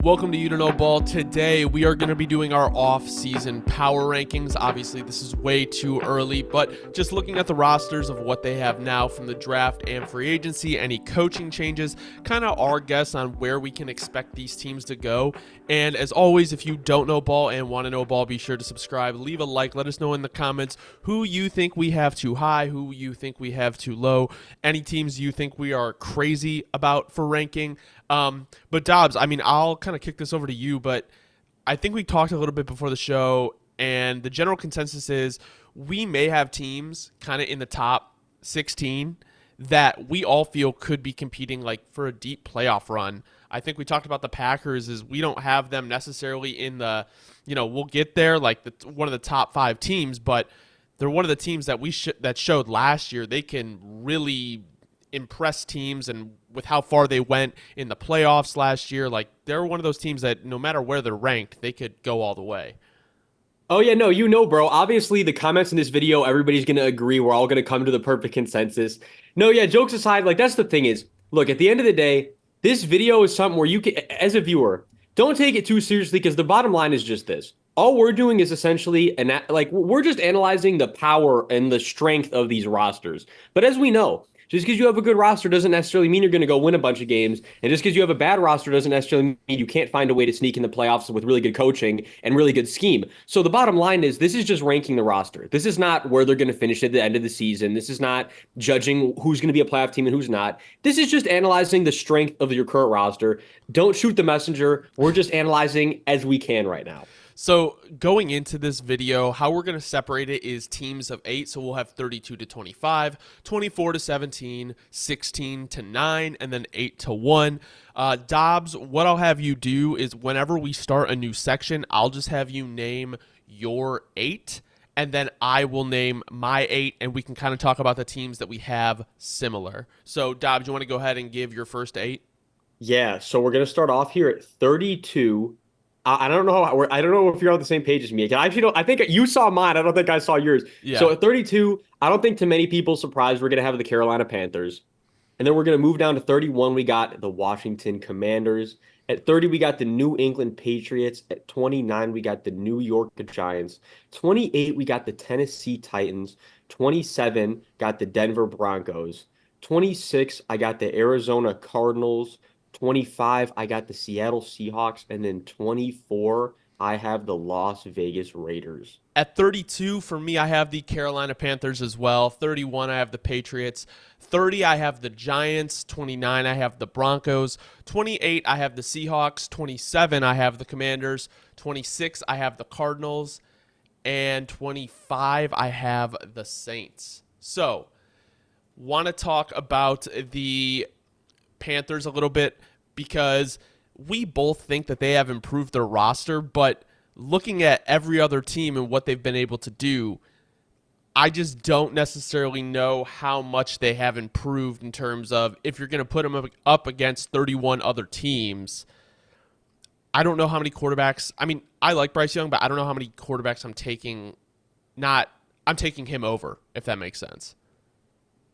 Welcome to You Don't Know Ball. Today we are going to be doing our off-season power rankings. Obviously this is way too early, but just looking at the rosters of what they have now from the draft and free agency, any coaching changes, kind of our guess on where we can expect these teams to go. And as always, if you don't know ball and want to know ball, be sure to subscribe, leave a like, let us know in the comments who you think we have too high, who you think we have too low, any teams you think we are crazy about for ranking. But Dobbs, I mean, I'll kind of kick this over to you, but I think we talked a little bit before the show, and the general consensus is we may have teams kind of in the top 16 that we all feel could be competing like for a deep playoff run. I think we talked about the Packers is we don't have them necessarily in the, we'll get there like one of the top 5 teams, but they're one of the teams that that showed last year they can really impress teams, and with how far they went in the playoffs last year, like they're one of those teams that no matter where they're ranked, they could go all the way. Oh, yeah, no, bro. Obviously, the comments in this video, everybody's going to agree. We're all going to come to the perfect consensus. No, yeah, jokes aside, like that's the thing is, look, at the end of the day, this video is something where you can, as a viewer, don't take it too seriously because the bottom line is just this. All we're doing is essentially, we're just analyzing the power and the strength of these rosters. But as we know, just because you have a good roster doesn't necessarily mean you're going to go win a bunch of games. And just because you have a bad roster doesn't necessarily mean you can't find a way to sneak in the playoffs with really good coaching and really good scheme. So the bottom line is this is just ranking the roster. This is not where they're going to finish at the end of the season. This is not judging who's going to be a playoff team and who's not. This is just analyzing the strength of your current roster. Don't shoot the messenger. We're just analyzing as we can right now. So going into this video, how we're going to separate it is teams of 8. So we'll have 32 to 25, 24 to 17, 16 to 9, and then 8 to 1. Dobbs, what I'll have you do is whenever we start a new section, I'll just have you name your 8, and then I will name my 8, and we can kind of talk about the teams that we have similar. So Dobbs, you want to go ahead and give your first 8? Yeah, so we're going to start off here at 32. I don't know I don't know if you're on the same page as me. I think you saw mine. I don't think I saw yours. Yeah. So at 32, I don't think to many people's surprise we're going to have the Carolina Panthers. And then we're going to move down to 31. We got the Washington Commanders. At 30, we got the New England Patriots. At 29, we got the New York Giants. 28, we got the Tennessee Titans. 27, got the Denver Broncos. 26, I got the Arizona Cardinals. 25, I got the Seattle Seahawks, and then 24, I have the Las Vegas Raiders. At 32, for me, I have the Carolina Panthers as well. 31, I have the Patriots. 30, I have the Giants. 29, I have the Broncos. 28, I have the Seahawks. 27, I have the Commanders. 26, I have the Cardinals. And 25, I have the Saints. So, want to talk about the Panthers a little bit because we both think that they have improved their roster, but looking at every other team and what they've been able to do, I just don't necessarily know how much they have improved in terms of if you're going to put them up against 31 other teams. I don't know how many quarterbacks. I mean, I like Bryce Young, but I don't know how many quarterbacks I'm taking. I'm taking him over, if that makes sense.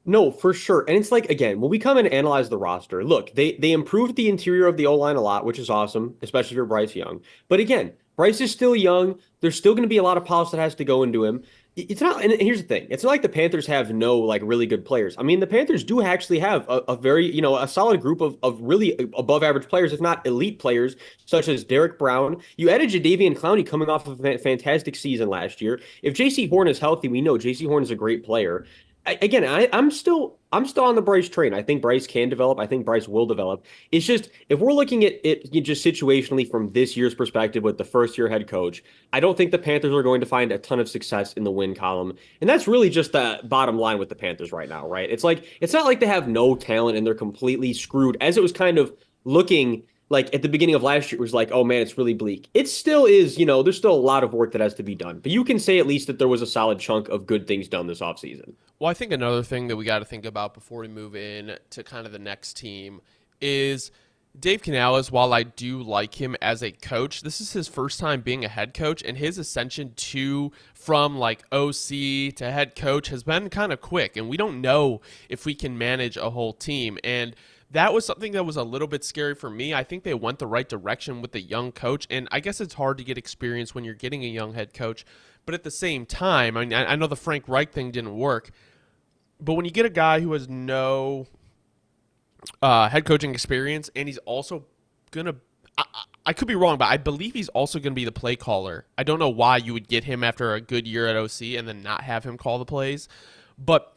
No, for sure. And it's like, again, when we come and analyze the roster, look, they improved the interior of the O-line a lot, which is awesome, especially for Bryce Young. But again, Bryce is still young. There's still going to be a lot of polish that has to go into him. It's not, and here's the thing. It's not like the Panthers have no, like, really good players. I mean, the Panthers do actually have a very, a solid group of really above average players, if not elite players, such as Derek Brown. You added Jadeveon Clowney coming off of a fantastic season last year. If J.C. Horn is healthy, we know J.C. Horn is a great player. I'm still on the Bryce train. I think Bryce can develop. I think Bryce will develop. It's just if we're looking at it just situationally from this year's perspective with the first-year head coach, I don't think the Panthers are going to find a ton of success in the win column. And that's really just the bottom line with the Panthers right now, right? It's not like they have no talent and they're completely screwed, as it was kind of looking like at the beginning of last year. It was like, oh man, it's really bleak. It still is, there's still a lot of work that has to be done. But you can say at least that there was a solid chunk of good things done this offseason. Well, I think another thing that we got to think about before we move in to kind of the next team is Dave Canales. While I do like him as a coach, this is his first time being a head coach, and his ascension from like OC to head coach has been kind of quick, and we don't know if we can manage a whole team. And that was something that was a little bit scary for me. I think they went the right direction with the young coach, and I guess it's hard to get experience when you're getting a young head coach. But at the same time, I mean, I know the Frank Reich thing didn't work, but when you get a guy who has no head coaching experience, and he's also gonna, I could be wrong, but I believe he's also gonna be the play caller. I don't know why you would get him after a good year at OC and then not have him call the plays, but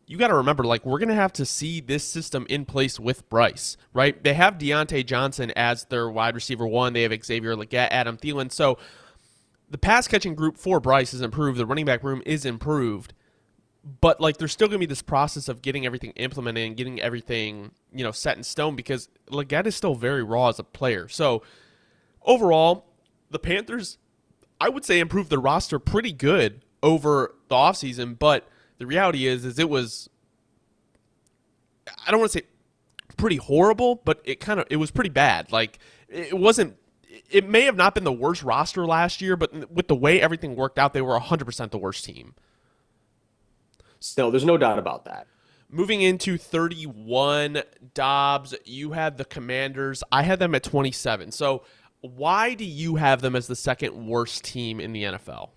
you got to remember, like, we're going to have to see this system in place with Bryce, right? They have Deontay Johnson as their wide receiver one. They have Xavier Legette, Adam Thielen. So the pass catching group for Bryce is improved. The running back room is improved. But, like, there's still going to be this process of getting everything implemented and getting everything, set in stone because Legette is still very raw as a player. So overall, the Panthers, I would say, improved the roster pretty good over the offseason, but the reality is it was, I don't want to say pretty horrible, but it was pretty bad. Like, it may have not been the worst roster last year, but with the way everything worked out, they were 100% the worst team. No, there's no doubt about that. Moving into 31, Dobbs, you had the Commanders. I had them at 27. So why do you have them as the second worst team in the NFL?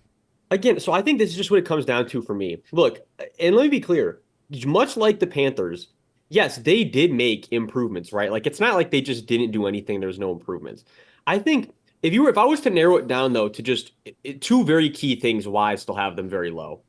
Again, so I think this is just what it comes down to for me. Look, and let me be clear, much like the Panthers, yes, they did make improvements, right? Like, it's not like they just didn't do anything, there's no improvements. I think if I was to narrow it down though to just two very key things why I still have them very low.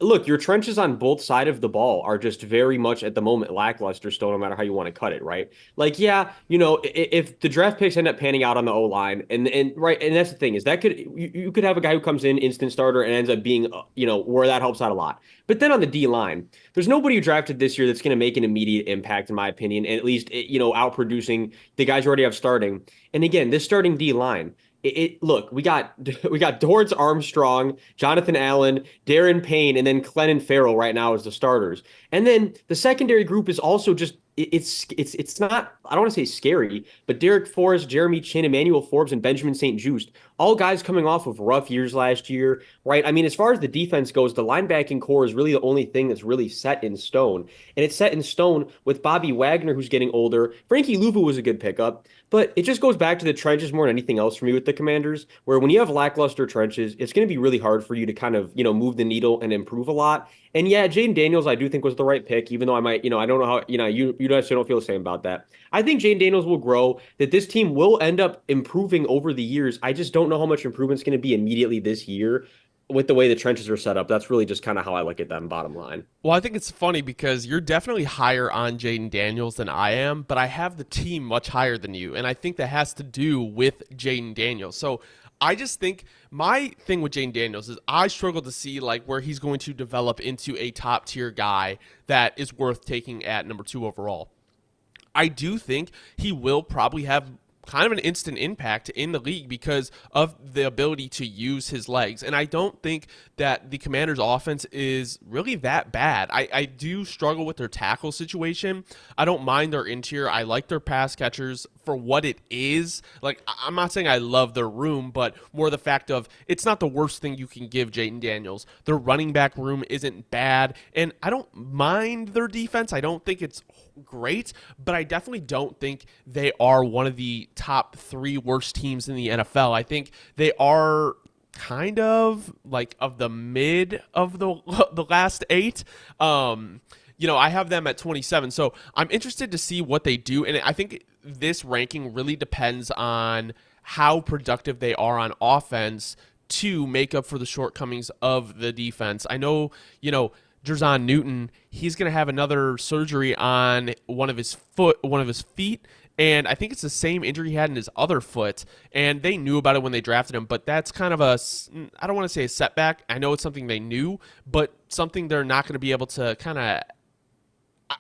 Look, your trenches on both sides of the ball are just very much at the moment lackluster still, no matter how you want to cut it, right? Like, yeah, if the draft picks end up panning out on the O-line, and right, and that's the thing is that you could have a guy who comes in instant starter and ends up being, where that helps out a lot. But then on the D line, there's nobody you drafted this year that's going to make an immediate impact, in my opinion, and at least outproducing the guys you already have starting. And again, this starting D line. Look, we got Dorrance Armstrong, Jonathan Allen, Darren Payne, and then Clennon Farrell right now as the starters. And then the secondary group is also just it's not, I don't want to say scary, but Derek Forrest, Jeremy Chin, Emmanuel Forbes, and Benjamin St. Juste, all guys coming off of rough years last year, right? I mean, as far as the defense goes, the linebacking core is really the only thing that's really set in stone. And it's set in stone with Bobby Wagner, who's getting older. Frankie Louvu was a good pickup, but it just goes back to the trenches more than anything else for me with the Commanders, where when you have lackluster trenches, it's going to be really hard for you to kind of, move the needle and improve a lot. And yeah, Jaden Daniels, I do think was the right pick, even though I might, I don't know how, you actually don't feel the same about that. I think Jaden Daniels will grow, that this team will end up improving over the years. I just don't know how much improvement's going to be immediately this year with the way the trenches are set up. That's really just kind of how I look at them, bottom line. Well, I think it's funny because you're definitely higher on Jaden Daniels than I am, but I have the team much higher than you, and I think that has to do with Jaden Daniels. So I just think my thing with Jaden Daniels is I struggle to see like where he's going to develop into a top tier guy that is worth taking at number 2 overall. I do think he will probably have kind of an instant impact in the league because of the ability to use his legs. And I don't think that the Commanders' offense is really that bad. I do struggle with their tackle situation. I don't mind their interior. I like their pass catchers for what it is. Like, I'm not saying I love their room, but more the fact of it's not the worst thing you can give Jaden Daniels. Their running back room isn't bad, and I don't mind their defense. I don't think it's great, but I definitely don't think they are one of the top 3 worst teams in the NFL. I think they are kind of like of the mid of the last 8. I have them at 27, so I'm interested to see what they do, and I think this ranking really depends on how productive they are on offense to make up for the shortcomings of the defense. I know, Jerzon Newton, he's going to have another surgery on one of his feet, and I think it's the same injury he had in his other foot, and they knew about it when they drafted him, but that's kind of I don't want to say a setback. I know it's something they knew, but something they're not going to be able to kind of,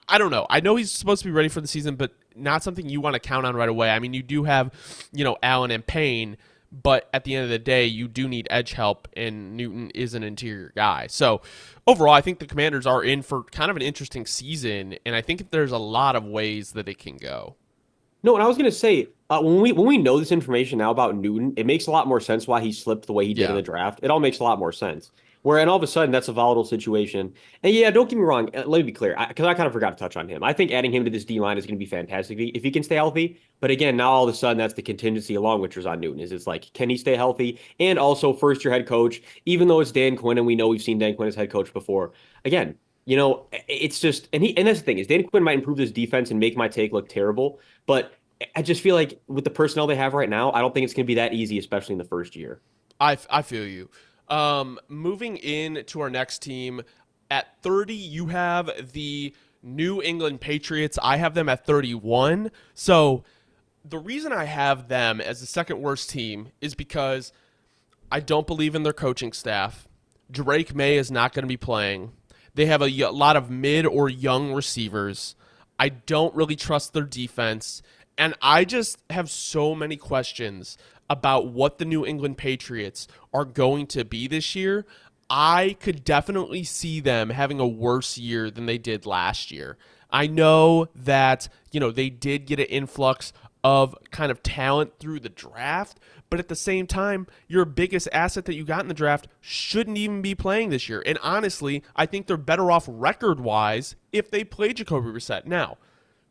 I don't know. I know he's supposed to be ready for the season, but not something you want to count on right away. I mean, you do have, Allen and Payne, but at the end of the day, you do need edge help, and Newton is an interior guy. So overall, I think the Commanders are in for kind of an interesting season, and I think there's a lot of ways that it can go. No, and I was going to say, when we know this information now about Newton, it makes a lot more sense why he slipped the way he did in the draft. It all makes a lot more sense. Where and all of a sudden that's a volatile situation. And yeah, don't get me wrong. Let me be clear, because I kind of forgot to touch on him. I think adding him to this D line is going to be fantastic if he can stay healthy. But again, now all of a sudden that's the contingency along with Trezon Newton. Is it's like, can he stay healthy? And also first year head coach, even though it's Dan Quinn and we know we've seen Dan Quinn as head coach before. Again, it's just and that's the thing is Dan Quinn might improve this defense and make my take look terrible, but I just feel like with the personnel they have right now, I don't think it's going to be that easy, especially in the first year. I feel you. Moving in to our next team at 30, you have the New England Patriots. I have them at 31. So the reason I have them as the second worst team is because I don't believe in their coaching staff. Drake May is not going to be playing. They have a lot of mid or young receivers. I don't really trust their defense. And I just have so many questions about what the New England Patriots are going to be this year. I could definitely see them having a worse year than they did last year. I know that, they did get an influx of kind of talent through the draft, but at the same time, your biggest asset that you got in the draft shouldn't even be playing this year. And honestly, I think they're better off record-wise if they play Jacoby Brissett. Now,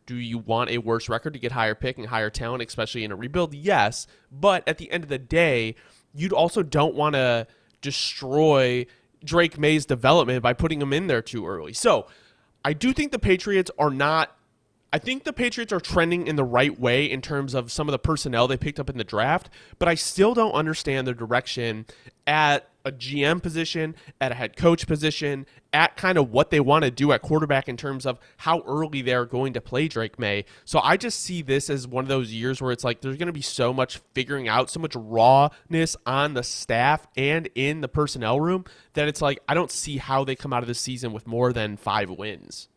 do you want a worse record to get higher pick and higher talent, especially in a rebuild? Yes, but at the end of the day, you also don't want to destroy Drake May's development by putting him in there too early. So I do think the Patriots are not I think the Patriots are trending in the right way in terms of some of the personnel they picked up in the draft, but I still don't understand their direction at a GM position, at a head coach position, at kind of what they want to do at quarterback in terms of how early they're going to play Drake May. So I just see this as one of those years where it's like there's going to be so much figuring out, so much rawness on the staff and in the personnel room that it's like I don't see how they come out of the season with more than 5 wins.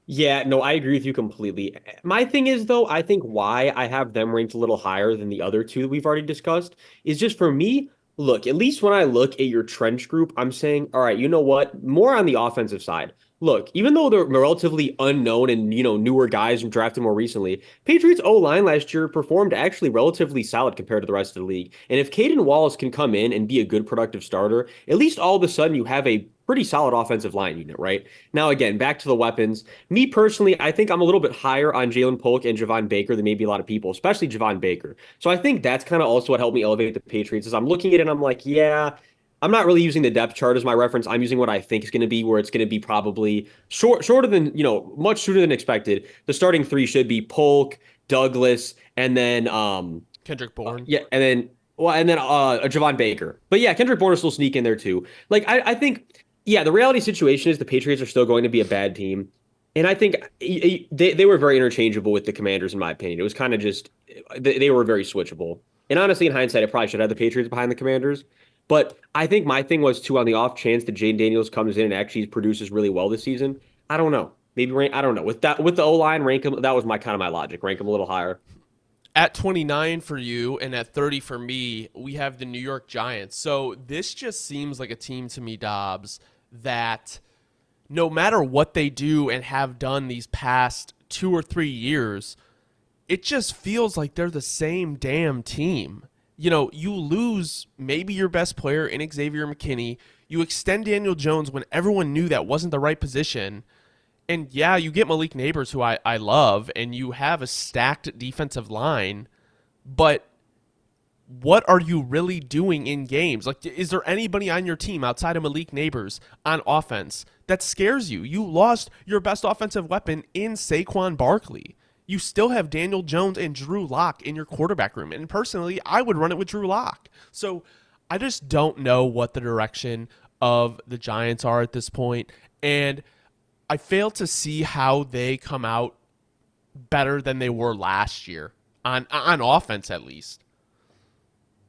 Yeah, no, I agree with you completely. My thing is, though, I think why I have them ranked a little higher than the other two that we've already discussed is just for me, look, at least when I look at your trench group, I'm saying, all right, you know what? More on the offensive side. Look, even though they're relatively unknown and, newer guys and drafted more recently, Patriots O-line last year performed actually relatively solid compared to the rest of the league. And if Caden Wallace can come in and be a good productive starter, at least all of a sudden you have a pretty solid offensive line unit, right? Now, again, back to the weapons. Me personally, I think I'm a little bit higher on Jalen Polk and Javon Baker than maybe a lot of people, especially Javon Baker. So I think that's kind of also what helped me elevate the Patriots is I'm looking at it and I'm like, yeah, I'm not really using the depth chart as my reference. I'm using what I think is going to be where it's going to be probably shorter than, much sooner than expected. The starting three should be Polk, Douglas, and then Kendrick Bourne. yeah, and then Javon Baker. But yeah, Kendrick Bourne will still sneak in there too. Like I think yeah, the reality situation is the Patriots are still going to be a bad team. And I think they were very interchangeable with the Commanders, in my opinion. It was kind of just, they were very switchable. And honestly, in hindsight, I probably should have the Patriots behind the Commanders. But I think my thing was, too, on the off chance that Jane Daniels comes in and actually produces really well this season. I don't know. Maybe rank, I don't know. With the O-line, rank them. That was my logic. Rank them a little higher. At 29 for you and at 30 for me, we have the New York Giants. So this just seems like a team to me, Dobbs, that no matter what they do and have done these past 2 or 3 years, it just feels like they're the same damn team. You lose maybe your best player in Xavier McKinney. You extend Daniel Jones when everyone knew that wasn't the right position. And yeah, you get Malik Neighbors, who I love, and you have a stacked defensive line. But what are you really doing in games? Like, is there anybody on your team outside of Malik Neighbors on offense that scares you? You lost your best offensive weapon in Saquon Barkley. You still have Daniel Jones and Drew Lock in your quarterback room. And personally, I would run it with Drew Lock. So I just don't know what the direction of the Giants are at this point. And I fail to see how they come out better than they were last year, on offense at least.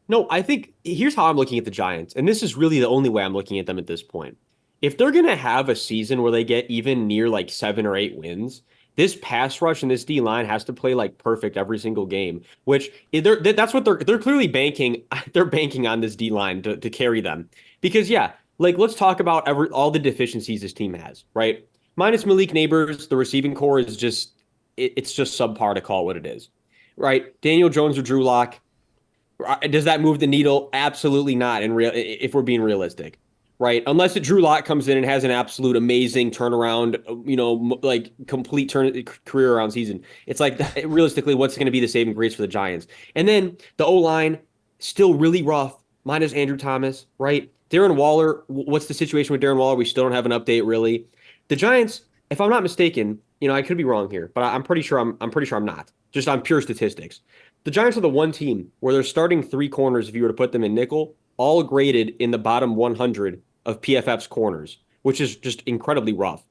No, I think here's how I'm looking at the Giants. And this is really the only way I'm looking at them at this point. If they're going to have a season where they get even near like 7 or 8 wins, this pass rush and this D line has to play like perfect every single game, which that's what they're clearly banking. They're banking on this D line to carry them because yeah, like let's talk about all the deficiencies this team has, right? Minus Malik Neighbors, the receiving core is just it's just subpar to call it what it is, right? Daniel Jones or Drew Lock, does that move the needle? Absolutely not. If we're being realistic, right? Unless Drew Lock comes in and has an absolute amazing turnaround, like complete career around season. It's like realistically, what's going to be the saving grace for the Giants? And then the O line still really rough. Minus Andrew Thomas, right? Darren Waller. What's the situation with Darren Waller? We still don't have an update really. The Giants, if I'm not mistaken, I could be wrong here, but I'm pretty sure I'm pretty sure I'm not. Just on pure statistics. The Giants are the one team where they're starting three corners, if you were to put them in nickel, all graded in the bottom 100 of PFF's corners, which is just incredibly rough,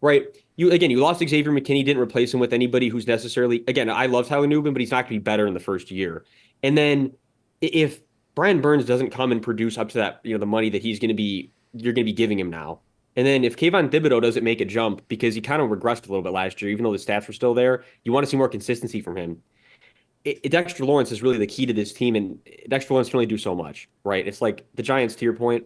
right? You lost Xavier McKinney, didn't replace him with anybody who's necessarily, again, I love Tyler Nubin, but he's not going to be better in the first year. And then if Brian Burns doesn't come and produce up to that, the money that you're going to be giving him now. And then if Kayvon Thibodeau doesn't make a jump because he kind of regressed a little bit last year, even though the stats were still there, you want to see more consistency from him. Dexter Lawrence is really the key to this team, and Dexter Lawrence can only do so much, right? It's like the Giants, to your point,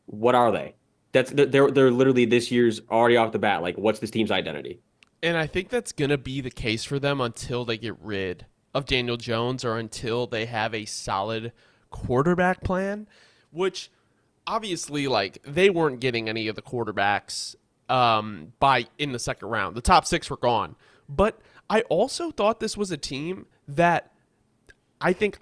what are they? They're literally this year's already off the bat. Like, what's this team's identity? And I think that's going to be the case for them until they get rid of Daniel Jones or until they have a solid quarterback plan, which obviously, like, they weren't getting any of the quarterbacks in the second round. The top six were gone. But I also thought this was a team that I think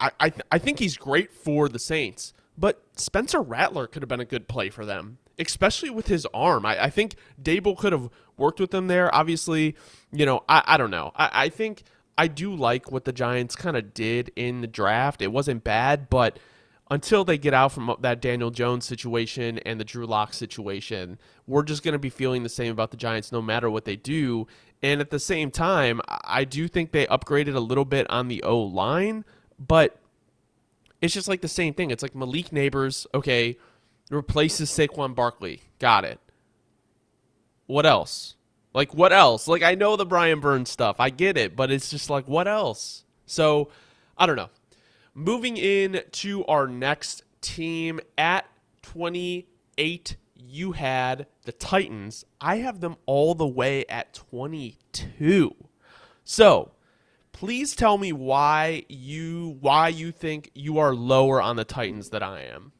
he's great for the Saints, but Spencer Rattler could have been a good play for them, especially with his arm. I think Dable could have worked with them there. Obviously, I don't know. I think I do like what the Giants kind of did in the draft. It wasn't bad, but until they get out from that Daniel Jones situation and the Drew Lock situation, we're just going to be feeling the same about the Giants no matter what they do. And at the same time, I do think they upgraded a little bit on the O-line, but it's just like the same thing. It's like Malik Neighbors, okay, replaces Saquon Barkley. Got it. What else? Like, what else? Like, I know the Brian Burns stuff. I get it, but it's just like, what else? So, I don't know. Moving in to our next team at 28, you had the Titans. I have them all the way at 22. So, please tell me why you think you are lower on the Titans than I am.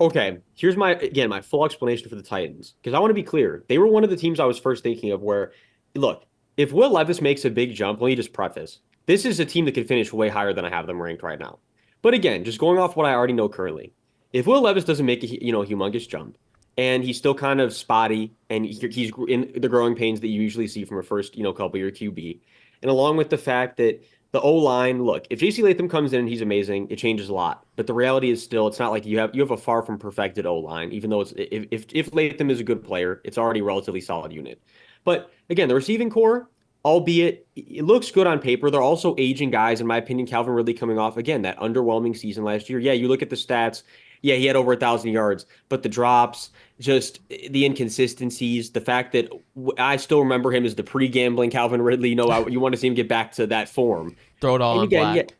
Okay, here's my full explanation for the Titans, because I want to be clear. They were one of the teams I was first thinking of where, look, if Will Levis makes a big jump, let me just preface. This is a team that could finish way higher than I have them ranked right now. But again, just going off what I already know currently, if Will Levis doesn't make a humongous jump, and he's still kind of spotty, and he's in the growing pains that you usually see from a first couple year QB, and along with the fact that the O line, look, if JC Latham comes in and he's amazing, it changes a lot. But the reality is still, it's not like you have a far from perfected O line, even though if Latham is a good player, it's already a relatively solid unit. But again, the receiving core, albeit it looks good on paper, they're also aging guys, in my opinion. Calvin Ridley coming off again that underwhelming season last year. Yeah, you look at the stats. Yeah, he had over 1,000 yards, but the drops, just the inconsistencies, the fact that I still remember him as the pre-gambling Calvin Ridley. You want to see him get back to that form. Throw it all And on again, black. yeah,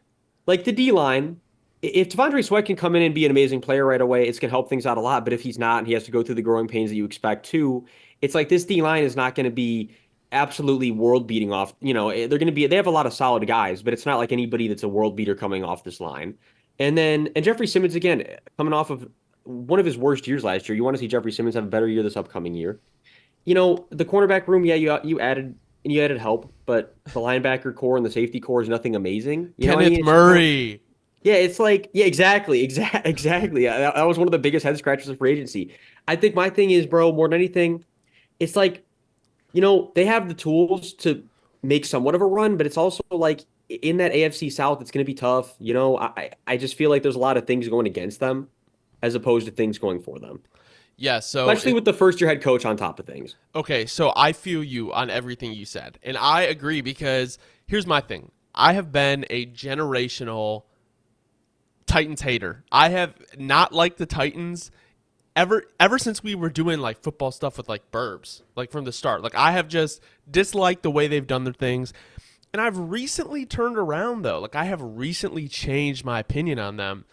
like the D line, if Devondre Sweat can come in and be an amazing player right away, it's going to help things out a lot. But if he's not, and he has to go through the growing pains that you expect too, it's like this D line is not going to be absolutely world beating off. They have a lot of solid guys, but it's not like anybody that's a world beater coming off this line. And Jeffrey Simmons, again, coming off of one of his worst years last year. You want to see Jeffrey Simmons have a better year this upcoming year. The cornerback room, yeah, you added help, but the linebacker core and the safety core is nothing amazing. Kenneth Murray. Yeah, it's like, yeah, exactly. That was one of the biggest head scratchers of free agency. I think my thing is, bro, more than anything, it's like, they have the tools to make somewhat of a run, but it's also like in that AFC South, it's going to be tough. I just feel like there's a lot of things going against them as opposed to things going for them. Yeah, so Especially with the first-year head coach on top of things. Okay, so I feel you on everything you said, and I agree because here's my thing. I have been a generational Titans hater. I have not liked the Titans ever since we were doing like football stuff with like Burbs, like from the start. Like I have just disliked the way they've done their things. And I've recently turned around though. Like I have recently changed my opinion on them.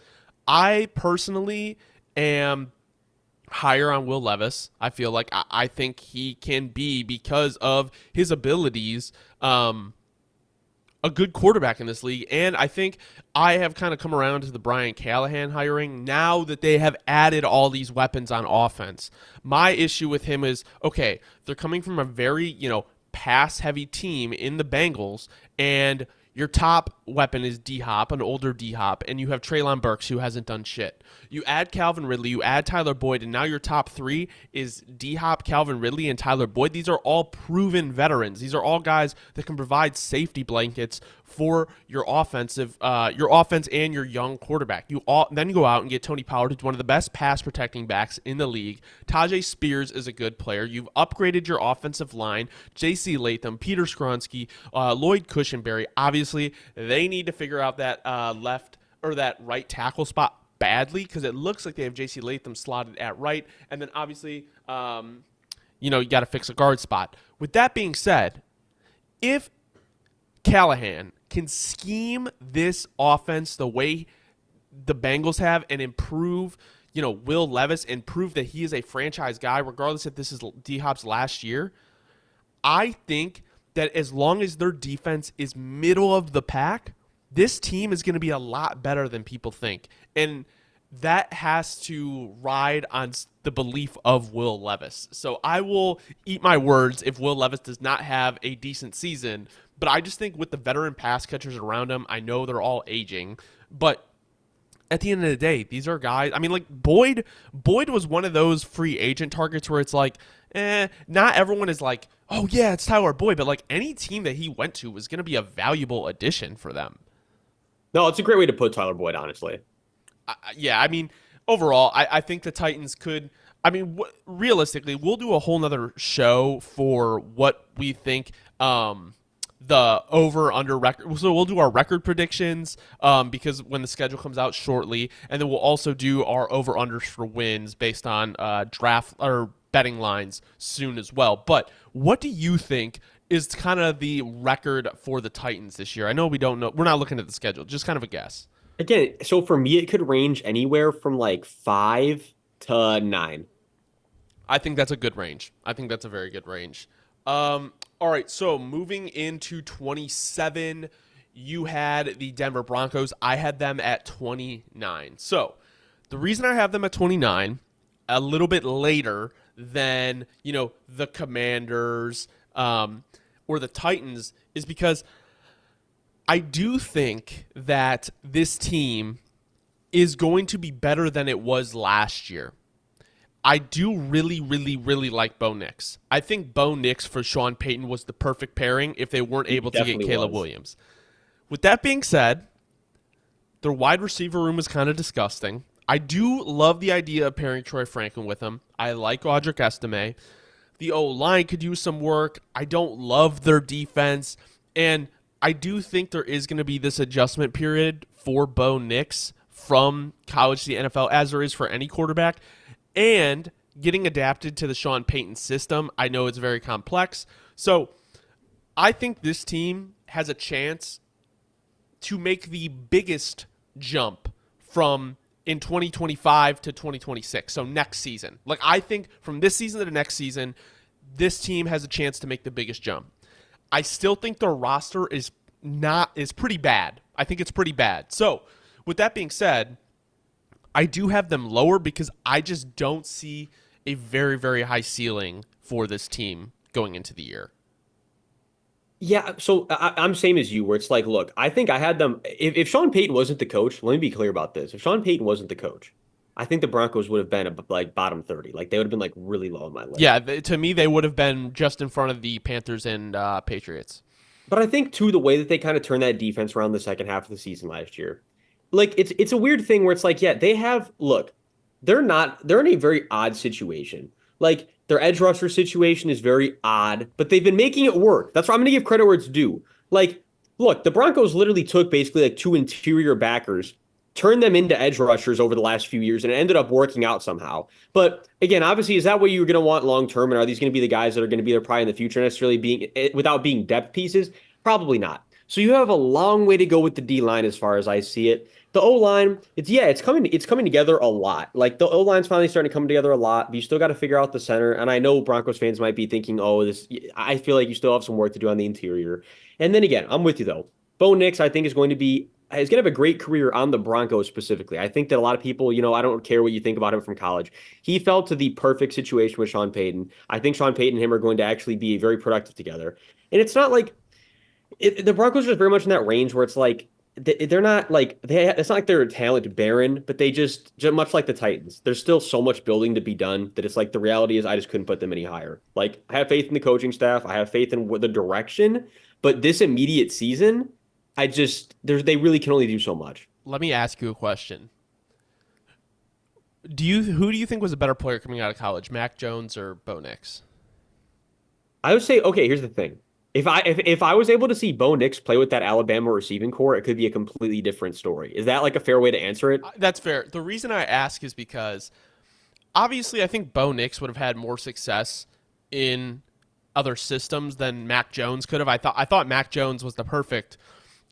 I personally am higher on Will Levis. I feel like I think he can be, because of his abilities, a good quarterback in this league. And I think I have kind of come around to the Brian Callahan hiring now that they have added all these weapons on offense. My issue with him is, okay, they're coming from a very, pass heavy team in the Bengals, and your top weapon is D Hop, an older D Hop, and you have Treylon Burks, who hasn't done shit. You add Calvin Ridley, you add Tyler Boyd, and now your top three is D Hop, Calvin Ridley, and Tyler Boyd. These are all proven veterans. These are all guys that can provide safety blankets for your offense and your young quarterback. Then you go out and get Tony Pollard, who's one of the best pass protecting backs in the league. Tajay Spears is a good player. You've upgraded your offensive line. J.C. Latham, Peter Skronsky, Lloyd Cushenberry. Obviously, they need to figure out that that right tackle spot badly, because it looks like they have J.C. Latham slotted at right, and then obviously, you got to fix a guard spot. With that being said, if Callahan can scheme this offense the way the Bengals have and improve, Will Levis, and prove that he is a franchise guy, regardless if this is D-Hop's last year, I think that as long as their defense is middle of the pack, this team is going to be a lot better than people think. And that has to ride on the belief of Will Levis. So I will eat my words if Will Levis does not have a decent season. But I just think with the veteran pass catchers around him, I know they're all aging, but at the end of the day, these are guys. I mean, like Boyd was one of those free agent targets where it's like, not everyone is like, oh yeah, it's Tyler Boyd, but like any team that he went to was going to be a valuable addition for them. No, it's a great way to put Tyler Boyd, honestly. Yeah, I mean, overall, I think the Titans could. I mean, realistically, we'll do a whole nother show for what we think. The over-under record. So we'll do our record predictions because when the schedule comes out shortly, and then we'll also do our over-unders for wins based on draft or betting lines soon as well. But what do you think is kind of the record for the Titans this year? I know we don't know. We're not looking at the schedule. Just kind of a guess. Again, so for me, it could range anywhere from like 5 to 9. I think that's a good range. I think that's a very good range. All right, so moving into 27, you had the Denver Broncos. I had them at 29. So the reason I have them at 29, a little bit later than, the Commanders or the Titans, is because I do think that this team is going to be better than it was last year. I do really, really, really like Bo Nix. I think Bo Nix for Sean Payton was the perfect pairing if they weren't able to get Caleb Williams. With that being said, their wide receiver room is kind of disgusting. I do love the idea of pairing Troy Franklin with him. I like Audric Estime. The O-line could use some work. I don't love their defense. And I do think there is going to be this adjustment period for Bo Nix from college to the NFL, as there is for any quarterback. And getting adapted to the Sean Payton system, I know it's very complex. So I think this team has a chance to make the biggest jump from in 2025 to 2026. So next season. Like I think from this season to the next season, this team has a chance to make the biggest jump. I still think their roster is pretty bad. I think it's pretty bad. So with that being said, I do have them lower because I just don't see a very, very high ceiling for this team going into the year. Yeah, so I'm same as you, where it's like, look, I think I had them. If Sean Payton wasn't the coach, let me be clear about this. If Sean Payton wasn't the coach, I think the Broncos would have been like bottom 30. Like they would have been like really low on my list. Yeah, to me, they would have been just in front of the Panthers and Patriots. But I think too, the way that they kind of turned that defense around the second half of the season last year. Like it's a weird thing where it's like, yeah, they're in a very odd situation. Like their edge rusher situation is very odd, but they've been making it work. That's why I'm going to give credit where it's due. Like, look, the Broncos literally took basically like 2 interior backers, turned them into edge rushers over the last few years, and it ended up working out somehow. But again, obviously, is that what you're going to want long term? And are these going to be the guys that are going to be there probably in the future, necessarily without being depth pieces? Probably not. So you have a long way to go with the D line as far as I see it. The O-line, it's coming together a lot. Like the O-line's finally starting to come together a lot, but you still got to figure out the center. And I know Broncos fans might be thinking, I feel like you still have some work to do on the interior. And then again, I'm with you though. Bo Nix, I think, is going to have a great career on the Broncos specifically. I think that a lot of people, I don't care what you think about him from college. He fell to the perfect situation with Sean Payton. I think Sean Payton and him are going to actually be very productive together. And it's not like the Broncos are very much in that range where it's like they're not like it's not like they're a talent barren, but they just much like the Titans. There's still so much building to be done that it's like the reality is I just couldn't put them any higher. Like I have faith in the coaching staff, I have faith in the direction, but this immediate season, they really can only do so much. Let me ask you a question. Who do you think was a better player coming out of college, Mac Jones or Bo Nix? I would say, okay, here's the thing. If I was able to see Bo Nix play with that Alabama receiving core, it could be a completely different story. Is that like a fair way to answer it? That's fair. The reason I ask is because obviously I think Bo Nix would have had more success in other systems than Mac Jones could have. I thought Mac Jones was the perfect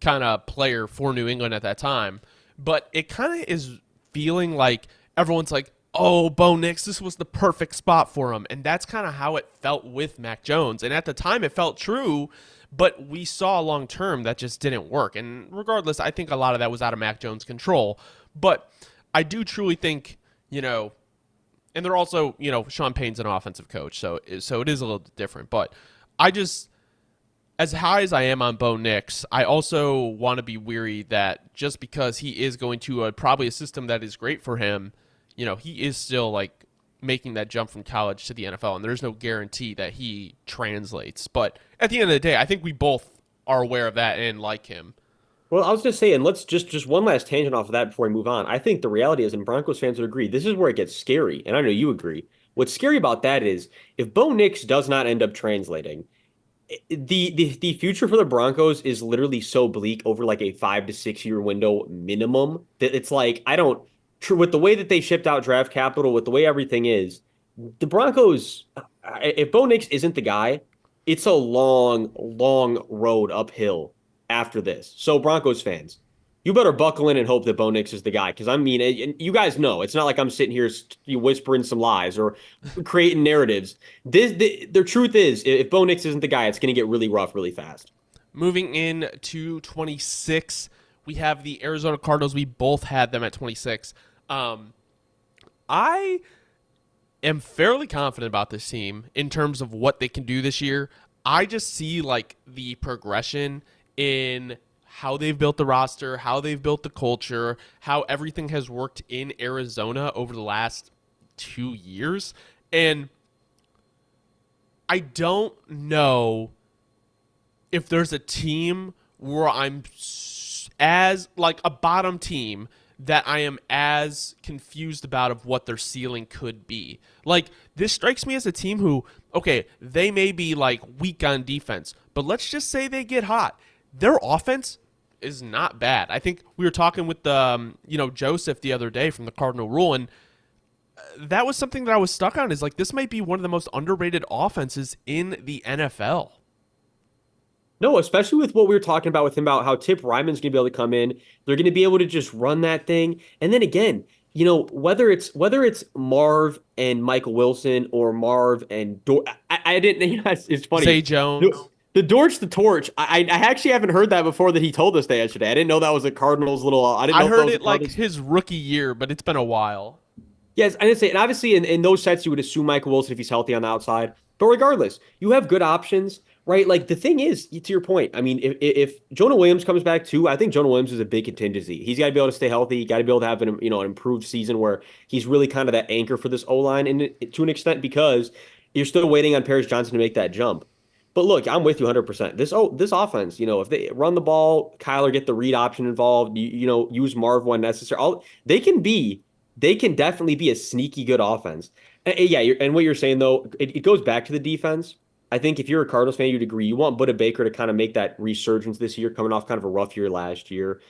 kind of player for New England at that time, but it kind of is feeling like everyone's like, "Oh, Bo Nix, this was the perfect spot for him," and that's kind of how it felt with Mac Jones. And at the time, it felt true, but we saw long term that just didn't work. And regardless, I think a lot of that was out of Mac Jones' control. But I do truly think, and they're also, Sean Payne's an offensive coach, so it is a little different. But I just, as high as I am on Bo Nix, I also want to be weary that just because he is going to probably a system that is great for him, he is still like making that jump from college to the NFL, and there's no guarantee that he translates. But at the end of the day, I think we both are aware of that and like him. Well, I was just saying, let's just one last tangent off of that before we move on. I think the reality is, and Broncos fans would agree, this is where it gets scary, and I know you agree. What's scary about that is if Bo Nix does not end up translating, the future for the Broncos is literally so bleak over like a 5 to 6 year window minimum that it's like I don't with the way that they shipped out draft capital, with the way everything is, the Broncos, if Bo Nix isn't the guy, it's a long, long road uphill after this. So Broncos fans, you better buckle in and hope that Bo Nix is the guy. Because I mean, you guys know it's not like I'm sitting here whispering some lies or creating narratives. The truth is, if Bo Nix isn't the guy, it's going to get really rough really fast. Moving in to 26, we have the Arizona Cardinals. We both had them at 26. I am fairly confident about this team in terms of what they can do this year. I just see like the progression in how they've built the roster, how they've built the culture, how everything has worked in Arizona over the last 2 years. And I don't know if there's a team where I'm as like a bottom team that I am as confused about of what their ceiling could be. Like, this strikes me as a team who, okay, they may be like weak on defense, but let's just say they get hot. Their offense is not bad. I think we were talking with Joseph the other day from the Cardinal Rule, and that was something that I was stuck on, is like this might be one of the most underrated offenses in the NFL. No, especially with what we were talking about with him about how Tip Ryman's going to be able to come in. They're going to be able to just run that thing. And then again, whether it's Marv and Michael Wilson or Marv and I didn't. It's funny. Zay Jones. The Dorch the Torch. I actually haven't heard that before that he told us that yesterday. I didn't know that was a Cardinals little. I didn't know I heard that it like his rookie year, but it's been a while. Yes, I didn't say, and obviously in those sets you would assume Michael Wilson if he's healthy on the outside. But regardless, you have good options, right? Like the thing is, to your point, I mean, if Jonah Williams comes back too, I think Jonah Williams is a big contingency. He's got to be able to stay healthy. Got to be able to have an improved season where he's really kind of that anchor for this O-line, and to an extent because you're still waiting on Paris Johnson to make that jump. But look, I'm with you 100%. This offense, if they run the ball, Kyler get the read option involved, use Marv when necessary. They can definitely be a sneaky good offense. Yeah, and what you're saying though, it goes back to the defense. I think if you're a Cardinals fan, you'd agree. You want Budda Baker to kind of make that resurgence this year, coming off kind of a rough year last year.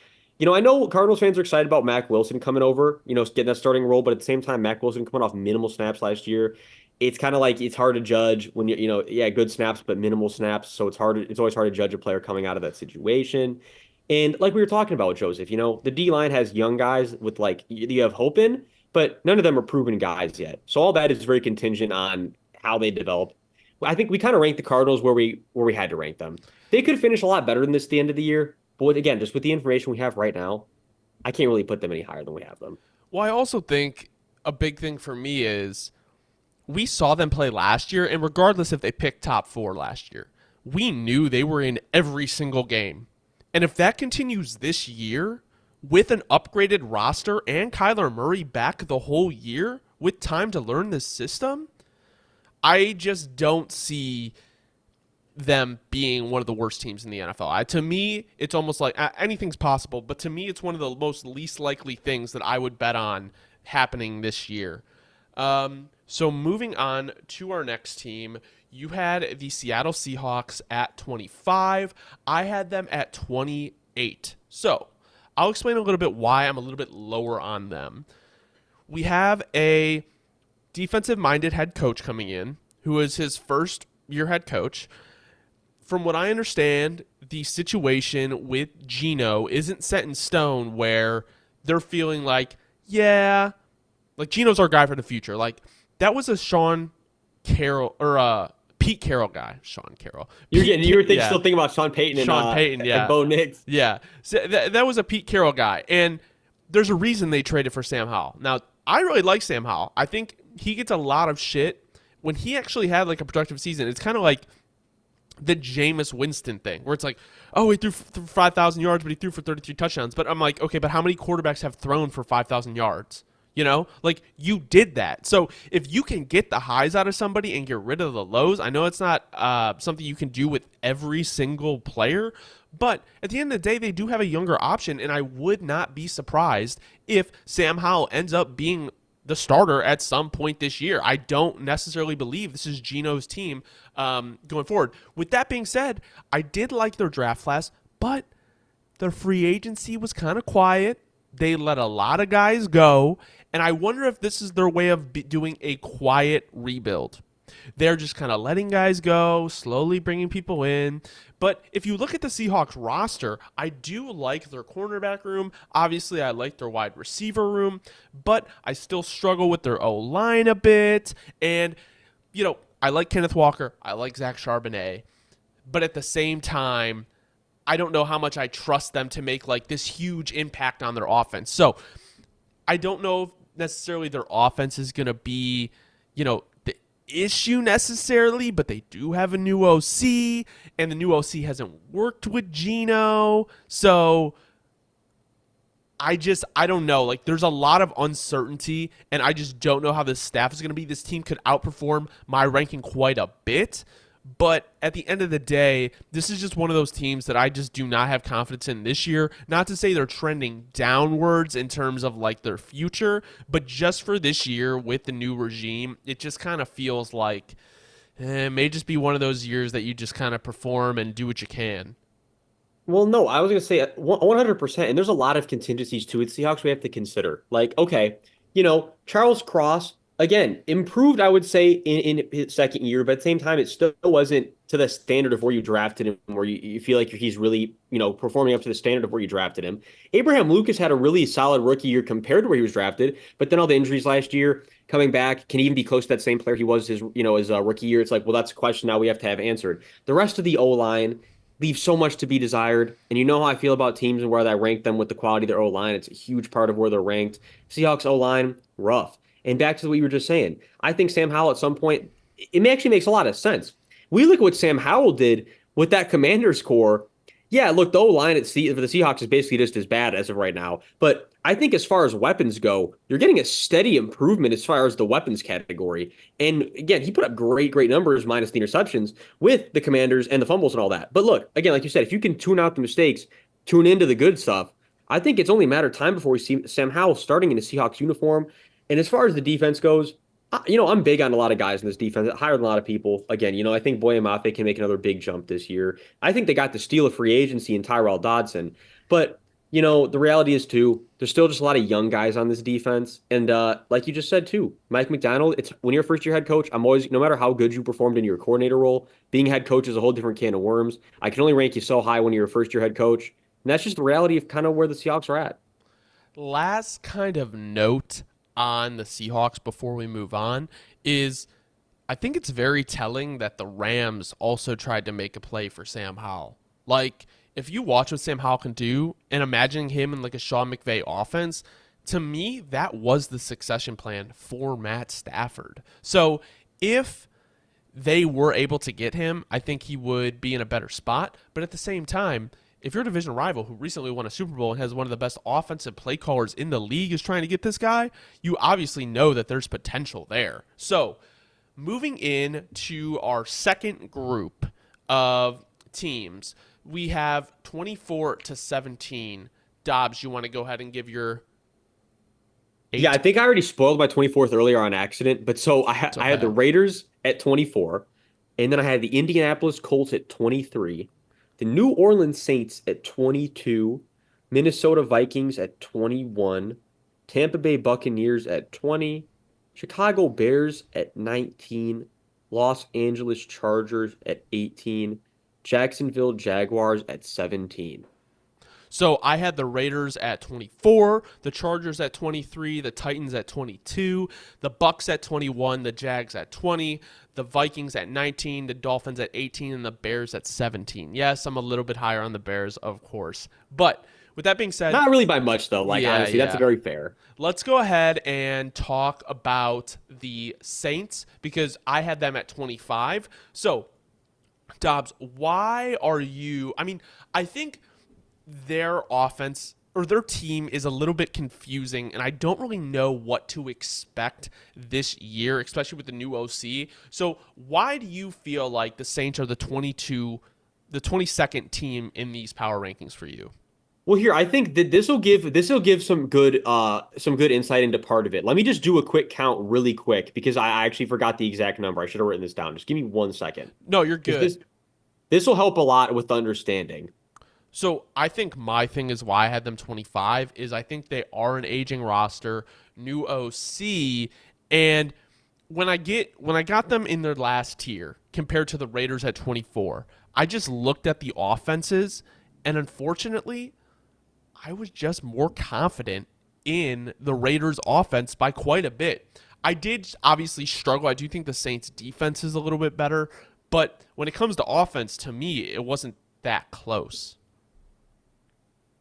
I know Cardinals fans are excited about Mac Wilson coming over, getting that starting role, but at the same time, Mac Wilson coming off minimal snaps last year. It's kind of like it's hard to judge when good snaps, but minimal snaps. So it's always hard to judge a player coming out of that situation. And like we were talking about with Joseph, the D line has young guys with like you have hope in, but none of them are proven guys yet. So all that is very contingent on how they develop. I think we kind of ranked the Cardinals where we had to rank them. They could finish a lot better than this at the end of the year, But again, just with the information we have right now, I can't really put them any higher than we have them. Well, I also think a big thing for me is we saw them play last year, and regardless if they picked top four last year, we knew they were in every single game. And if that continues this year with an upgraded roster and Kyler Murray back the whole year with time to learn this system, I just don't see them being one of the worst teams in the NFL. To me, it's almost like anything's possible, but to me, it's one of the most least likely things that I would bet on happening this year. So moving on to our next team, you had the Seattle Seahawks at 25. I had them at 28. So I'll explain a little bit why I'm a little bit lower on them. We have a defensive-minded head coach coming in, who is his first year head coach. From what I understand, the situation with Geno isn't set in stone where they're feeling like, yeah, like Geno's our guy for the future. Like that was a Sean Carroll or Pete Carroll guy. Sean Carroll. You were Yeah. still thinking about Sean Payton Yeah. and Bo Nix. Yeah. So that was a Pete Carroll guy. And there's a reason they traded for Sam Howell. Now, I really like Sam Howell. I think he gets a lot of shit. When he actually had like a productive season, it's kind of like the Jameis Winston thing, where it's like, oh, he threw for 5,000 yards, but he threw for 33 touchdowns. But I'm like, okay, but how many quarterbacks have thrown for 5,000 yards? You know, like you did that. So if you can get the highs out of somebody and get rid of the lows, I know it's not something you can do with every single player, but at the end of the day, they do have a younger option, and I would not be surprised if Sam Howell ends up being the starter at some point this year. I don't necessarily believe this is Geno's team going forward. With that being said, I did like their draft class, but their free agency was kind of quiet. They let a lot of guys go, and I wonder if this is their way of doing a quiet rebuild. They're just kind of letting guys go, slowly bringing people in. But if you look at the Seahawks roster, I do like their cornerback room. Obviously, I like their wide receiver room, but I still struggle with their O-line a bit. And, you know, I like Kenneth Walker. I like Zach Charbonnet. But at the same time, I don't know how much I trust them to make like this huge impact on their offense. So I don't know if necessarily their offense is going to be, you know, issue necessarily, but they do have a new OC, and the new OC hasn't worked with Geno. So I don't know. Like there's a lot of uncertainty, and I just don't know how this staff is going to be. This team could outperform my ranking quite a bit. But at the end of the day, this is just one of those teams that I just do not have confidence in this year. Not to say they're trending downwards in terms of like their future, but just for this year with the new regime, it just kind of feels like it may just be one of those years that you just kind of perform and do what you can. Well, no, I was going to say 100%. And there's a lot of contingencies to it. Seahawks we have to consider. Like, okay, Charles Cross, again, improved, I would say, in his second year, but at the same time, it still wasn't to the standard of where you drafted him, where you feel like he's really, performing up to the standard of where you drafted him. Abraham Lucas had a really solid rookie year compared to where he was drafted, but then all the injuries last year, coming back, can he even be close to that same player he was his rookie year? It's like, well, that's a question now we have to have answered. The rest of the O-line leaves so much to be desired, and you know how I feel about teams and where I rank them with the quality of their O-line. It's a huge part of where they're ranked. Seahawks O-line, rough. And back to what you were just saying, I think Sam Howell at some point, actually makes a lot of sense. We look at what Sam Howell did with that Commanders core. Yeah, look, the O-line for the Seahawks is basically just as bad as of right now. But I think as far as weapons go, you're getting a steady improvement as far as the weapons category. And again, he put up great numbers minus the interceptions with the Commanders and the fumbles and all that. But look, again, like you said, if you can tune out the mistakes, tune into the good stuff, I think it's only a matter of time before we see Sam Howell starting in a Seahawks uniform. And as far as the defense goes, I'm big on a lot of guys in this defense, higher than a lot of people. Again, I think Boye Mafe can make another big jump this year. I think they got the steal of free agency in Tyrell Dodson. But, the reality is, too, there's still just a lot of young guys on this defense. And like you just said, too, Mike McDonald, it's when you're a first-year head coach, I'm always, no matter how good you performed in your coordinator role, being head coach is a whole different can of worms. I can only rank you so high when you're a first-year head coach. And that's just the reality of kind of where the Seahawks are at. Last kind of note on the Seahawks before we move on is I think it's very telling that the Rams also tried to make a play for Sam Howell. Like, if you watch what Sam Howell can do and imagining him in like a Sean McVay offense, to me, that was the succession plan for Matt Stafford. So if they were able to get him, I think he would be in a better spot. But at the same time, if your division rival who recently won a Super Bowl and has one of the best offensive play callers in the league is trying to get this guy, you obviously know that there's potential there. So moving in to our second group of teams, we have 24-17. Dobbs, you want to go ahead and give your Yeah, I think I already spoiled my 24th earlier on accident, but so It's I had the okay. Raiders at 24, and then I had the Indianapolis Colts at 23, the New Orleans Saints at 22, Minnesota Vikings at 21, Tampa Bay Buccaneers at 20, Chicago Bears at 19, Los Angeles Chargers at 18, Jacksonville Jaguars at 17. So I had the Raiders at 24, the Chargers at 23, the Titans at 22, the Bucks at 21, the Jags at 20, the Vikings at 19, the Dolphins at 18, and the Bears at 17. Yes, I'm a little bit higher on the Bears, of course. But with that being said, Not really by much though. Like yeah, honestly, that's yeah. very fair. Let's go ahead and talk about the Saints because I had them at 25. So, Dobbs, why are you? I mean, I think their offense or their team is a little bit confusing, and I don't really know what to expect this year, especially with the new OC. So, why do you feel like the Saints are the 22nd team in these power rankings for you? Well, here I think that this will give some good insight into part of it. Let me just do a quick count really quick because I actually forgot the exact number. I should have written this down. Just give me 1 second No, you're because good. this will help a lot with understanding. So I think my thing is why I had them 25 is I think they are an aging roster, new OC, and when I got them in their last tier compared to the Raiders at 24, I just looked at the offenses and unfortunately I was just more confident in the Raiders offense by quite a bit. I did obviously struggle. I do think the Saints defense is a little bit better, but when it comes to offense to me it wasn't that close.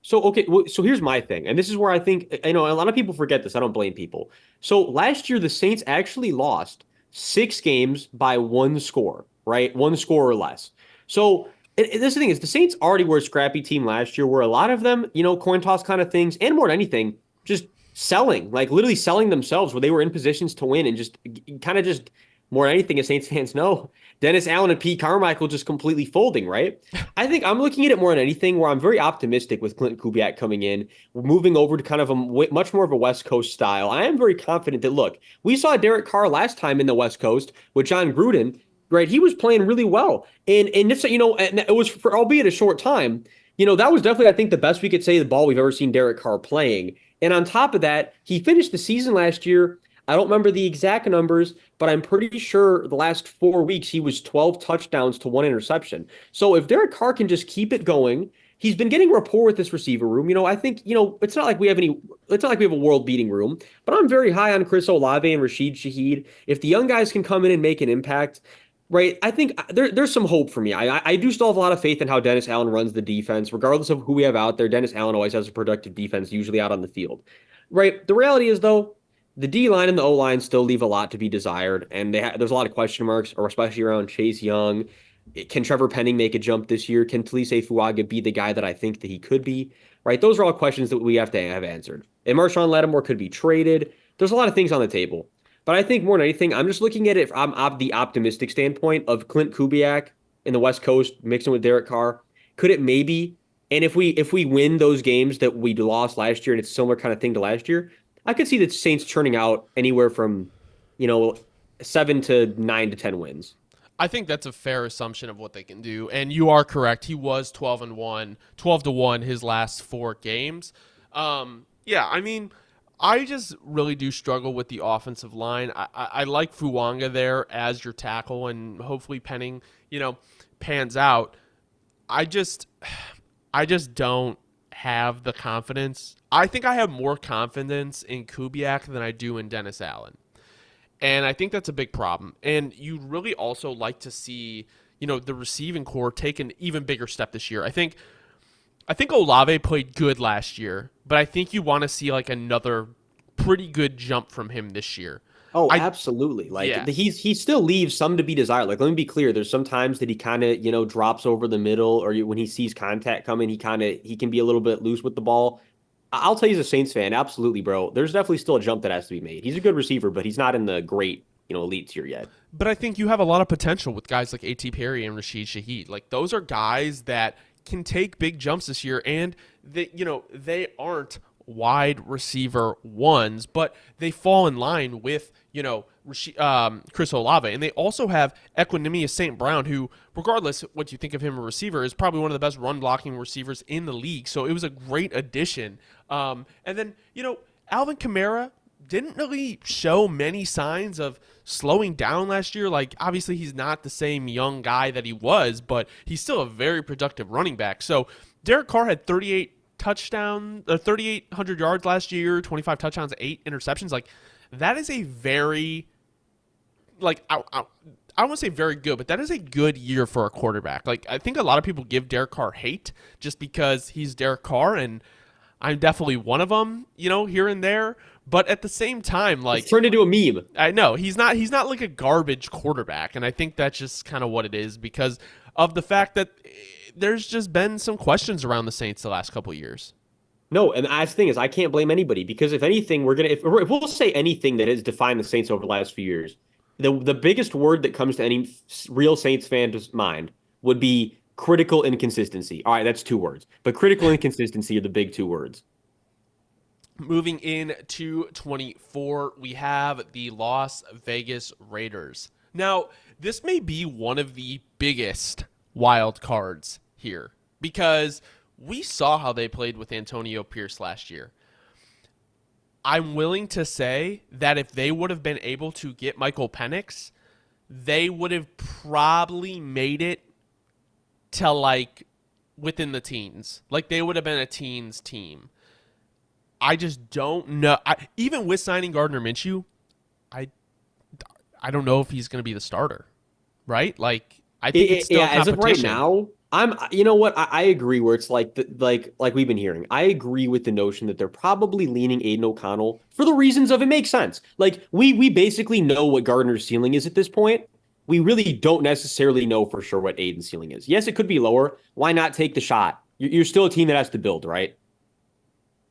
So okay, so here's my thing, and this is where I think a lot of people forget this. I don't blame people. So last year the Saints actually lost 6 games by 1 score, right? 1 score or less. So this the thing is the Saints already were a scrappy team last year, where a lot of them, coin toss kind of things, and more than anything, just selling, like literally selling themselves, where they were in positions to win, and just kind of just more than anything, as Saints fans know, Dennis Allen and Pete Carmichael just completely folding, right? I think I'm looking at it more than anything where I'm very optimistic with Clinton Kubiak coming in, moving over to kind of much more of a West Coast style. I am very confident that, look, we saw Derek Carr last time in the West Coast with John Gruden, right? He was playing really well. And it's, and it was for albeit a short time, that was definitely, I think, the best we could say the ball we've ever seen Derek Carr playing. And on top of that, he finished the season last year. I don't remember the exact numbers, but I'm pretty sure the last 4 weeks he was 12 touchdowns to 1 interception. So if Derek Carr can just keep it going, he's been getting rapport with this receiver room. I think, it's not like we have a world beating room, but I'm very high on Chris Olave and Rashid Shaheed. If the young guys can come in and make an impact, right, I think there's some hope for me. I do still have a lot of faith in how Dennis Allen runs the defense. Regardless of who we have out there, Dennis Allen always has a productive defense, usually out on the field. Right. The reality is, though, the D line and the O line still leave a lot to be desired, and there's a lot of question marks, or especially around Chase Young. Can Trevor Penning make a jump this year? Can Talise Fuaga be the guy that I think that he could be? Right, those are all questions that we have to have answered. And Marshawn Lattimore could be traded. There's a lot of things on the table, but I think more than anything, I'm just looking at it from the optimistic standpoint of Clint Kubiak in the West Coast mixing with Derek Carr. Could it maybe? And if we win those games that we lost last year, and it's a similar kind of thing to last year, I could see the Saints churning out anywhere from, you know, 7 to 9 to 10 wins. I think that's a fair assumption of what they can do. And you are correct. He was 12-1, 12-1 his last 4 games. Yeah, I mean, I just really do struggle with the offensive line. I like Fuwanga there as your tackle, and hopefully Penning, pans out. I just don't have the confidence. I think I have more confidence in Kubiak than I do in Dennis Allen. And I think that's a big problem. And you'd really also like to see, the receiving core take an even bigger step this year. I think I think Olave played good last year, but I think you want to see like another pretty good jump from him this year. Oh, I absolutely. Like Yeah. he still leaves some to be desired. Like let me be clear, there's some times that he kind of, drops over the middle or when he sees contact coming, he can be a little bit loose with the ball. I'll tell you as a Saints fan, absolutely, bro. There's definitely still a jump that has to be made. He's a good receiver, but he's not in the great, elite tier yet. But I think you have a lot of potential with guys like A.T. Perry and Rashid Shaheed. Like those are guys that can take big jumps this year, and they aren't wide receiver ones, but they fall in line with Chris Olave, and they also have Equanimous St. Brown, who, regardless what you think of him a receiver, is probably one of the best run blocking receivers in the league. So it was a great addition. And then Alvin Kamara didn't really show many signs of slowing down last year. Like, obviously, he's not the same young guy that he was, but he's still a very productive running back. So Derek Carr had 3,800 yards last year, 25 touchdowns, 8 interceptions. Like, that is a very, like, I won't say very good, but that is a good year for a quarterback. Like, I think a lot of people give Derek Carr hate just because he's Derek Carr, and I'm definitely one of them, here and there. But at the same time, like, It's turned into a meme. I know he's not like a garbage quarterback, and I think that's just kind of what it is because of the fact that there's just been some questions around the Saints the last couple of years. No, and the thing is, I can't blame anybody because if anything, if we'll say anything that has defined the Saints over the last few years, the biggest word that comes to any real Saints fan's mind would be critical inconsistency. All right, that's 2 words, but critical inconsistency are the big 2 words. Moving into 24, we have the Las Vegas Raiders. Now, this may be one of the biggest wild cards here because we saw how they played with Antonio Pierce last year. I'm willing to say that if they would have been able to get Michael Penix, they would have probably made it to like within the teens. Like they would have been a teens team. I just don't know. Even with signing Gardner Minshew, I don't know if he's going to be the starter, right? Like I think it's still as of right competition. now, you know what? I agree where it's like like we've been hearing. I agree with the notion that they're probably leaning Aiden O'Connell for the reasons of it makes sense. Like we basically know what Gardner's ceiling is at this point. We really don't necessarily know for sure what Aiden's ceiling is. Yes, it could be lower. Why not take the shot? You're still a team that has to build, right?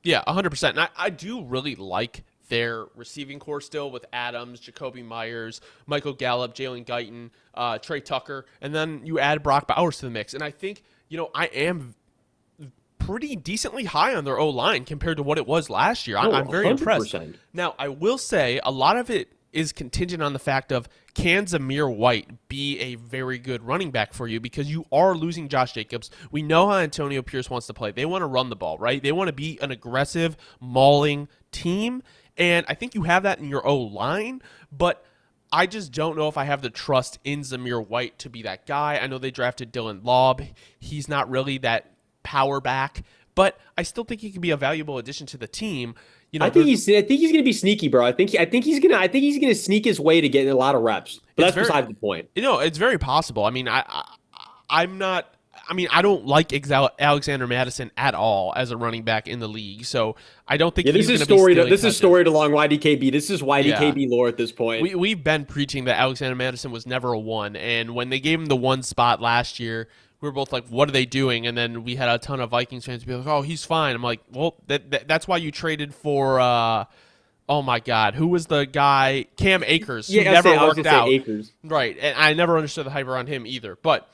Yeah, 100%. And I do really like their receiving core still with Adams, Jacoby Myers, Michael Gallup, Jalen Guyton, Trey Tucker, and then you add Brock Bowers to the mix. And I think, I am pretty decently high on their O-line compared to what it was last year. No, I'm very 100%. impressed. Now, I will say a lot of it is contingent on the fact of can Zamir White be a very good running back for you because you are losing Josh Jacobs. We know how Antonio Pierce wants to play. They want to run the ball, right? They want to be an aggressive, mauling team, and I think you have that in your O-line, but I just don't know if I have the trust in Zamir White to be that guy. I know they drafted Dylan Laub. He's not really that power back, but I still think he can be a valuable addition to the team. I think he's going to be sneaky, bro. I think he's going to sneak his way to get a lot of reps. But that's beside the point. It's very possible. I mean, I'm not. I mean, I don't like Alexander Madison at all as a running back in the league, so I don't think he's going to be stealing This is storied along YDKB. This is YDKB lore at this point. We've been preaching that Alexander Madison was never a 1, and when they gave him the 1 spot last year, we were both like, what are they doing? And then we had a ton of Vikings fans be like, oh, he's fine. I'm like, well, that's why you traded for, oh my God, who was the guy? Cam Akers, who never worked out. Akers. Right, and I never understood the hype around him either. But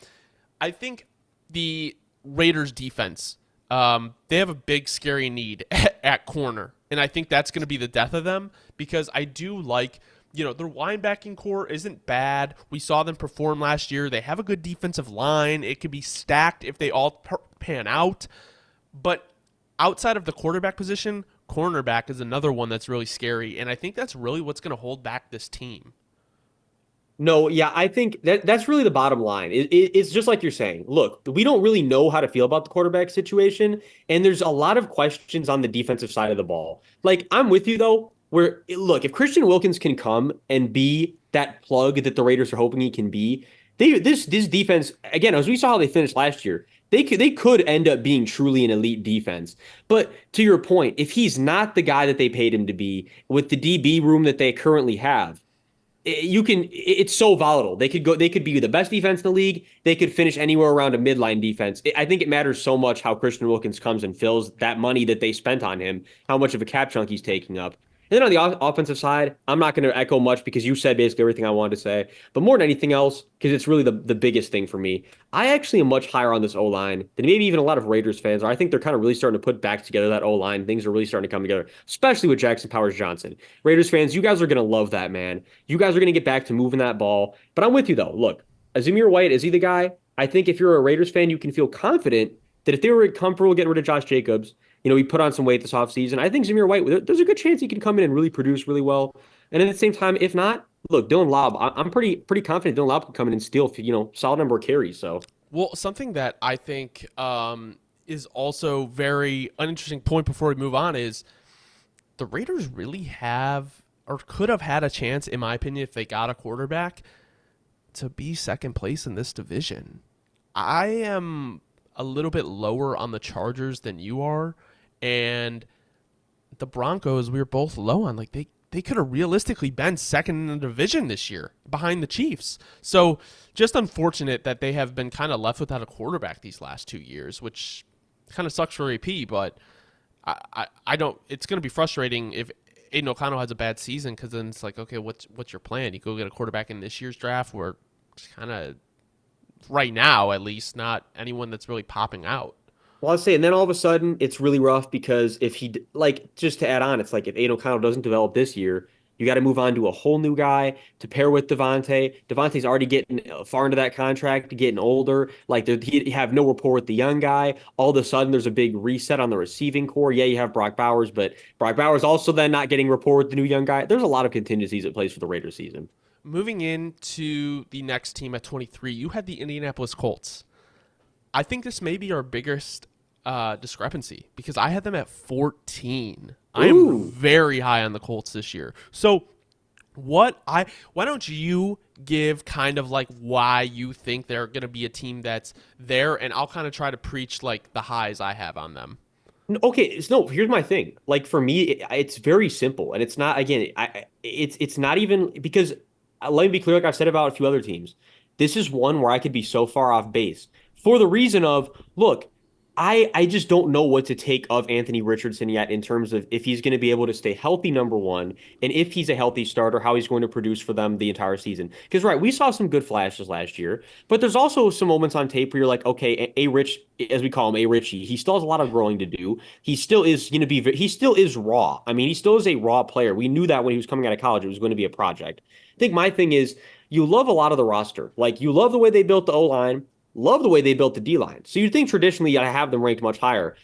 I think the Raiders defense, they have a big, scary need at corner. And I think that's going to be the death of them because I do like – their linebacking core isn't bad. We saw them perform last year. They have a good defensive line. It could be stacked if they all pan out. But outside of the quarterback position, cornerback is another one that's really scary. And I think that's really what's going to hold back this team. No, yeah, I think that's really the bottom line. It's just like you're saying. Look, we don't really know how to feel about the quarterback situation. And there's a lot of questions on the defensive side of the ball. Like, I'm with you, though. Look, if Christian Wilkins can come and be that plug that the Raiders are hoping he can be, this defense, again, as we saw how they finished last year, They could end up being truly an elite defense. But to your point, if he's not the guy that they paid him to be with the DB room that they currently have, it's so volatile. They could be the best defense in the league. They could finish anywhere around a midline defense. I think it matters so much how Christian Wilkins comes and fills that money that they spent on him, how much of a cap chunk he's taking up. And then on the offensive side, I'm not going to echo much because you said basically everything I wanted to say. But more than anything else, because it's really the biggest thing for me, I actually am much higher on this O line than maybe even a lot of Raiders fans are. I think they're kind of really starting to put back together that O line. Things are really starting to come together, especially with Jackson Powers Johnson. Raiders fans, you guys are going to love that man. You guys are going to get back to moving that ball. But I'm with you though. Look, Azimir White, is he the guy? I think if you're a Raiders fan, you can feel confident that if they were comfortable getting rid of Josh Jacobs, he put on some weight this offseason. I think Zamir White, there's a good chance he can come in and really produce really well. And at the same time, if not, look, Dylan Lobb, I'm pretty confident Dylan Lobb can come in and steal, solid number of carries. So, Well, something that I think is also very an interesting point before we move on is the Raiders really have or could have had a chance, in my opinion, if they got a quarterback to be second place in this division. I am a little bit lower on the Chargers than you are, and the Broncos we were both low on. Like they could have realistically been second in the division this year behind the Chiefs. So just unfortunate that they have been kind of left without a quarterback these last 2 years, which kind of sucks for AP, but I don't. It's going to be frustrating if Aiden O'Connell has a bad season, because then it's like, okay, what's your plan? You go get a quarterback in this year's draft, where it's kind of right now, at least, not anyone that's really popping out. well, I'll say, and then all of a sudden, it's really rough because if just to add on, it's like if Aiden O'Connell doesn't develop this year, you got to move on to a whole new guy to pair with Devontae. Devontae's already getting far into that contract, getting older. Like, he have no rapport with the young guy. All of a sudden, there's a big reset on the receiving core. Yeah, you have Brock Bowers, but Brock Bowers also then not getting rapport with the new young guy. There's a lot of contingencies at place for the Raiders season. Moving into the next team at 23, you had the Indianapolis Colts. I think this may be our biggest discrepancy because I had them at 14. I am very high on the Colts this year. So why don't you give kind of like why you think they're going to be a team that's there, and I'll kind of try to preach like the highs I have on them. Okay, no, here's my thing. Like for me, it's very simple, and it's not again. It's not even because let me be clear. Like I've said about a few other teams, this is one where I could be so far off base for the reason of look. I just don't know what to take of Anthony Richardson yet in terms of if he's going to be able to stay healthy, number one, and if he's a healthy starter, how he's going to produce for them the entire season. Because, right, we saw some good flashes last year, but there's also some moments on tape where you're like, okay, A-Rich, as we call him, A-Richie, he still has a lot of growing to do. He still is going to be, he still is raw. I mean, he still is a raw player. We knew that when he was coming out of college, it was going to be a project. I think my thing is you love a lot of the roster. Like, you love the way they built the O-line. Love the way they built the D line. So you'd think traditionally I have them ranked much higher.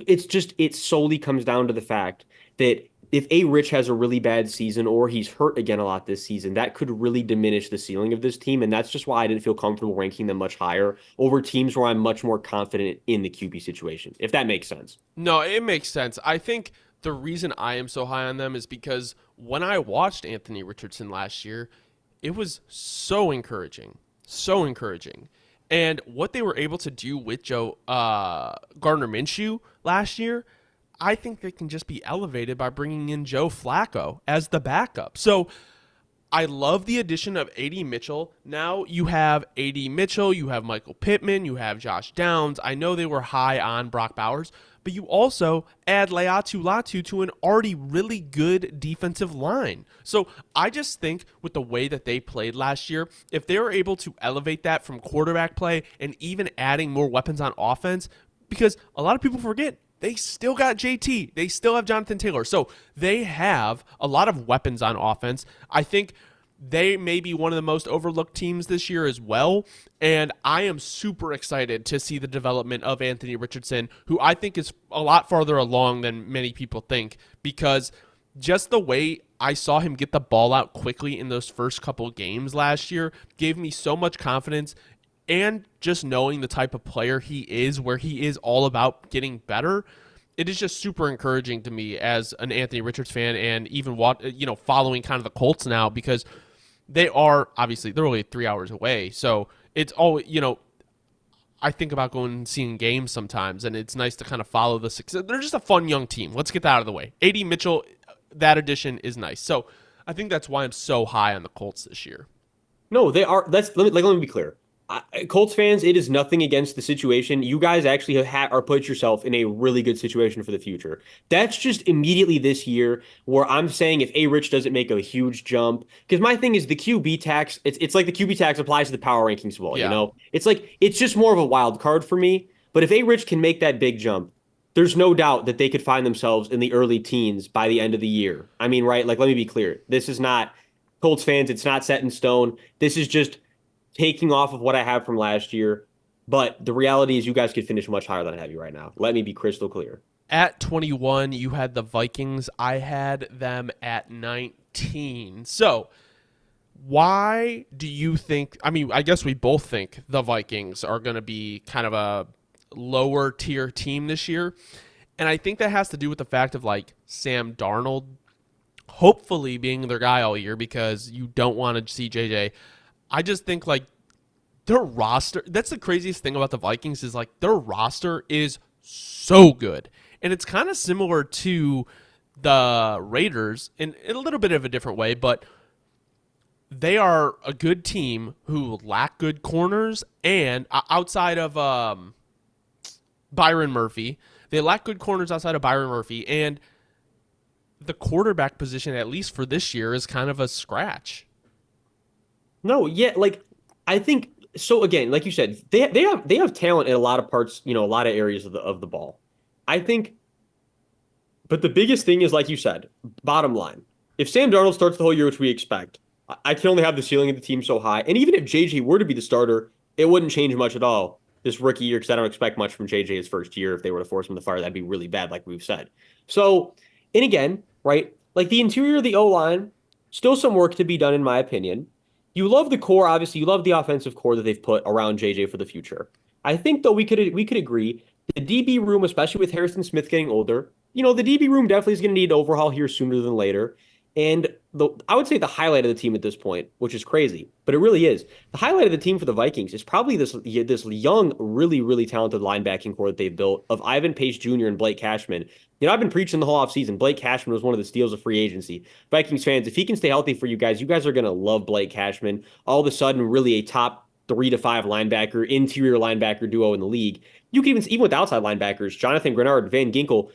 It solely comes down to the fact that if A Rich has a really bad season or he's hurt again a lot this season, that could really diminish the ceiling of this team. And that's just why I didn't feel comfortable ranking them much higher over teams where I'm much more confident in the QB situation, if that makes sense. No, it makes sense. I think the reason I am so high on them is because when I watched Anthony Richardson last year, it was so encouraging. So encouraging. And what they were able to do with Gardner Minshew last year, I think they can just be elevated by bringing in Joe Flacco as the backup. So I love the addition of A.D. Mitchell. Now you have A.D. Mitchell, you have Michael Pittman, you have Josh Downs. I know they were high on Brock Bowers, but you also add Laiatu Latu to an already really good defensive line. So I just think with the way that they played last year, if they were able to elevate that from quarterback play and even adding more weapons on offense, because a lot of people forget, they still got JT. They still have Jonathan Taylor. So they have a lot of weapons on offense. I think they may be one of the most overlooked teams this year as well. And I am super excited to see the development of Anthony Richardson, who I think is a lot farther along than many people think, because just the way I saw him get the ball out quickly in those first couple games last year gave me so much confidence. And just knowing the type of player he is, where he is all about getting better, it is just super encouraging to me as an Anthony Richards fan, and even following kind of the Colts now, because they're only 3 hours away. So it's all, I think about going and seeing games sometimes, and it's nice to kind of follow the success. They're just a fun young team. Let's get that out of the way. AD Mitchell, that addition is nice. So I think that's why I'm so high on the Colts this year. No, they are. Let me be clear. Colts fans, it is nothing against the situation. You guys actually are put yourself in a really good situation for the future. That's just immediately this year where I'm saying if A Rich doesn't make a huge jump, because my thing is the QB tax. It's like the QB tax applies to the power rankings as well. You Yeah. know, it's like it's just more of a wild card for me. But if A Rich can make that big jump, there's no doubt that they could find themselves in the early teens by the end of the year. I mean, right? Like, let me be clear. This is not Colts fans. It's not set in stone. This is just taking off of what I have from last year. But the reality is you guys could finish much higher than I have you right now. Let me be crystal clear. At 21, you had the Vikings. I had them at 19. So, why do you think? I mean, I guess we both think the Vikings are going to be kind of a lower tier team this year. And I think that has to do with the fact of like Sam Darnold hopefully being their guy all year because you don't want to see JJ. I just think like their roster, that's the craziest thing about the Vikings is like their roster is so good. And it's kind of similar to the Raiders in a little bit of a different way, but they are a good team who lack good corners and outside of Byron Murphy, they lack good corners outside of Byron Murphy, and the quarterback position, at least for this year, is kind of a scratch. No, yeah, like I think so. Again, like you said, they have talent in a lot of parts, a lot of areas of the ball. I think, but the biggest thing is, like you said, bottom line. If Sam Darnold starts the whole year, which we expect, I can only have the ceiling of the team so high. And even if JJ were to be the starter, it wouldn't change much at all this rookie year because I don't expect much from JJ his first year. If they were to force him to fire, that'd be really bad, like we've said. So, and again, right, like the interior of the O line, still some work to be done, in my opinion. You love the core, obviously. You love the offensive core that they've put around JJ for the future. I think though we could agree the DB room, especially with Harrison Smith getting older, the DB room definitely is going to need an overhaul here sooner than later. And I would say the highlight of the team at this point, which is crazy, but it really is. The highlight of the team for the Vikings is probably this young, really, really talented linebacking core that they've built of Ivan Pace Jr. and Blake Cashman. I've been preaching the whole offseason. Blake Cashman was one of the steals of free agency. Vikings fans, if he can stay healthy for you guys are going to love Blake Cashman. All of a sudden, really a top 3 to 5 linebacker, interior linebacker duo in the league. You can even with outside linebackers, Jonathan Grenard, Van Ginkel,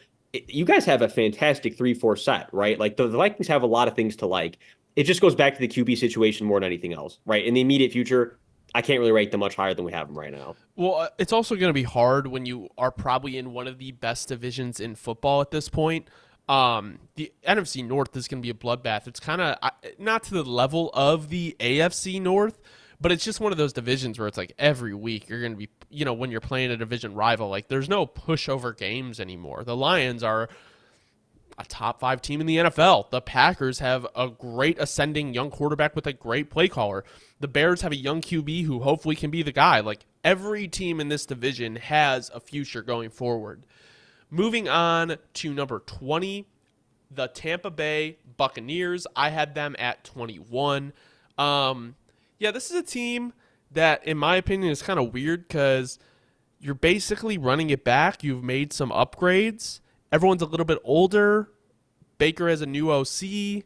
you guys have a fantastic 3-4 set, right? Like the Vikings have a lot of things to like. It just goes back to the QB situation more than anything else, right? In the immediate future, I can't really rate them much higher than we have them right now. Well, it's also going to be hard when you are probably in one of the best divisions in football at this point. The NFC North is going to be a bloodbath. It's kind of not to the level of the AFC North, but it's just one of those divisions where it's like every week you're going to be, when you're playing a division rival, like there's no pushover games anymore. The Lions are a top 5 team in the NFL. The Packers have a great ascending young quarterback with a great play caller. The Bears have a young QB who hopefully can be the guy. Like every team in this division has a future going forward. Moving on to number 20, the Tampa Bay Buccaneers. I had them at 21. Yeah, this is a team that, in my opinion, is kind of weird because you're basically running it back. You've made some upgrades. Everyone's a little bit older. Baker has a new OC.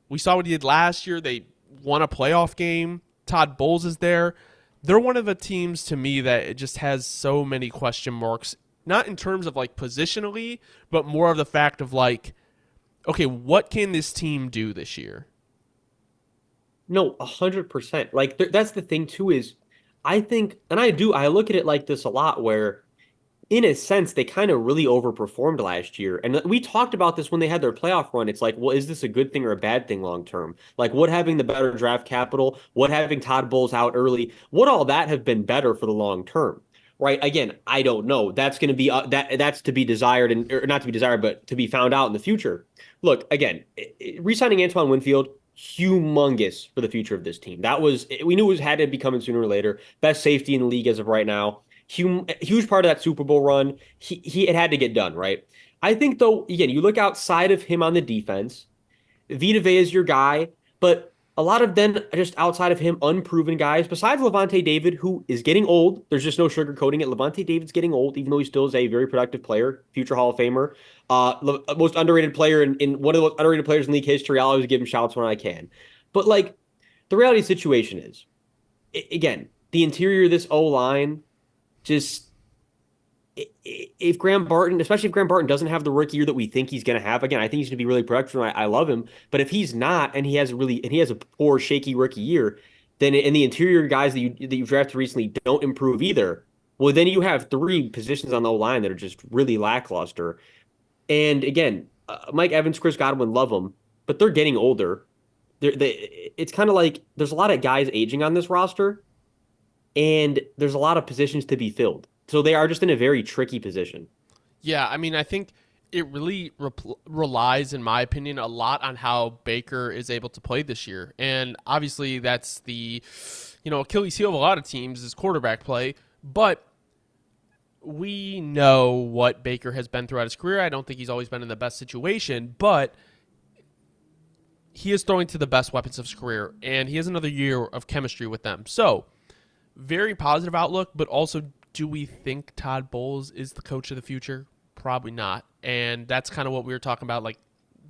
We saw what he did last year. They won a playoff game. Todd Bowles is there. They're one of the teams to me that it just has so many question marks, not in terms of like positionally, but more of the fact of like, okay, what can this team do this year? No, 100%. Like that's the thing too is I think, and I look at it like this a lot where in a sense they kind of really overperformed last year. And we talked about this when they had their playoff run. It's like, well, is this a good thing or a bad thing long term? Like would having the better draft capital, would having Todd Bowles out early, would all that have been better for the long term? Right. Again, I don't know. That's going to be that's to be desired and or not to be desired, but to be found out in the future. Look, again, re-signing Antoine Winfield, humongous for the future of this team. We knew it was had to be coming sooner or later. Best safety in the league as of right now. Huge part of that Super Bowl run. It had to get done, right? I think though, again, you look outside of him on the defense, Vita Vea is your guy, but a lot of then just outside of him, unproven guys, besides Levante David, who is getting old. There's just no sugarcoating it. Levante David's getting old, even though he still is a very productive player, future Hall of Famer. Most underrated player in one of the most underrated players in league history. I'll always give him shouts when I can. But like the reality situation is, again, the interior of this O line just if Graham Barton, especially if Graham Barton doesn't have the rookie year that we think he's going to have, again, I think he's going to be really productive. I love him, but if he's not, and he has a poor, shaky rookie year, then in the interior guys that you drafted recently don't improve either. Well, then you have three positions on the line that are just really lackluster. And again, Mike Evans, Chris Godwin, love them, but they're getting older. It's kind of like there's a lot of guys aging on this roster, and there's a lot of positions to be filled. So they are just in a very tricky position. Yeah, I mean, I think it really relies, in my opinion, a lot on how Baker is able to play this year. And obviously that's the, Achilles heel of a lot of teams is quarterback play. But we know what Baker has been throughout his career. I don't think he's always been in the best situation, but he is throwing to the best weapons of his career, and he has another year of chemistry with them. So very positive outlook, but also do we think Todd Bowles is the coach of the future? Probably not. And that's kind of what we were talking about. Like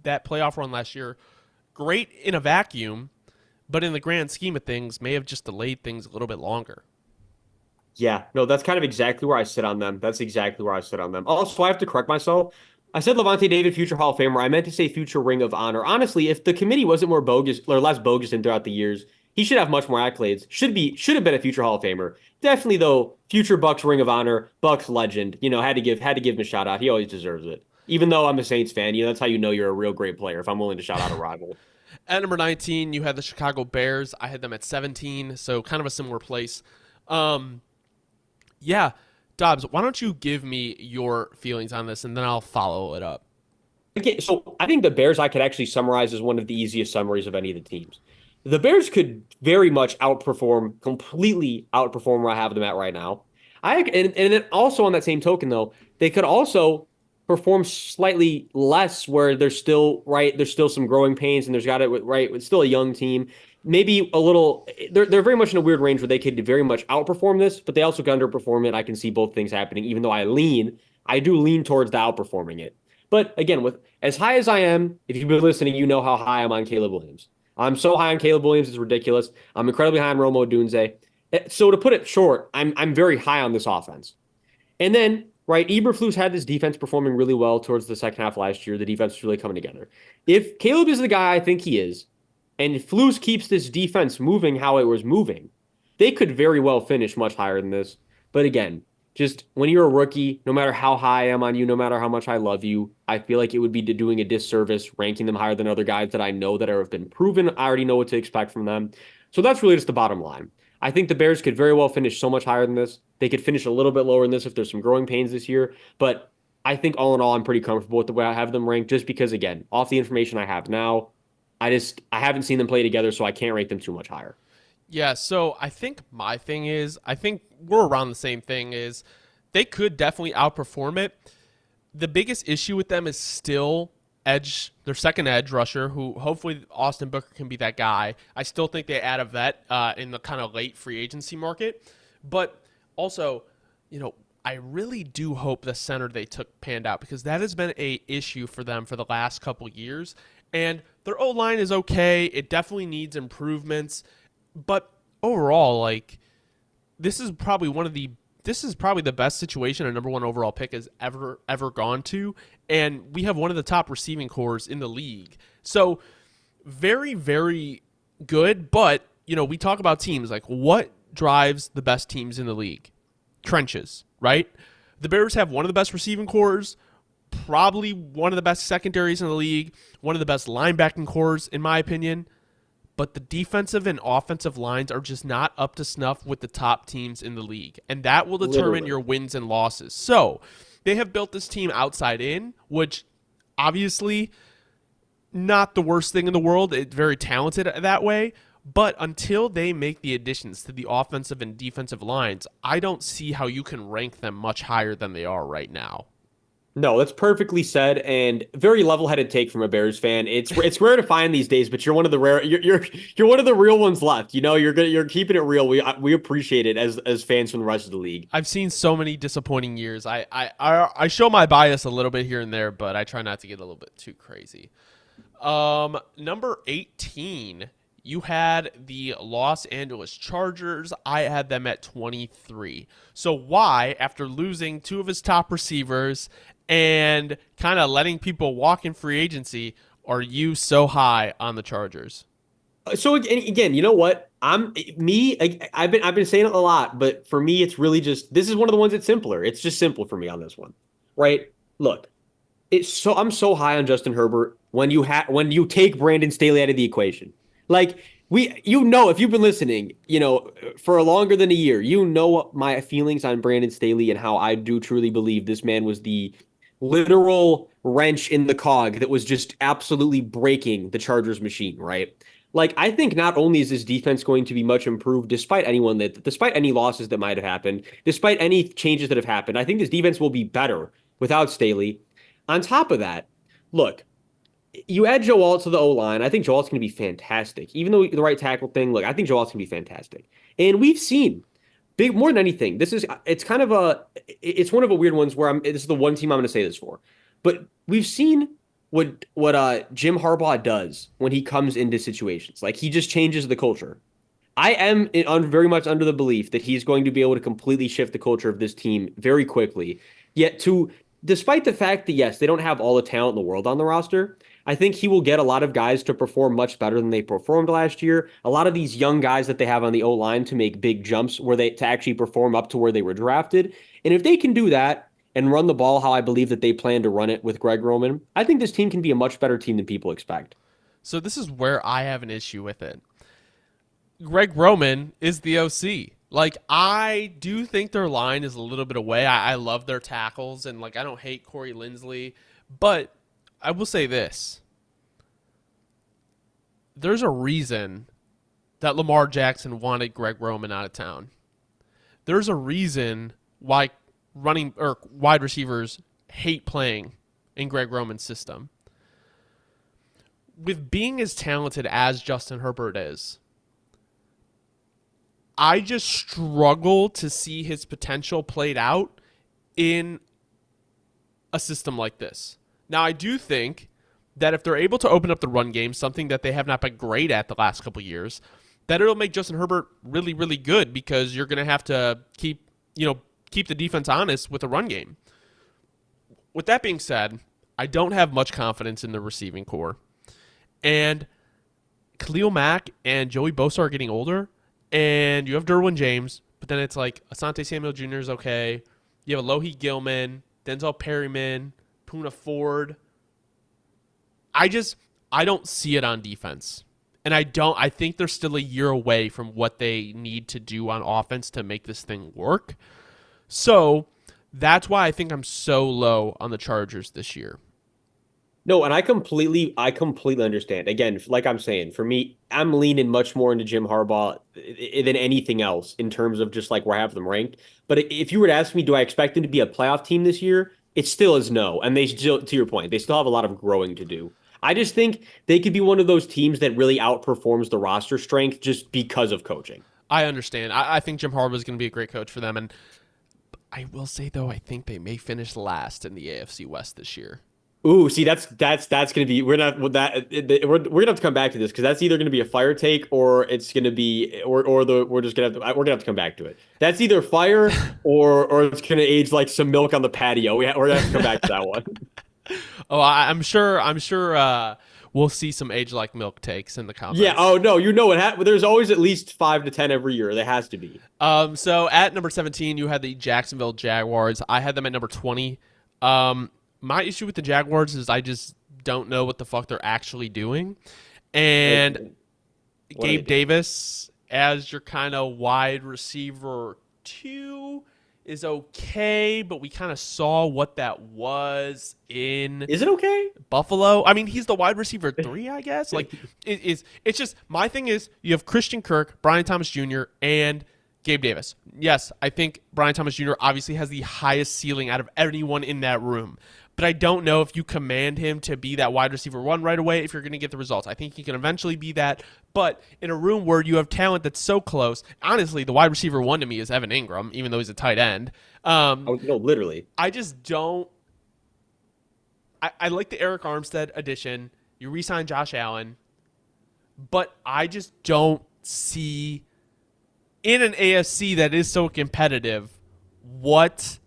that playoff run last year, great in a vacuum, but in the grand scheme of things, may have just delayed things a little bit longer. Yeah, no, that's kind of exactly where I sit on them. That's exactly where I sit on them. Also, I have to correct myself. I said Levante David, future Hall of Famer. I meant to say future Ring of Honor. Honestly, if the committee wasn't more bogus or less bogus in throughout the years, he should have much more accolades. Should have been a future Hall of Famer. Definitely though, future Bucks Ring of Honor, Bucks legend. Had to give him a shout out. He always deserves it. Even though I'm a Saints fan, that's how you know you're a real great player if I'm willing to shout out a rival. At number 19, you had the Chicago Bears. I had them at 17, so kind of a similar place. Yeah, Dobbs, why don't you give me your feelings on this and then I'll follow it up. Okay, so I think the Bears I could actually summarize as one of the easiest summaries of any of the teams. The Bears could very much completely outperform where I have them at right now. And then also on that same token though, they could also perform slightly less where there's still some growing pains and there's got it right. It's still a young team. Maybe a little. They're very much in a weird range where they could very much outperform this, but they also could underperform it. I can see both things happening. Even though I do lean towards the outperforming it. But again, with as high as I am, if you've been listening, you know how high I'm on Caleb Williams. I'm so high on Caleb Williams, it's ridiculous. I'm incredibly high on Romo Odunze. So to put it short, I'm very high on this offense. And then, right, Eberflus had this defense performing really well towards the second half last year. The defense was really coming together. If Caleb is the guy I think he is, and if Flus keeps this defense moving how it was moving, they could very well finish much higher than this. But again, just when you're a rookie, no matter how high I am on you, no matter how much I love you, I feel like it would be doing a disservice ranking them higher than other guys that I know that have been proven. I already know what to expect from them. So that's really just the bottom line. I think the Bears could very well finish so much higher than this. They could finish a little bit lower than this if there's some growing pains this year. But I think all in all, I'm pretty comfortable with the way I have them ranked just because, again, off the information I have now, I haven't seen them play together, so I can't rank them too much higher. Yeah, so I think my thing is, I think we're around the same thing, is they could definitely outperform it. The biggest issue with them is still their second edge rusher, who hopefully Austin Booker can be that guy. I still think they add a vet in the kind of late free agency market. But also, I really do hope the center they took panned out, because that has been a issue for them for the last couple years. And their O-line is okay. It definitely needs improvements. But overall, this is probably the best situation a number one overall pick has ever gone to. And we have one of the top receiving cores in the league. So very, very good. But, we talk about teams, what drives the best teams in the league? Trenches, right? The Bears have one of the best receiving cores, probably one of the best secondaries in the league, one of the best linebacking cores, in my opinion. But the defensive and offensive lines are just not up to snuff with the top teams in the league. And that will determine your wins and losses. So they have built this team outside in, which obviously not the worst thing in the world. It's very talented that way. But until they make the additions to the offensive and defensive lines, I don't see how you can rank them much higher than they are right now. No, that's perfectly said and very level-headed take from a Bears fan. It's rare to find these days, but you're one of the rare you're one of the real ones left. You know, you're keeping it real. We appreciate it as fans from the rest of the league. I've seen so many disappointing years. I show my bias a little bit here and there, but I try not to get a little bit too crazy. Number 18, you had the Los Angeles Chargers. I had them at 23. So why, after losing two of his top receivers and kind of letting people walk in free agency, are you so high on the Chargers? So again, you know what? I've been saying it a lot, but for me, it's really just this is one of the ones that's simpler. It's just simple for me on this one, right? Look, I'm so high on Justin Herbert when you take Brandon Staley out of the equation. Like if you've been listening, for a longer than a year, you know what my feelings on Brandon Staley and how I do truly believe this man was the literal wrench in the cog that was just absolutely breaking the Chargers machine, right? Like, I think not only is this defense going to be much improved despite despite any losses that might have happened, despite any changes that have happened, I think this defense will be better without Staley. On top of that, look, you add Joe Alt to the O-line. I think Joe Alt's going to be fantastic. Even though the right tackle thing, look, I think Joe Alt's going to be fantastic. And we've seen big more than anything. It's one of the weird ones where this is the one team I'm going to say this for. But we've seen what Jim Harbaugh does when he comes into situations. Like, he just changes the culture. I am very much under the belief that he's going to be able to completely shift the culture of this team very quickly. Despite the fact that, yes, they don't have all the talent in the world on the roster, I think he will get a lot of guys to perform much better than they performed last year. A lot of these young guys that they have on the O-line to make big jumps to actually perform up to where they were drafted. And if they can do that and run the ball how I believe that they plan to run it with Greg Roman, I think this team can be a much better team than people expect. So this is where I have an issue with it. Greg Roman is the OC. Like, I do think their line is a little bit away. I love their tackles, and, like, I don't hate Corey Linsley. But I will say this. There's a reason that Lamar Jackson wanted Greg Roman out of town. There's a reason why wide receivers hate playing in Greg Roman's system. With being as talented as Justin Herbert is, I just struggle to see his potential played out in a system like this. Now, I do think that if they're able to open up the run game, something that they have not been great at the last couple of years, that it'll make Justin Herbert really, really good because you're going to have to keep the defense honest with the run game. With that being said, I don't have much confidence in the receiving core. And Khalil Mack and Joey Bosa are getting older. And you have Derwin James, but then it's like Asante Samuel Jr. is okay. You have Alohi Gilman, Denzel Perryman, Poona Ford. I don't see it on defense. And I think they're still a year away from what they need to do on offense to make this thing work. So that's why I think I'm so low on the Chargers this year. No, and I completely understand. Again, like I'm saying, for me, I'm leaning much more into Jim Harbaugh than anything else in terms of just like where I have them ranked. But if you were to ask me, do I expect them to be a playoff team this year? It still is no. And they still, to your point, they still have a lot of growing to do. I just think they could be one of those teams that really outperforms the roster strength just because of coaching. I understand. I think Jim Harbaugh is going to be a great coach for them. And I will say, though, I think they may finish last in the AFC West this year. Ooh, see, that's gonna be we're gonna have to come back to this because that's either gonna be a fire take or it's gonna be we're gonna have to come back to it. That's either fire or it's gonna age like some milk on the patio. We're gonna have to come back to that one. Oh, I'm sure. We'll see some age like milk takes in the comments. Yeah. Oh no, you know what? There's always at least 5 to 10 every year. There has to be. So at number 17, you had the Jacksonville Jaguars. I had them at number 20. My issue with the Jaguars is I just don't know what the fuck they're actually doing. And Gabe Davis as your kind of wide receiver 2 is okay, but we kind of saw what that was in Is it okay? Buffalo. I mean, he's the wide receiver 3, I guess. Like it's just my thing is you have Christian Kirk, Brian Thomas Jr., and Gabe Davis. Yes, I think Brian Thomas Jr. obviously has the highest ceiling out of anyone in that room. but I don't know if you command him to be that wide receiver one right away if you're going to get the results. I think he can eventually be that, but in a room where you have talent that's so close, honestly, the wide receiver one to me is Evan Ingram, even though he's a tight end. Oh, no, literally. I just don't. I like the Eric Armstead addition. You re-sign Josh Allen, but I just don't see in an AFC that is so competitive what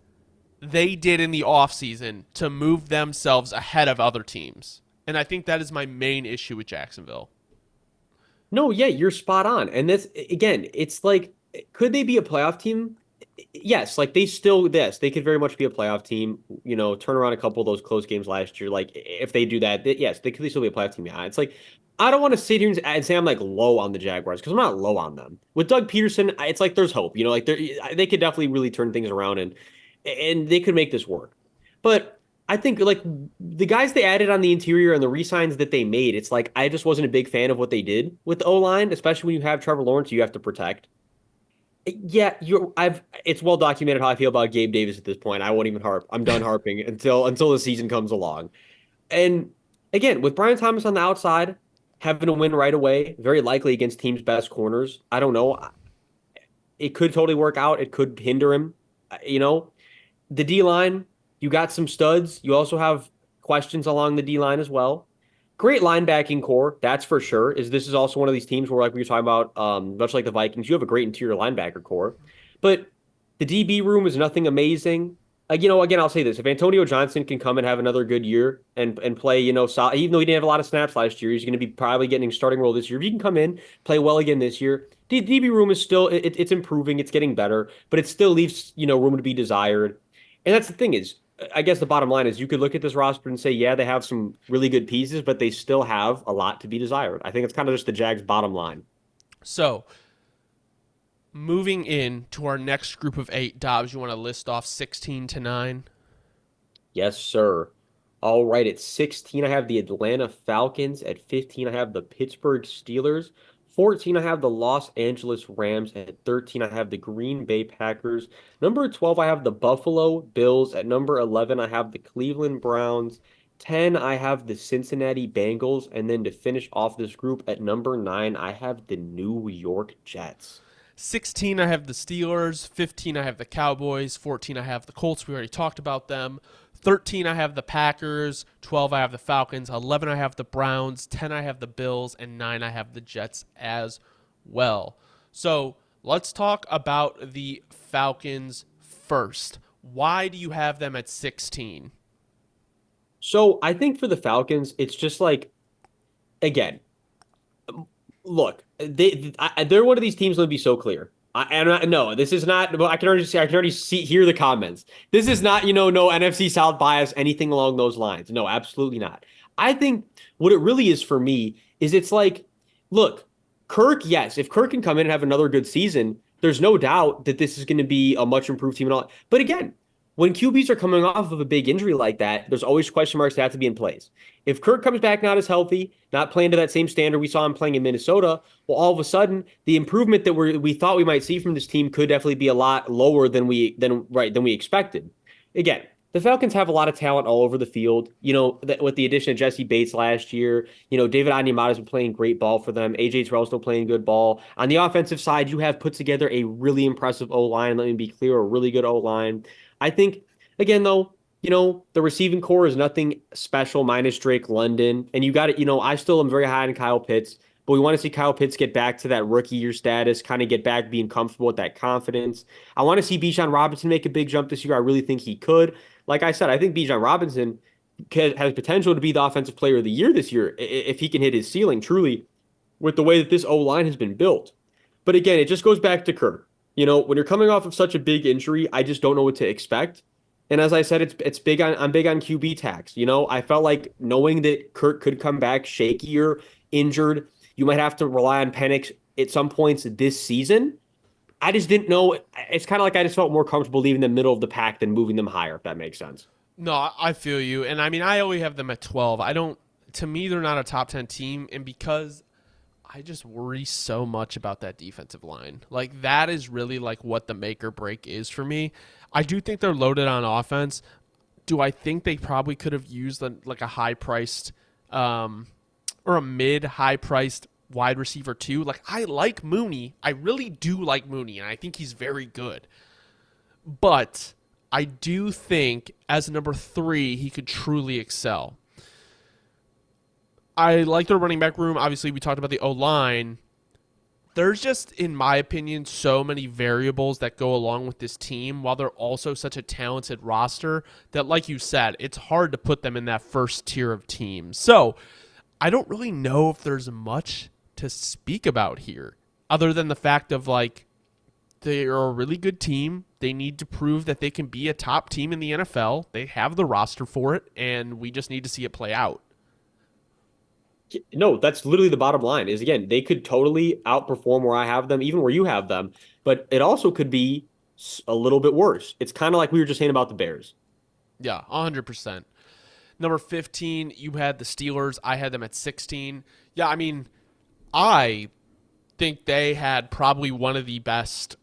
they did in the offseason to move themselves ahead of other teams. And I think that is my main issue with Jacksonville. No, yeah, you're spot on. And this, again, it's like, could they be a playoff team? Yes, like they could very much be a playoff team, turn around a couple of those close games last year. Like, if they do that, yes, they could still be a playoff team. Yeah, it's like, I don't want to sit here and say I'm like low on the Jaguars because I'm not low on them. With Doug Peterson, it's like there's hope, like they could definitely really turn things around and they could make this work. But I think like the guys they added on the interior and the re-signs that they made, it's like I just wasn't a big fan of what they did with the O-line, especially when you have Trevor Lawrence, you have to protect. Yeah, it's well documented how I feel about Gabe Davis at this point. I won't even harp. I'm done harping until the season comes along. And again, with Brian Thomas on the outside, having a win right away, very likely against team's best corners. I don't know. It could totally work out. It could hinder him. The D line, you got some studs. You also have questions along the D line as well. Great linebacking core, that's for sure. This is also one of these teams where, like we were talking about, much like the Vikings, you have a great interior linebacker core. But the DB room is nothing amazing. Again, I'll say this: if Antonio Johnson can come and have another good year and play, solid, even though he didn't have a lot of snaps last year, he's going to be probably getting a starting role this year. If he can come in, play well again this year, the DB room is still it's improving, it's getting better, but it still leaves room to be desired. And that's the thing is, I guess the bottom line is you could look at this roster and say, yeah, they have some really good pieces, but they still have a lot to be desired. I think it's kind of just the Jags' bottom line. So, moving in to our next group of 8, Dobbs, you want to list off 16 to 9? Yes, sir. All right, at 16, I have the Atlanta Falcons. At 15, I have the Pittsburgh Steelers. 14, I have the Los Angeles Rams. At 13, I have the Green Bay Packers. Number 12, I have the Buffalo Bills. At number 11, I have the Cleveland Browns. 10, I have the Cincinnati Bengals. And then to finish off this group, at number 9, I have the New York Jets. 16, I have the Steelers. 15, I have the Cowboys. 14, I have the Colts. We already talked about them. 13, I have the Packers. 12, I have the Falcons. 11, I have the Browns. 10, I have the Bills. And 9, I have the Jets as well. So let's talk about the Falcons first. Why do you have them at 16? So I think for the Falcons, it's just like, again, look, they're one of these teams that would be so clear. No, this is not. I can already hear the comments. This is not, no NFC South bias, anything along those lines. No, absolutely not. I think what it really is for me is it's like, look, Kirk. Yes, if Kirk can come in and have another good season, there's no doubt that this is going to be a much improved team and all. But again, when QBs are coming off of a big injury like that, there's always question marks that have to be in place. If Kirk comes back not as healthy, not playing to that same standard we saw him playing in Minnesota, well, all of a sudden, the improvement that we thought we might see from this team could definitely be a lot lower than we expected. Again, the Falcons have a lot of talent all over the field. With the addition of Jesse Bates last year, David Onyemata's been playing great ball for them. AJ Terrell's still playing good ball. On the offensive side, you have put together a really impressive O-line. Let me be clear, a really good O-line. I think, again, though, the receiving core is nothing special minus Drake London. And you got it, I still am very high on Kyle Pitts, but we want to see Kyle Pitts get back to that rookie year status, kind of get back being comfortable with that confidence. I want to see Bijan Robinson make a big jump this year. I really think he could. Like I said, I think Bijan Robinson has potential to be the offensive player of the year this year if he can hit his ceiling truly with the way that this O-line has been built. But again, it just goes back to Kirk. When you're coming off of such a big injury, I just don't know what to expect. And as I said, I'm big on QB tax. I felt like knowing that Kirk could come back shakier, injured, you might have to rely on Penix at some points this season. I just didn't know. It's kind of like I just felt more comfortable leaving them middle of the pack than moving them higher, if that makes sense. No, I feel you. And I mean, I only have them at 12. To me, they're not a top 10 team. And because I just worry so much about that defensive line. Like, that is really like what the make or break is for me. I do think they're loaded on offense. do I think they probably could have used like a high priced or a mid high priced wide receiver too? Like I like Mooney. I really do like Mooney, and I think he's very good. But I do think as number 3, he could truly excel. I like their running back room. Obviously, we talked about the O-line. There's just, in my opinion, so many variables that go along with this team while they're also such a talented roster that, like you said, it's hard to put them in that first tier of teams. So I don't really know if there's much to speak about here other than the fact of, like, they're a really good team. They need to prove that they can be a top team in the NFL. They have the roster for it, and we just need to see it play out. No, that's literally the bottom line is again, they could totally outperform where I have them, even where you have them, but it also could be a little bit worse. It's kind of like we were just saying about the Bears. Yeah, 100%. Number 15, you had the Steelers. I had them at 16. Yeah, I mean, I think they had probably one of the best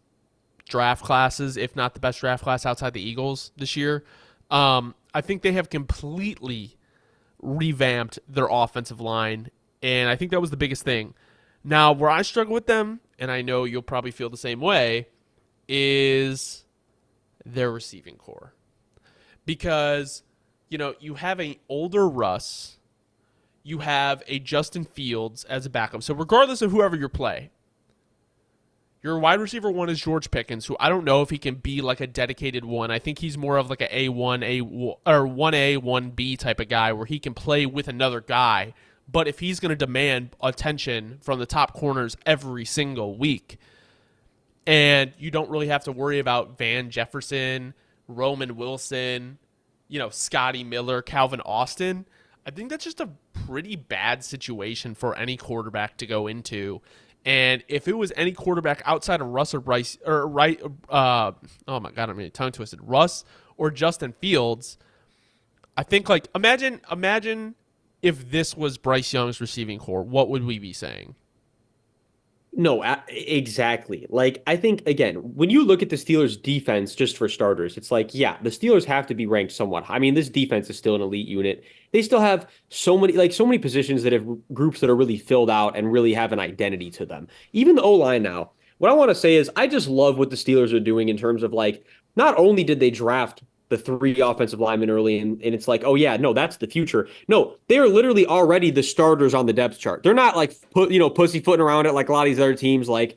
draft classes, if not the best draft class outside the Eagles this year. I think they have completely revamped their offensive line, and I think that was the biggest thing. Now, where I struggle with them, and I know you'll probably feel the same way, is their receiving core. Because, you have an older Russ, you have a Justin Fields as a backup. So regardless of whoever you play, your wide receiver 1 is George Pickens, who I don't know if he can be like a dedicated one. I think he's more of like a A1, or 1A, 1B type of guy where he can play with another guy. But if he's going to demand attention from the top corners every single week, and you don't really have to worry about Van Jefferson, Roman Wilson, Scotty Miller, Calvin Austin, I think that's just a pretty bad situation for any quarterback to go into. And if it was any quarterback outside of Russ or Bryce, or oh my God, I'm getting tongue twisted, Russ or Justin Fields, I think like imagine if this was Bryce Young's receiving core, what would we be saying? No, exactly. Like, I think, again, when you look at the Steelers' defense, just for starters, it's like, yeah, the Steelers have to be ranked somewhat high. I mean, this defense is still an elite unit. They still have so many positions that have groups that are really filled out and really have an identity to them. Even the O-line now. What I want to say is, I just love what the Steelers are doing in terms of, like, not only did they draft the 3 offensive linemen early, and it's like, oh yeah, no, that's the future. No, they are literally already the starters on the depth chart. They're not like pussyfooting around it like a lot of these other teams. Like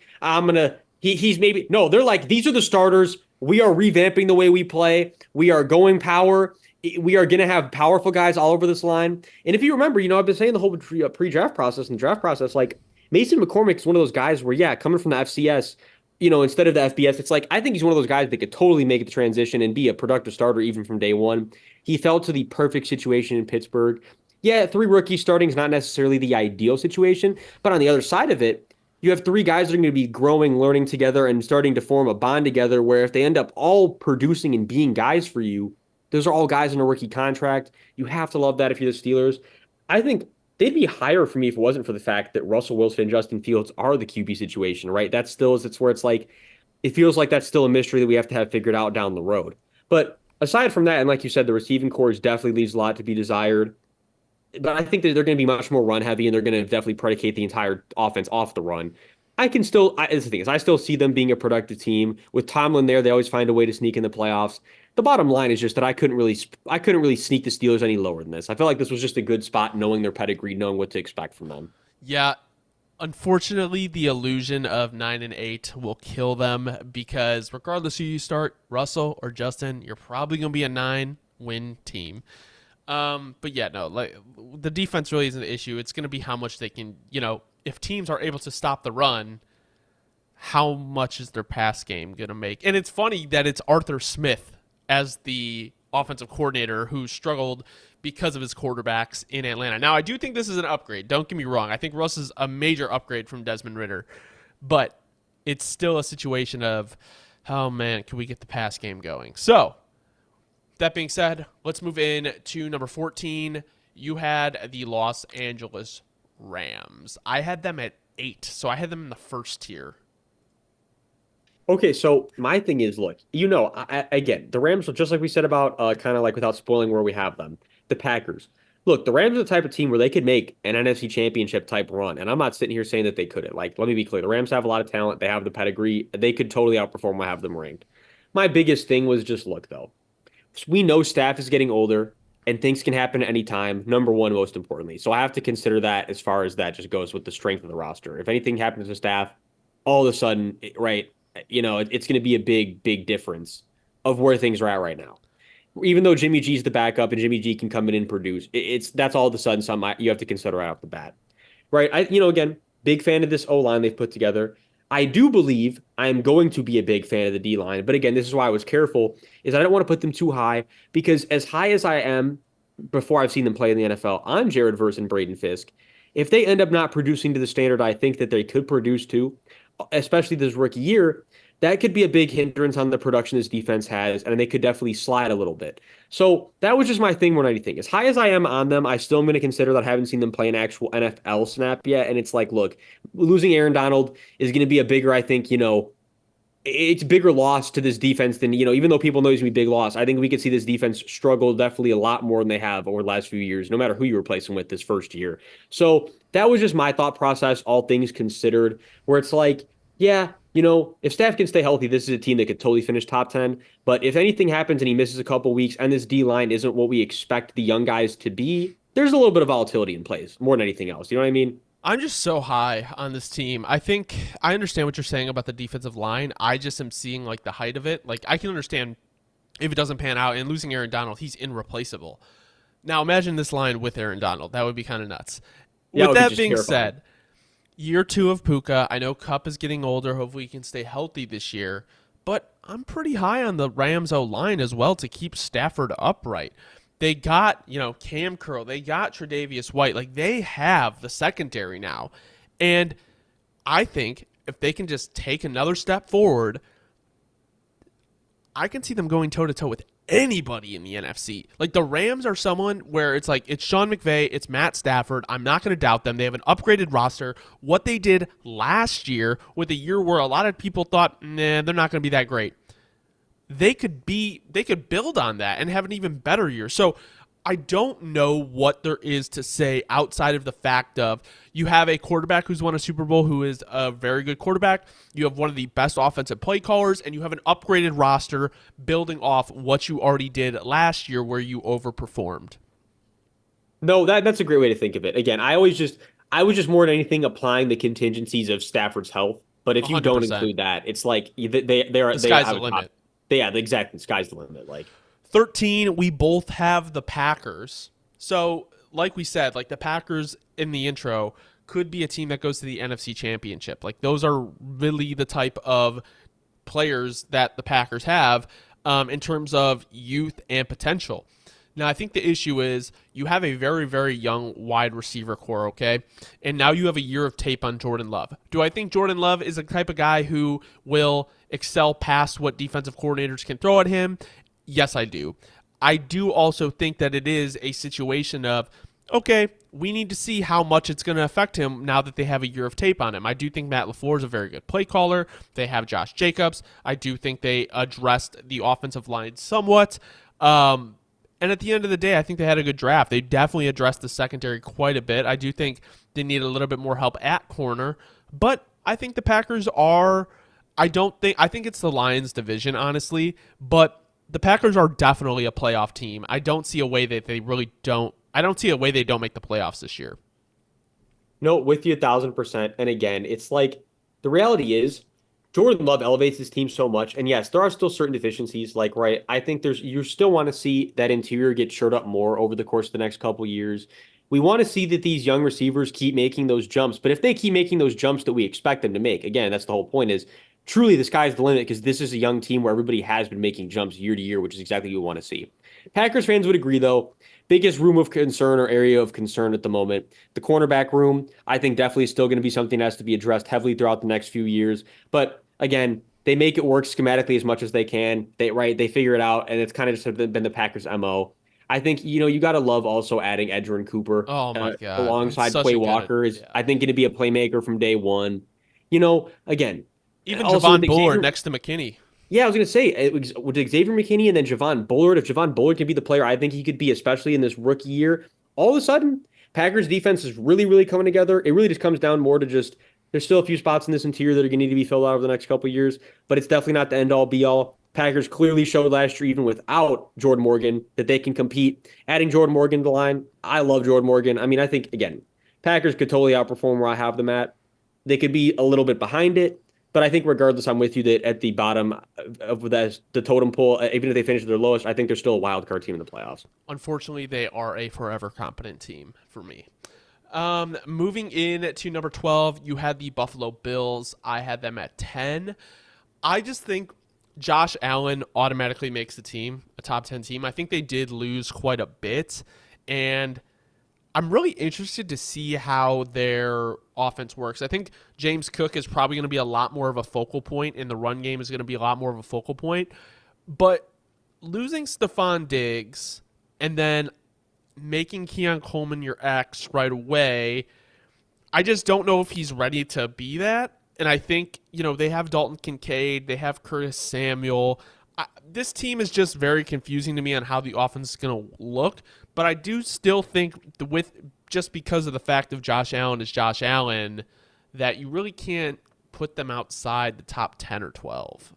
he's maybe no. They're like, these are the starters. We are revamping the way we play. We are going power. We are going to have powerful guys all over this line. And if you remember, I've been saying the whole pre-draft process and draft process, like Mason McCormick is one of those guys where, yeah, coming from the FCS, instead of the FBS, it's like, I think he's one of those guys that could totally make the transition and be a productive starter even from day one. He fell to the perfect situation in Pittsburgh. Yeah, 3 rookies starting is not necessarily the ideal situation, but on the other side of it, you have 3 guys that are going to be growing, learning together, and starting to form a bond together where if they end up all producing and being guys for you, those are all guys in a rookie contract. You have to love that if you're the Steelers. I think they'd be higher for me if it wasn't for the fact that Russell Wilson and Justin Fields are the QB situation, right? That still is, it's where it's like, it feels like that's still a mystery that we have to have figured out down the road. But aside from that, and like you said, the receiving core definitely leaves a lot to be desired. But I think that they're going to be much more run heavy, and they're going to definitely predicate the entire offense off the run. As the thing is, I still see them being a productive team. With Tomlin there, they always find a way to sneak in the playoffs. The bottom line is just that I couldn't really sneak the Steelers any lower than this. I feel like this was just a good spot, knowing their pedigree, knowing what to expect from them. Yeah, unfortunately, the illusion of 9 and 8 will kill them because regardless who you start, Russell or Justin, you're probably going to be a 9-win team. But yeah, no, like the defense really isn't an issue. It's going to be how much they can, if teams are able to stop the run, how much is their pass game going to make? And it's funny that it's Arthur Smith as the offensive coordinator who struggled because of his quarterbacks in Atlanta. Now, I do think this is an upgrade. Don't get me wrong. I think Russ is a major upgrade from Desmond Ridder, but it's still a situation of, oh man, can we get the pass game going? So, that being said, let's move in to number 14. You had the Los Angeles Rams. I had them at 8, so I had them in the first tier. Okay, so my thing is, look, again, the Rams, just like we said about kind of like without spoiling where we have them, the Packers. Look, the Rams are the type of team where they could make an NFC championship type run, and I'm not sitting here saying that they couldn't. Like, let me be clear, the Rams have a lot of talent, they have the pedigree, they could totally outperform what I have them ranked. My biggest thing was just look, though. We know staff is getting older and things can happen at any time. Number one, most importantly. So I have to consider that as far as that just goes with the strength of the roster. If anything happens to staff, all of a sudden, right, it's going to be a big, big difference of where things are at right now. Even though Jimmy G's the backup and Jimmy G can come in and produce, it's that's all of a sudden something you have to consider right off the bat. Right. Again, big fan of this O line they've put together. I do believe I'm going to be a big fan of the D line, but again, this is why I was careful. Is I don't want to put them too high because as high as I am before I've seen them play in the NFL on Jared Verse and Braden Fisk, if they end up not producing to the standard I think that they could produce to, especially this rookie year, that could be a big hindrance on the production this defense has, and they could definitely slide a little bit. So that was just my thing more than anything. As high as I am on them, I still am going to consider that I haven't seen them play an actual NFL snap yet. And it's like, look, losing Aaron Donald is going to be a bigger, I think, it's a bigger loss to this defense than, even though people know it's going to be a big loss, I think we could see this defense struggle definitely a lot more than they have over the last few years, no matter who you replace them with this first year. So that was just my thought process, all things considered, where it's like, yeah, if Staff can stay healthy, this is a team that could totally finish top 10. But if anything happens and he misses a couple weeks and this D line isn't what we expect the young guys to be, there's a little bit of volatility in place more than anything else. You know what I mean? I'm just so high on this team. I think I understand what you're saying about the defensive line. I just am seeing like the height of it. Like I can understand if it doesn't pan out and losing Aaron Donald, he's irreplaceable. Now imagine this line with Aaron Donald. That would be kind of nuts. Yeah, it With would be that just being terrifying. said, year two of Puka, I know Cup is getting older. Hopefully he can stay healthy this year. But I'm pretty high on the Rams O line as well to keep Stafford upright. They got, Cam Curl. They got Tre'Davious White. Like, they have the secondary now. And I think if they can just take another step forward, I can see them going toe to toe with anybody in the NFC. Like the Rams are someone where it's like it's Sean McVay, it's Matt Stafford. I'm not going to doubt them. They have an upgraded roster. What they did last year with a year where a lot of people thought, nah, they're not going to be that great. They could build on that and have an even better year. So I don't know what there is to say outside of the fact of you have a quarterback who's won a Super Bowl who is a very good quarterback. You have one of the best offensive play callers, and you have an upgraded roster building off what you already did last year where you overperformed. No, that's a great way to think of it. Again, I was just more than anything applying the contingencies of Stafford's health. But if you don't 100%. include that, it's like they The they sky's have the a top. limit. Yeah, exactly. The sky's the limit. Like 13, we both have the Packers. So, like we said, like the Packers in the intro could be a team that goes to the NFC Championship. Like those are really the type of players that the Packers have in terms of youth and potential. Now, I think the issue is you have a very, very young wide receiver core, okay? And now you have a year of tape on Jordan Love. Do I think Jordan Love is the type of guy who will excel past what defensive coordinators can throw at him? Yes, I do. I do also think that it is a situation of, okay, we need to see how much it's going to affect him now that they have a year of tape on him. I do think Matt LaFleur is a very good play caller. They have Josh Jacobs. I do think they addressed the offensive line somewhat. And at the end of the day, I think they had a good draft. They definitely addressed the secondary quite a bit. I do think they need a little bit more help at corner. But I think the Packers are, I think it's the Lions division, honestly. But the Packers are definitely a playoff team. I don't see a way that they really don't. I don't see a way they don't make the playoffs this year. no, with you 1,000%. And again, it's like the reality is Jordan Love elevates his team so much. And yes, there are still certain deficiencies. Like, right, I think you still want to see that interior get shored up more over the course of the next couple years. We want to see that these young receivers keep making those jumps. But if they keep making those jumps that we expect them to make, again, that's the whole point is truly the sky's the limit because this is a young team where everybody has been making jumps year to year, which is exactly what you want to see. Packers fans would agree, though. Biggest room of concern or area of concern at the moment. The cornerback room, I think definitely is still going to be something that has to be addressed heavily throughout the next few years. But again, they make it work schematically as much as they can. They figure it out, and it's kind of just been the Packers' MO. I think you got to love also adding Edgerrin Cooper Oh my God. That's alongside such Quay a good, Walker is yeah. I think going to be a playmaker from day one. Again, Even Also with Javon Bullard Xavier, next to McKinney. yeah, I was gonna say with Xavier McKinney and then Javon Bullard. If Javon Bullard can be the player I think he could be, especially in this rookie year, all of a sudden Packers defense is really, really coming together. It really just comes down more to just there's still a few spots in this interior that are gonna need to be filled out over the next couple of years, but it's definitely not the end all be all. Packers clearly showed last year, even without Jordan Morgan, that they can compete. Adding Jordan Morgan to the line, I love Jordan Morgan. I mean, I think again, Packers could totally outperform where I have them at. They could be a little bit behind it. But I think regardless, I'm with you that at the bottom of the totem pole, even if they finish their lowest, I think they're still a wild card team in the playoffs. Unfortunately, they are a forever competent team for me. Moving in to number 12, you had the Buffalo Bills. I had them at 10. I just think Josh Allen automatically makes the team a top 10 team. I think they did lose quite a bit, and I'm really interested to see how their offense works. I think James Cook is probably going to be a lot more of a focal point, and the run game is going to be a lot more of a focal point. But losing Stephon Diggs and then making Keon Coleman your X right away, I just don't know if he's ready to be that. And I think, they have Dalton Kincaid, they have Curtis Samuel. This team is just very confusing to me on how the offense is going to look. But I do still think just because of the fact of Josh Allen is Josh Allen, that you really can't put them outside the top 10 or 12.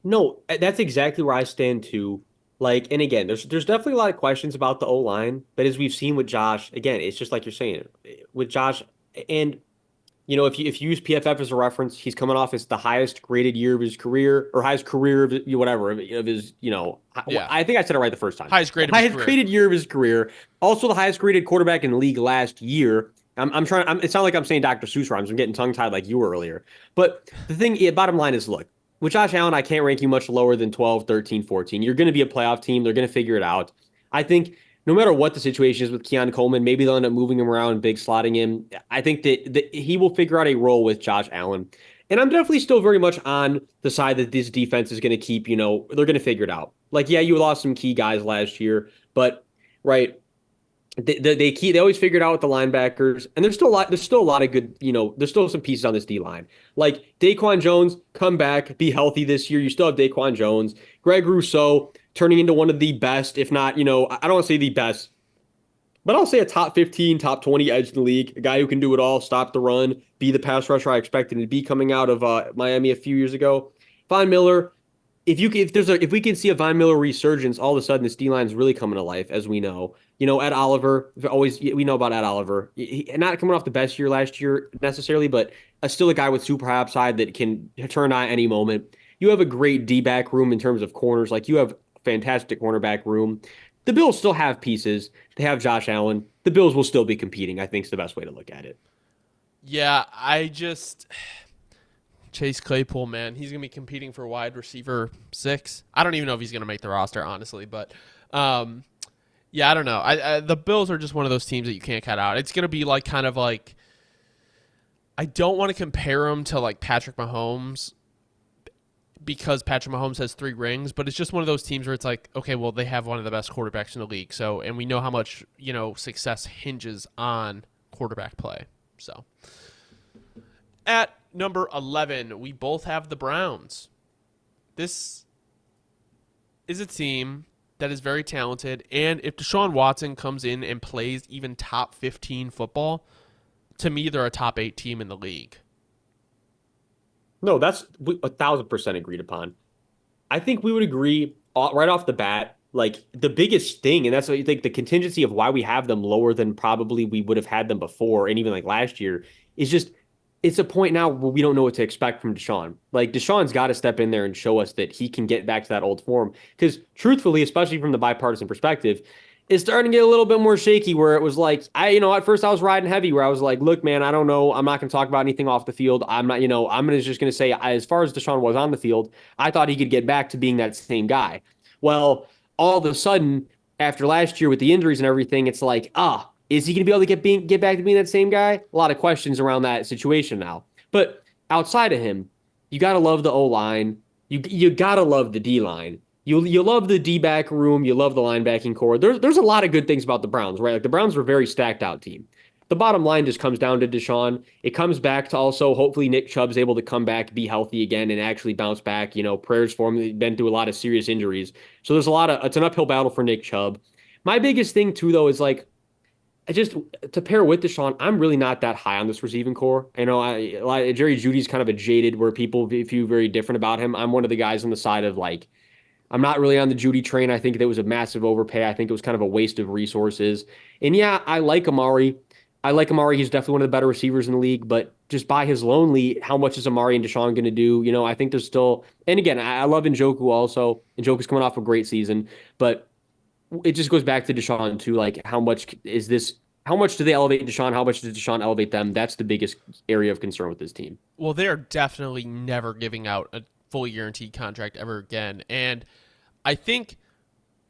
No, that's exactly where I stand too. Like, and again, there's definitely a lot of questions about the O line, but as we've seen with Josh, again, it's just like you're saying with Josh, and if you use PFF as a reference, he's coming off as the highest graded year of his career or highest career of whatever of his, Yeah. I think I said it right the first time. Highest grade of his Highest career. graded year of his career. Also the highest graded quarterback in the league last year. It's not like I'm saying Dr. Seuss rhymes. I'm getting tongue tied like you were earlier. But the thing, bottom line is, look, with Josh Allen, I can't rank you much lower than 12, 13, 14. You're going to be a playoff team. They're going to figure it out. I think no matter what the situation is with Keon Coleman, maybe they'll end up moving him around, big slotting him. I think that he will figure out a role with Josh Allen. And I'm definitely still very much on the side that this defense is going to keep, they're going to figure it out. Like, yeah, you lost some key guys last year, but right. They always figured out with the linebackers, and there's still a lot of good, there's still some pieces on this D line. Like Daquan Jones, come back, be healthy this year. You still have Daquan Jones, Greg Rousseau turning into one of the best, if not, I don't want to say the best, but I'll say a top 15, top 20 edge in the league, a guy who can do it all, stop the run, be the pass rusher I expected to be coming out of Miami a few years ago. Von Miller, if we can see a Von Miller resurgence, all of a sudden this D line is really coming to life, as we know. Ed Oliver, we know about Ed Oliver. Not coming off the best year last year necessarily, but still a guy with super high upside that can turn on any moment. You have a great D-back room in terms of corners. Like, you have fantastic cornerback room. The Bills still have pieces. They have Josh Allen. The Bills will still be competing, I think is the best way to look at it. Yeah, Chase Claypool, man, he's going to be competing for wide receiver 6. I don't even know if he's going to make the roster, honestly, but yeah, I don't know. The Bills are just one of those teams that you can't cut out. It's going to be like kind of like, I don't want to compare them to like Patrick Mahomes because Patrick Mahomes has 3 rings, but it's just one of those teams where it's like, okay, well, they have one of the best quarterbacks in the league. So, and we know how much, success hinges on quarterback play. So at number 11, we both have the Browns. This is a team that is very talented, and if Deshaun Watson comes in and plays even top 15 football, to me, they're a top 8 team in the league. No, that's 1,000% agreed upon. I think we would agree right off the bat, like the biggest thing, and that's what you think the contingency of why we have them lower than probably we would have had them before, and even like last year, is just it's a point now where we don't know what to expect from Deshaun. Like, Deshaun's got to step in there and show us that he can get back to that old form. Because truthfully, especially from the bipartisan perspective, it's starting to get a little bit more shaky where it was like, at first I was riding heavy where I was like, look, man, I don't know. I'm not going to talk about anything off the field. I'm not, just going to say, as far as Deshaun was on the field, I thought he could get back to being that same guy. Well, all of a sudden, after last year with the injuries and everything, it's like, is he going to be able to get back to being that same guy? A lot of questions around that situation now. But outside of him, you got to love the O-line. You got to love the D-line. You love the D-back room. You love the linebacking core. There's a lot of good things about the Browns, right? Like, the Browns are a very stacked out team. the bottom line just comes down to Deshaun. It comes back to also hopefully Nick Chubb's able to come back, be healthy again, and actually bounce back. Prayers for him. He's been through a lot of serious injuries. So it's an uphill battle for Nick Chubb. My biggest thing too, though, is like I just to pair with Deshaun, I'm really not that high on this receiving core. Jerry Judy's kind of a jaded where people view very different about him. I'm one of the guys on the side of like I'm not really on the Judy train. I think that was a massive overpay. I think it was kind of a waste of resources. And yeah, I like Amari. I like Amari. He's definitely one of the better receivers in the league, but just by his lonely, how much is Amari and Deshaun going to do? I think there's still, and again, I love Njoku also. Njoku's coming off a great season, but it just goes back to Deshaun too. Like, how much do they elevate Deshaun? How much does Deshaun elevate them? That's the biggest area of concern with this team. Well, they are definitely never giving out a fully guaranteed contract ever again. And I think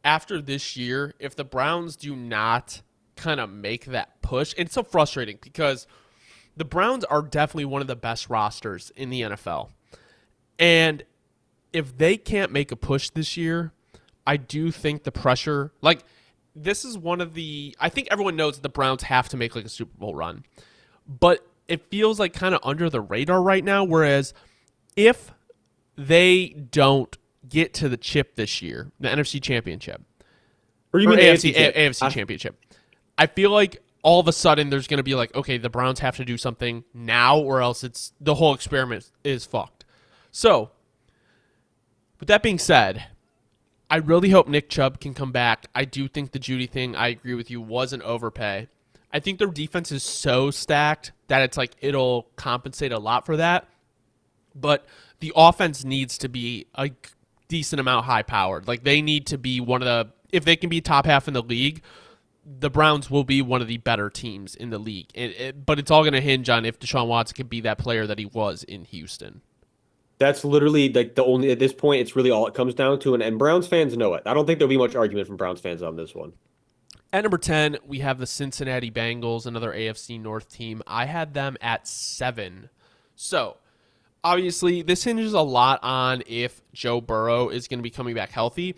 after this year, if the Browns do not kind of make that push, it's so frustrating because the Browns are definitely one of the best rosters in the NFL. And if they can't make a push this year, I do think the pressure, like this is one of the, I think everyone knows that the Browns have to make like a Super Bowl run, but it feels like kind of under the radar right now. Whereas if they don't get to the chip this year, the NFC Championship, or you mean AFC Championship, I feel like all of a sudden there's going to be like, okay, the Browns have to do something now or else it's the whole experiment is fucked. So with that being said, I really hope Nick Chubb can come back. I do think the Judy thing, I agree with you, was an overpay. I think their defense is so stacked that it's like it'll compensate a lot for that. But the offense needs to be a decent amount high powered. Like they need to be one of the, if they can be top half in the league, the Browns will be one of the better teams in the league. But it's all going to hinge on if Deshaun Watson can be that player that he was in Houston. That's literally like the only, at this point, it's really all it comes down to. And Browns fans know it. I don't think there'll be much argument from Browns fans on this one. At number 10, we have the Cincinnati Bengals, another AFC North team. I had them at 7. So, obviously, this hinges a lot on if Joe Burrow is going to be coming back healthy.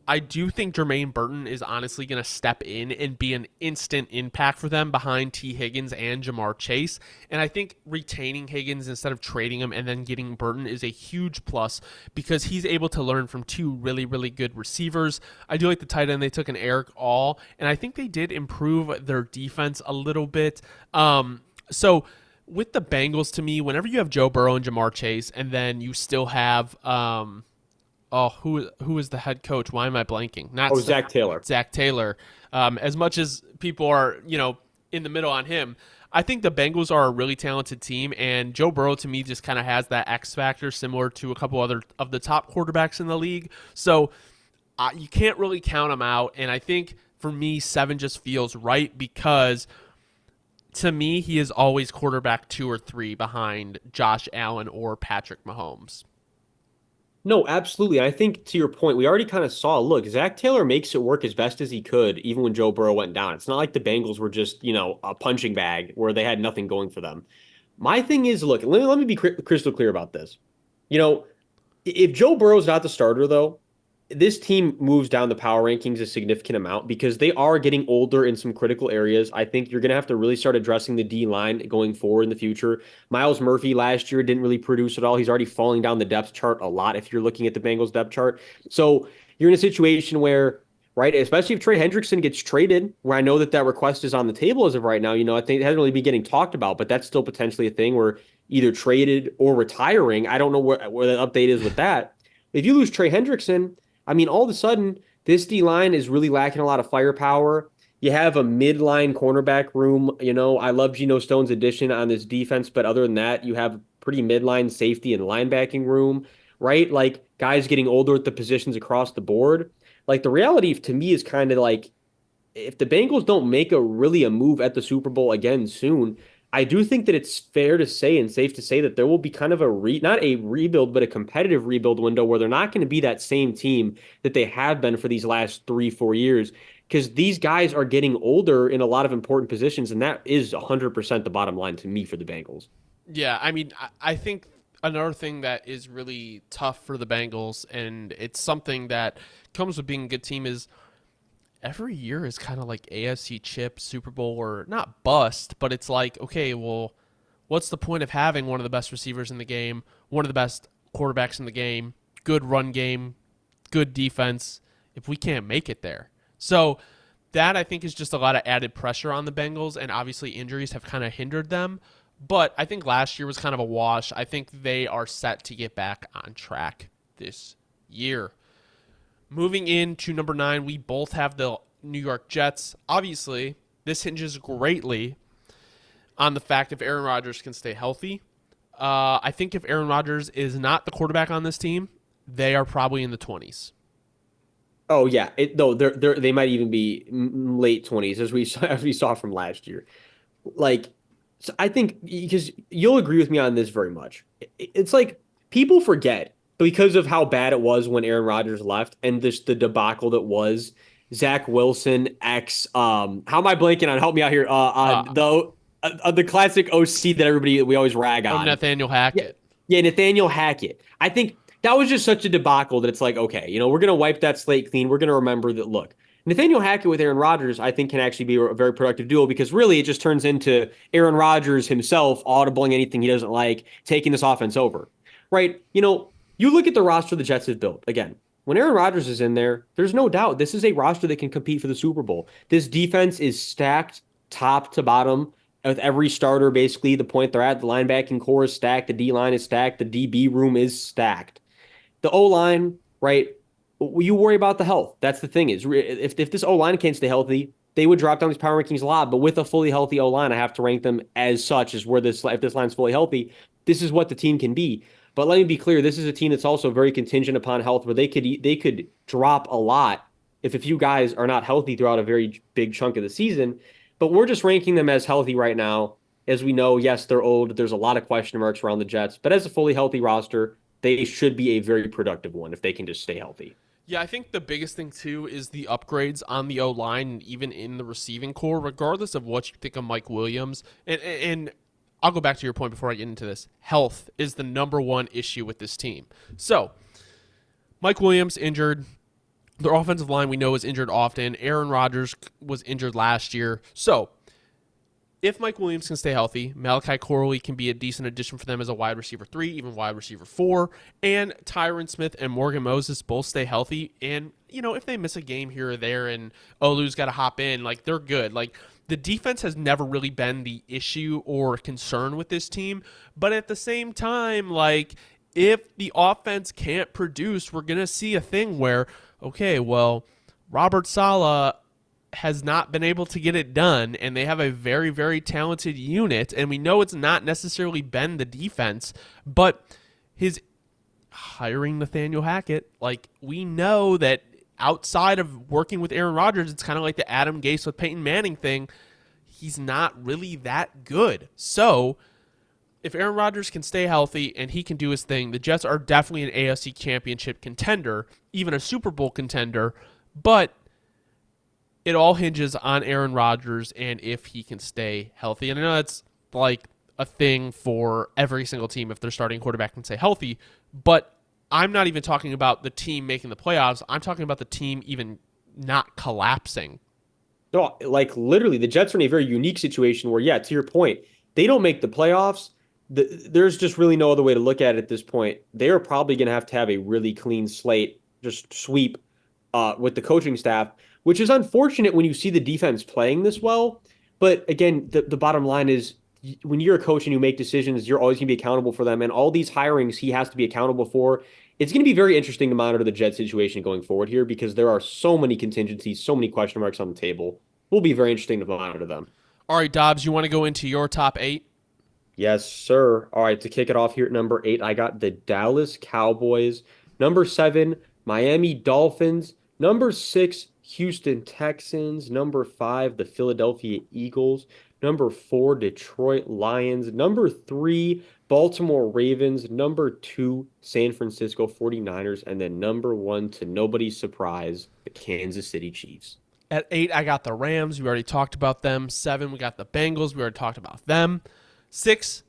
I do think Jermaine Burton is honestly going to step in and be an instant impact for them behind T. Higgins and Jamar Chase. And I think retaining Higgins instead of trading him and then getting Burton is a huge plus because he's able to learn from two really, really good receivers. I do like the tight end. They took an Eric All, and I think they did improve their defense a little bit. So with the Bengals, to me, whenever you have Joe Burrow and Jamar Chase, and then you still have who is the head coach? Why am I blanking? Zach Taylor. Zach Taylor. As much as people are, in the middle on him, I think the Bengals are a really talented team, and Joe Burrow to me just kind of has that X factor similar to a couple other of the top quarterbacks in the league. So you can't really count him out, and I think for me 7 just feels right because to me he is always quarterback 2 or 3 behind Josh Allen or Patrick Mahomes. No, absolutely. I think to your point, we already kind of saw, look, Zach Taylor makes it work as best as he could, even when Joe Burrow went down. It's not like the Bengals were just, a punching bag where they had nothing going for them. My thing is, look, let me be crystal clear about this. If Joe Burrow's not the starter, though, this team moves down the power rankings a significant amount because they are getting older in some critical areas. I think you're going to have to really start addressing the D line going forward in the future. Myles Murphy last year didn't really produce at all. He's already falling down the depth chart a lot if you're looking at the Bengals depth chart. So you're in a situation where, right, especially if Trey Hendrickson gets traded, where I know that request is on the table as of right now, I think it hasn't really been getting talked about, but that's still potentially a thing where either traded or retiring. I don't know where the update is with that. If you lose Trey Hendrickson, I mean, all of a sudden, this D-line is really lacking a lot of firepower. You have a midline cornerback room. I love Geno Stone's addition on this defense, but other than that, you have pretty midline safety and linebacking room, right? Like, guys getting older at the positions across the board. Like, the reality to me is kind of like, if the Bengals don't make a move at the Super Bowl again soon, I do think that it's fair to say and safe to say that there will be kind of not a rebuild, but a competitive rebuild window where they're not going to be that same team that they have been for these last 3-4 years because these guys are getting older in a lot of important positions, and that is 100% the bottom line to me for the Bengals. Yeah, I mean, I think another thing that is really tough for the Bengals, and it's something that comes with being a good team, is every year is kind of like AFC chip, Super Bowl, or not bust, but it's like, okay, well, what's the point of having one of the best receivers in the game, one of the best quarterbacks in the game, good run game, good defense, if we can't make it there? So that I think is just a lot of added pressure on the Bengals, and obviously injuries have kind of hindered them. But I think last year was kind of a wash. I think they are set to get back on track this year. Moving into number 9, we both have the New York Jets. Obviously, this hinges greatly on the fact if Aaron Rodgers can stay healthy. I think if Aaron Rodgers is not the quarterback on this team, they are probably in the 20s. Oh yeah, no, they might even be late 20s as we saw from last year. Like, so I think because you'll agree with me on this very much. It's like people forget because of how bad it was when Aaron Rodgers left and this the debacle that was Zach Wilson X how am I blanking on help me out here on Uh, the classic OC that we always rag on. Nathaniel Yeah, Hackett. yeah, Nathaniel Hackett. I think that was just such a debacle that it's like, okay, we're gonna wipe that slate clean. We're gonna remember that. Look, Nathaniel Hackett with Aaron Rodgers, I think, can actually be a very productive duo because really it just turns into Aaron Rodgers himself audibling anything he doesn't like, taking this offense over, right? You look at the roster the Jets have built again. When Aaron Rodgers is in there, there's no doubt this is a roster that can compete for the Super Bowl. This defense is stacked top to bottom with every starter basically the point they're at. The linebacking core is stacked. The D line is stacked. The DB room is stacked. The O line, right? You worry about the health. That's the thing is if this O line can't stay healthy, they would drop down these power rankings a lot. But with a fully healthy O line, I have to rank them as such as where this if this line's fully healthy, this is what the team can be. But let me be clear, this is a team that's also very contingent upon health, where they could drop a lot if a few guys are not healthy throughout a very big chunk of the season. But we're just ranking them as healthy right now. As we know, yes, they're old. There's a lot of question marks around the Jets, but as a fully healthy roster, they should be a very productive one if they can just stay healthy. Yeah, I think the biggest thing too is the upgrades on the O line and even in the receiving core, regardless of what you think of Mike Williams. And I'll go back to your point before I get into this. Health is the number one issue with this team. So Mike Williams injured. Their offensive line we know is injured often. Aaron Rodgers was injured last year. So if Mike Williams can stay healthy, Malachi Corley can be a decent addition for them as a wide receiver 3, even wide receiver 4, and Tyron Smith and Morgan Moses both stay healthy. And, if they miss a game here or there and Olu's got to hop in, like, they're good. Like, the defense has never really been the issue or concern with this team. But at the same time, like, if the offense can't produce, we're going to see a thing where, okay, well, Robert Saleh has not been able to get it done, and they have a very, very talented unit, and we know it's not necessarily been the defense, but his hiring Nathaniel Hackett, like, we know that outside of working with Aaron Rodgers, it's kind of like the Adam Gase with Peyton Manning thing. He's not really that good. So if Aaron Rodgers can stay healthy and he can do his thing, the Jets are definitely an AFC championship contender, even a Super Bowl contender, but it all hinges on Aaron Rodgers and if he can stay healthy. And I know that's like a thing for every single team if their starting quarterback can stay healthy, but I'm not even talking about the team making the playoffs. I'm talking about the team even not collapsing. No, like literally, the Jets are in a very unique situation where, yeah, to your point, they don't make the playoffs. There's just really no other way to look at it at this point. They are probably going to have a really clean slate, just sweep with the coaching staff, which is unfortunate when you see the defense playing this well. But again, the bottom line is when you're a coach and you make decisions, you're always going to be accountable for them. And all these hirings he has to be accountable for. It's going to be very interesting to monitor the Jet situation going forward here because there are so many contingencies, so many question marks on the table. Will be very interesting to monitor them. All right, Dobbs, you want to go into your top 8? Yes, sir. All right, to kick it off here at number 8, I got the Dallas Cowboys. Number 7, Miami Dolphins. Number 6, Houston Texans. Number 5, the Philadelphia Eagles. Number 4, Detroit Lions. Number 3, Baltimore Ravens. Number 2, San Francisco 49ers. And then number 1, to nobody's surprise, the Kansas City Chiefs. At 8, I got the Rams. We already talked about them. 7, we got the Bengals. We already talked about them. 6,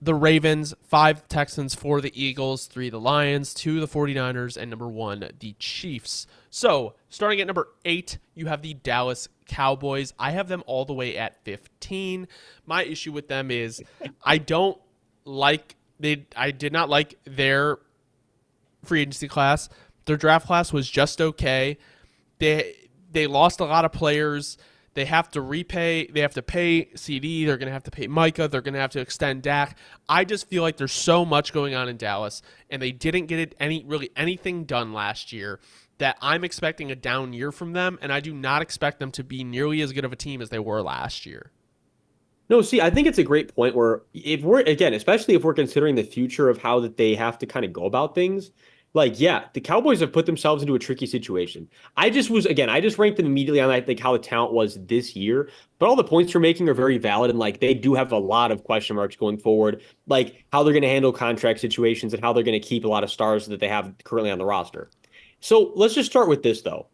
the Ravens, 5 Texans, 4 the Eagles, 3 the Lions, 2 the 49ers, and number 1 the Chiefs. So, starting at number 8, you have the Dallas Cowboys. I have them all the way at 15. My issue with them is I don't like I did not like their free agency class. Their draft class was just okay. They lost a lot of players. They have to repay. They have to pay CD. They're going to have to pay Micah. They're going to have to extend Dak. I just feel like there's so much going on in Dallas, and they didn't get anything done last year, that I'm expecting a down year from them, and I do not expect them to be nearly as good of a team as they were last year. No, see, I think it's a great point where if we're again, especially if we're considering the future of how that they have to kind of go about things, like yeah, the Cowboys have put themselves into a tricky situation. I just ranked them immediately on like how the talent was this year, but all the points you're making are very valid and like they do have a lot of question marks going forward, like how they're going to handle contract situations and how they're going to keep a lot of stars that they have currently on the roster. So let's just start with this though.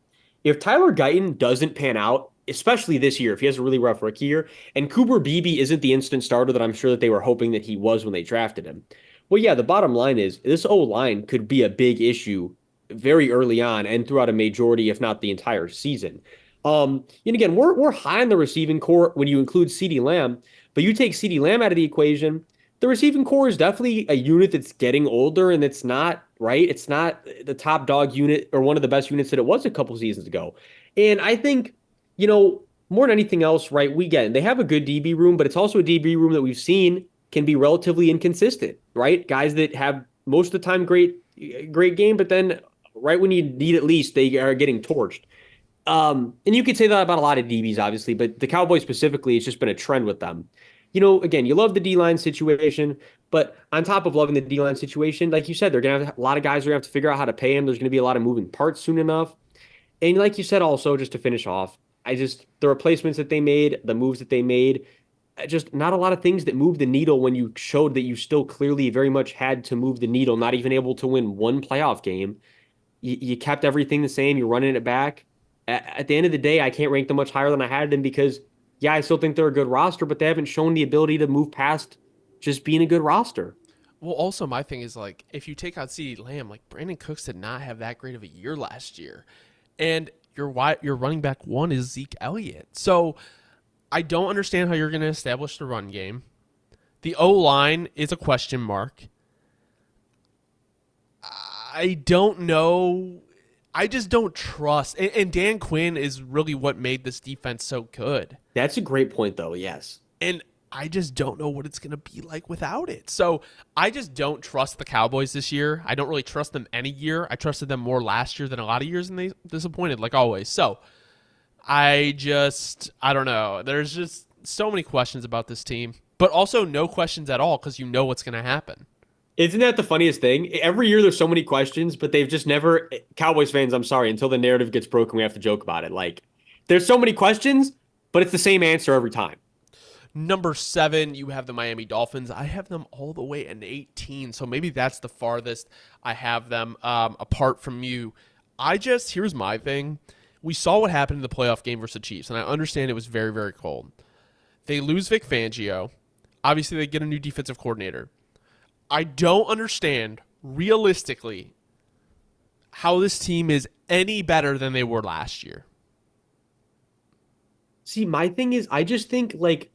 If Tyler Guyton doesn't pan out, especially this year, if he has a really rough rookie year, and Cooper Beebe isn't the instant starter that I'm sure that they were hoping that he was when they drafted him. Well, yeah, the bottom line is this O-line could be a big issue very early on and throughout a majority, if not the entire season. And again, we're high in the receiving core when you include CeeDee Lamb, but you take CeeDee Lamb out of the equation, the receiving core is definitely a unit that's getting older and it's not, right? It's not the top dog unit or one of the best units that it was a couple seasons ago. And I think, more than anything else, right, they have a good DB room, but it's also a DB room that we've seen can be relatively inconsistent, right? Guys that have most of the time great game, but then right when you need it least, they are getting torched. And you could say that about a lot of DBs, obviously, but the Cowboys specifically, it's just been a trend with them. Again, you love the D-line situation, but on top of loving the D-line situation, like you said, they're going to have a lot of guys are going to have to figure out how to pay him. There's going to be a lot of moving parts soon enough. And like you said, also, just to finish off, the replacements that they made, the moves that they made, just not a lot of things that moved the needle when you showed that you still clearly very much had to move the needle, not even able to win one playoff game. You kept everything the same. You're running it back. At the end of the day, I can't rank them much higher than I had them because, yeah, I still think they're a good roster, but they haven't shown the ability to move past just being a good roster. Well, also my thing is like if you take out CeeDee Lamb, like Brandon Cooks did not have that great of a year last year, and your running back one is Zeke Elliott. So I don't understand how you're going to establish the run game. The O-line is a question mark. I don't know. I just don't trust. And Dan Quinn is really what made this defense so good. That's a great point, though, yes. And I just don't know what it's going to be like without it. So I just don't trust the Cowboys this year. I don't really trust them any year. I trusted them more last year than a lot of years, and they disappointed, like always. So I don't know. There's just so many questions about this team, but also no questions at all because you know what's going to happen. Isn't that the funniest thing? Every year there's so many questions, but they've just never, Cowboys fans, I'm sorry, until the narrative gets broken, we have to joke about it. Like, there's so many questions, but it's the same answer every time. Number 7, you have the Miami Dolphins. I have them all the way in 18, so maybe that's the farthest I have them apart from you. Here's my thing. We saw what happened in the playoff game versus the Chiefs, and I understand it was very, very cold. They lose Vic Fangio. Obviously, they get a new defensive coordinator. I don't understand, realistically, how this team is any better than they were last year. See, my thing is, I just think, like,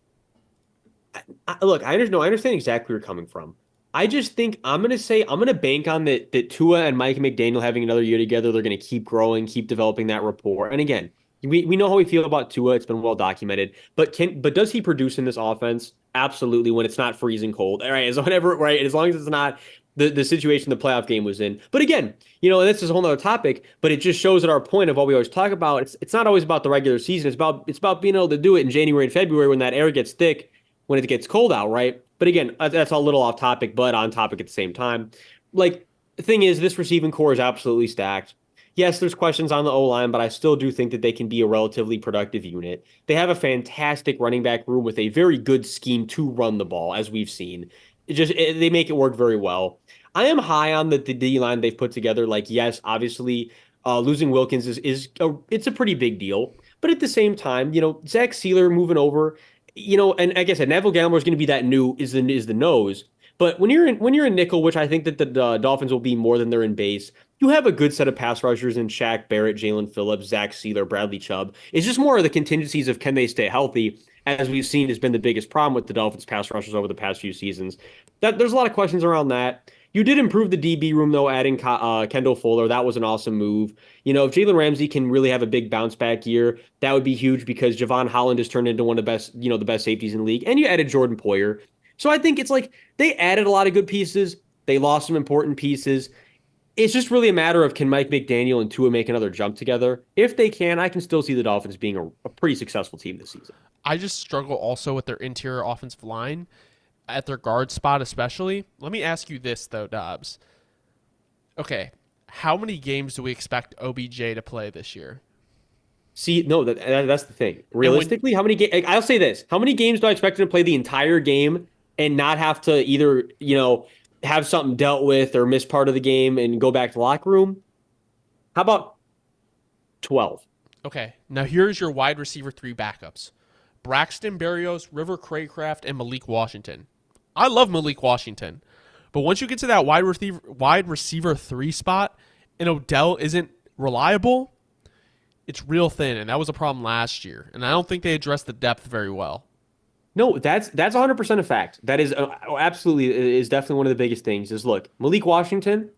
look, I understand exactly where you're coming from. I just think I'm gonna bank on that Tua and Mike McDaniel having another year together. They're gonna keep growing, keep developing that rapport. And again, we know how we feel about Tua. It's been well documented. But does he produce in this offense? Absolutely. When it's not freezing cold, all right, as whatever, right, as long as it's not the situation the playoff game was in. But again, and this is a whole other topic. But it just shows at our point of what we always talk about. It's not always about the regular season. It's about being able to do it in January and February when that air gets thick, when it gets cold out, right? But again, that's a little off topic, but on topic at the same time. Like, the thing is, this receiving core is absolutely stacked. Yes, there's questions on the O-line, but I still do think that they can be a relatively productive unit. They have a fantastic running back room with a very good scheme to run the ball, as we've seen. They make it work very well. I am high on the D-line they've put together. Like, yes, obviously, losing Wilkins it's a pretty big deal. But at the same time, Zach Sealer moving over, and like I said, Neville Gallimore is going to be that is the nose. But when you're in nickel, which I think that the Dolphins will be more than they're in base, you have a good set of pass rushers in Shaq Barrett, Jalen Phillips, Zach Sealer, Bradley Chubb. It's just more of the contingencies of can they stay healthy, as we've seen has been the biggest problem with the Dolphins pass rushers over the past few seasons. That there's a lot of questions around that. You did improve the DB room though, adding Kendall Fuller. That was an awesome move. If Jalen Ramsey can really have a big bounce back year, that would be huge because Javon Holland has turned into one of the best, the best safeties in the league. And you added Jordan Poyer. So I think it's like they added a lot of good pieces. They lost some important pieces. It's just really a matter of can Mike McDaniel and Tua make another jump together? If they can, I can still see the Dolphins being a pretty successful team this season. I just struggle also with their interior offensive line at their guard spot, especially. Let me ask you this, though, Dobbs. Okay, how many games do we expect OBJ to play this year? See, no, that's the thing. And when Realistically, how many games? I'll say this: how many games do I expect him to play the entire game and not have to either, have something dealt with or miss part of the game and go back to the locker room? How about 12? Okay, now here's your wide receiver 3 backups: Braxton Berrios, River Craycraft, and Malik Washington. I love Malik Washington, but once you get to that wide receiver 3 spot and Odell isn't reliable, it's real thin, and that was a problem last year. And I don't think they addressed the depth very well. No, that's 100% a fact. That is absolutely is definitely one of the biggest things. Is look, Malik Washington,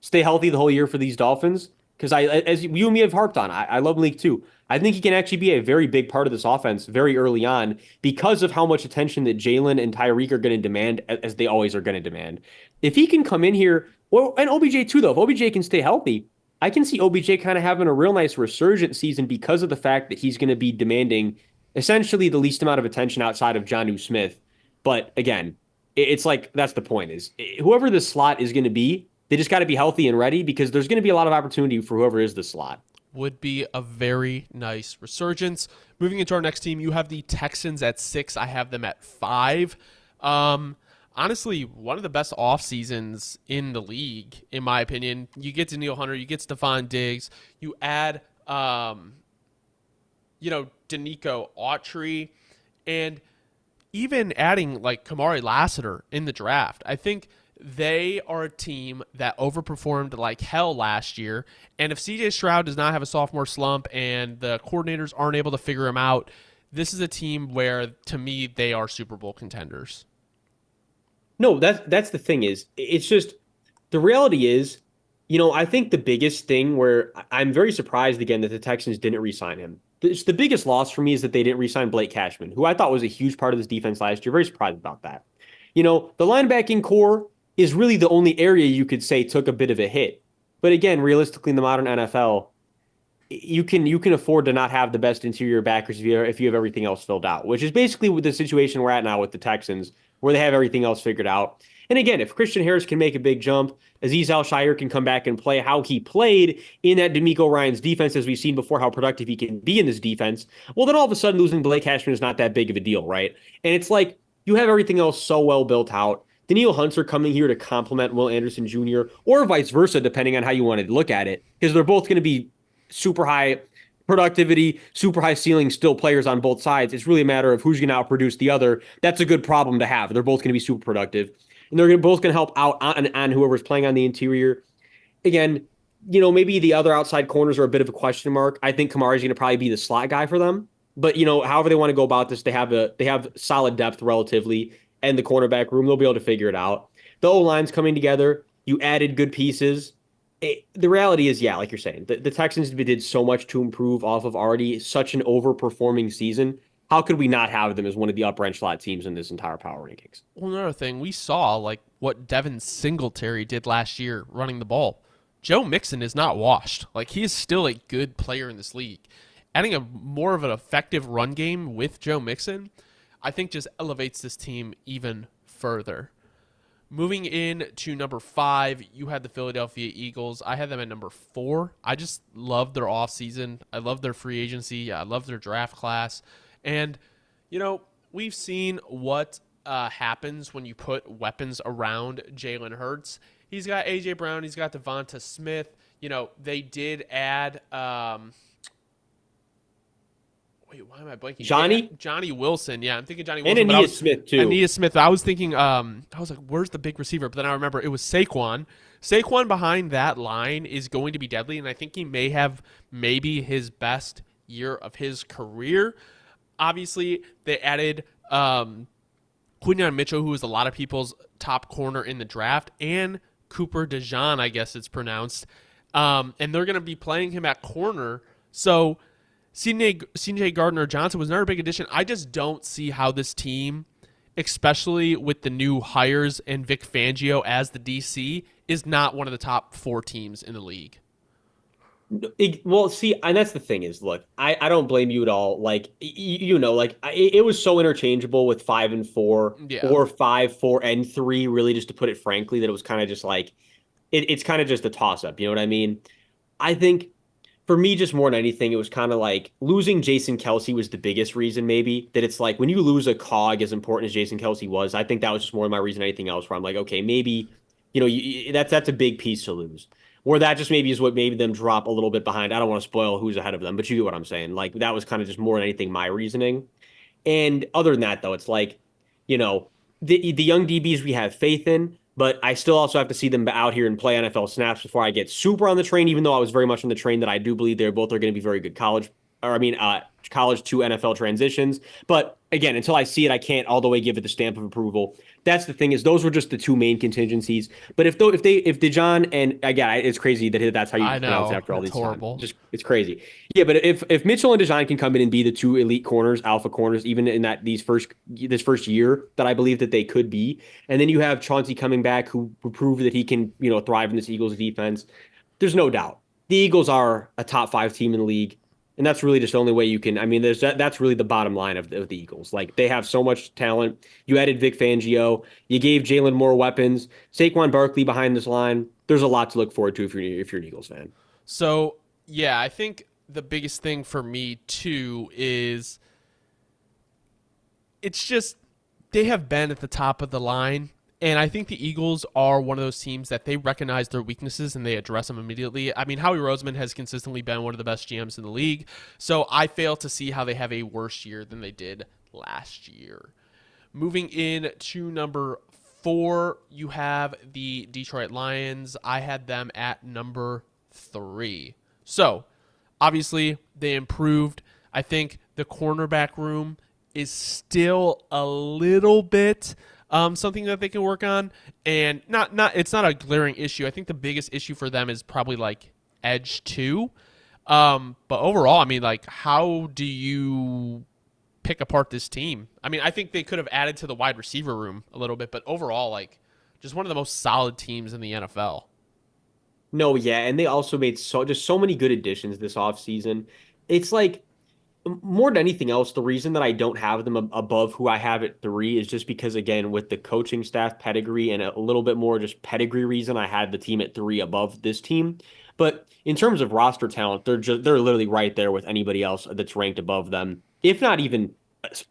stay healthy the whole year for these Dolphins because as you and me have harped on, I love Malik too. I think he can actually be a very big part of this offense very early on because of how much attention that Jalen and Tyreek are going to demand, as they always are going to demand. If he can come in here, well, and OBJ too, though, if OBJ can stay healthy, I can see OBJ kind of having a real nice resurgent season because of the fact that he's going to be demanding essentially the least amount of attention outside of Jonnu Smith. But again, it's like that's the point is whoever the slot is going to be, they just got to be healthy and ready because there's going to be a lot of opportunity for whoever is the slot. Would be a very nice resurgence. Moving into our next team, you have the Texans at 6. I have them at 5. Honestly, one of the best off seasons in the league, in my opinion. You get Danielle Hunter, you get Stephon Diggs, you add, Danico Autry, and even adding like Kamari Lassiter in the draft. I think they are a team that overperformed like hell last year. And if CJ Stroud does not have a sophomore slump and the coordinators aren't able to figure him out, this is a team where, to me, they are Super Bowl contenders. No, that's the thing is it's just the reality is, I think the biggest thing where I'm very surprised again that the Texans didn't re-sign him. The biggest loss for me is that they didn't re-sign Blake Cashman, who I thought was a huge part of this defense last year. Very surprised about that. The linebacking core is really the only area you could say took a bit of a hit. But again, realistically, in the modern NFL, you can afford to not have the best interior backers if you have everything else filled out, which is basically with the situation we're at now with the Texans, where they have everything else figured out. And again, if Christian Harris can make a big jump, Azeez Al-Shaair can come back and play how he played in that DeMeco Ryans defense, as we've seen before, how productive he can be in this defense, well, then all of a sudden losing Blake Cashman is not that big of a deal, right? And it's like you have everything else so well built out. Danielle Hunter coming here to complement Will Anderson Jr., or vice versa, depending on how you want to look at it, because they're both going to be super high productivity, super high ceiling, still players on both sides. It's really a matter of who's going to outproduce the other. That's a good problem to have. They're both going to be super productive, and they're both going to help out on whoever's playing on the interior. Again, maybe the other outside corners are a bit of a question mark. I think Kamari's going to probably be the slot guy for them. But, however they want to go about this, they have solid depth relatively, and the cornerback room, they'll be able to figure it out. The O-line's coming together. You added good pieces. The reality is, yeah, like you're saying, the Texans did so much to improve off of already such an overperforming season. How could we not have them as one of the upper slot teams in this entire power rankings? Well, another thing, we saw like what Devin Singletary did last year running the ball. Joe Mixon is not washed. Like, he is still a good player in this league. Adding a more of an effective run game with Joe Mixon, I think just elevates this team even further. Moving in to number 5, you had the Philadelphia Eagles. I had them at number 4. I just love their offseason. I love their free agency. I love their draft class. And, we've seen what happens when you put weapons around Jalen Hurts. He's got A.J. Brown. He's got Devonta Smith. They did add Wait, why am I blanking? They Johnny Johnny Wilson. Yeah, I'm thinking Johnny and Wilson, but I Aeneas was Smith too. Aeneas Smith. I was thinking, I was like, where's the big receiver? But then I remember it was Saquon. Saquon behind that line is going to be deadly, and I think he may have maybe his best year of his career. Obviously, they added Quinyon Mitchell, who is a lot of people's top corner in the draft, and Cooper DeJean, I guess it's pronounced. And they're going to be playing him at corner. So CJ Gardner-Johnson was another big addition. I just don't see how this team, especially with the new hires and Vic Fangio as the DC, is not one of the top 4 teams in the league. Well, see, and that's the thing is, look, I don't blame you at all. Like, it was so interchangeable with 5-4 Yeah. or 5-4-3, really, just to put it frankly, that it was kind of just like, it's kind of just a toss up. You know what I mean? I think for me, just more than anything, it was kind of like losing Jason Kelsey was the biggest reason, maybe, that it's like when you lose a cog as important as Jason Kelsey was, I think that was just more of my reason than anything else, where I'm like, okay, maybe, that's a big piece to lose. Or that just maybe is what made them drop a little bit behind. I don't want to spoil who's ahead of them, but you get what I'm saying. Like that was kind of just more than anything my reasoning. And other than that, though, it's like, the young DBs we have faith in, but I still also have to see them out here and play NFL snaps before I get super on the train, even though I was very much on the train that I do believe they're both are going to be very good college to NFL transitions. But again, until I see it, I can't all the way give it the stamp of approval. That's the thing is those were just the 2 main contingencies. But if DeJean and again, it's crazy that that's how you I pronounce it know. after all That's these horrible. times. Just it's crazy. Yeah, but if Mitchell and DeJean can come in and be the 2 elite corners, alpha corners, even in this first year that I believe that they could be, and then you have Chauncey coming back who proved that he can thrive in this Eagles defense. There's no doubt the Eagles are a top 5 team in the league. And that's really just the only way you can. I mean, that's really the bottom line of the Eagles. Like they have so much talent. You added Vic Fangio. You gave Jalen more weapons. Saquon Barkley behind this line. There's a lot to look forward to if you're an Eagles fan. So, yeah, I think the biggest thing for me, too, is it's just they have been at the top of the line. And I think the Eagles are one of those teams that they recognize their weaknesses and they address them immediately. I mean, Howie Roseman has consistently been one of the best GMs in the league. So I fail to see how they have a worse year than they did last year. Moving in to number 4, you have the Detroit Lions. I had them at number 3. So obviously they improved. I think the cornerback room is still a little bit something that they can work on, and it's not a glaring issue. I think the biggest issue for them is probably like edge 2. But overall, I mean, like, how do you pick apart this team? I mean, I think they could have added to the wide receiver room a little bit, but overall, like, just one of the most solid teams in the NFL. No, yeah, and they also made so many good additions this offseason. It's like more than anything else, the reason that I don't have them above who I have at 3 is just because, again, with the coaching staff pedigree and a little bit more just pedigree reason, I had the team at 3 above this team. But in terms of roster talent, they're literally right there with anybody else that's ranked above them, if not even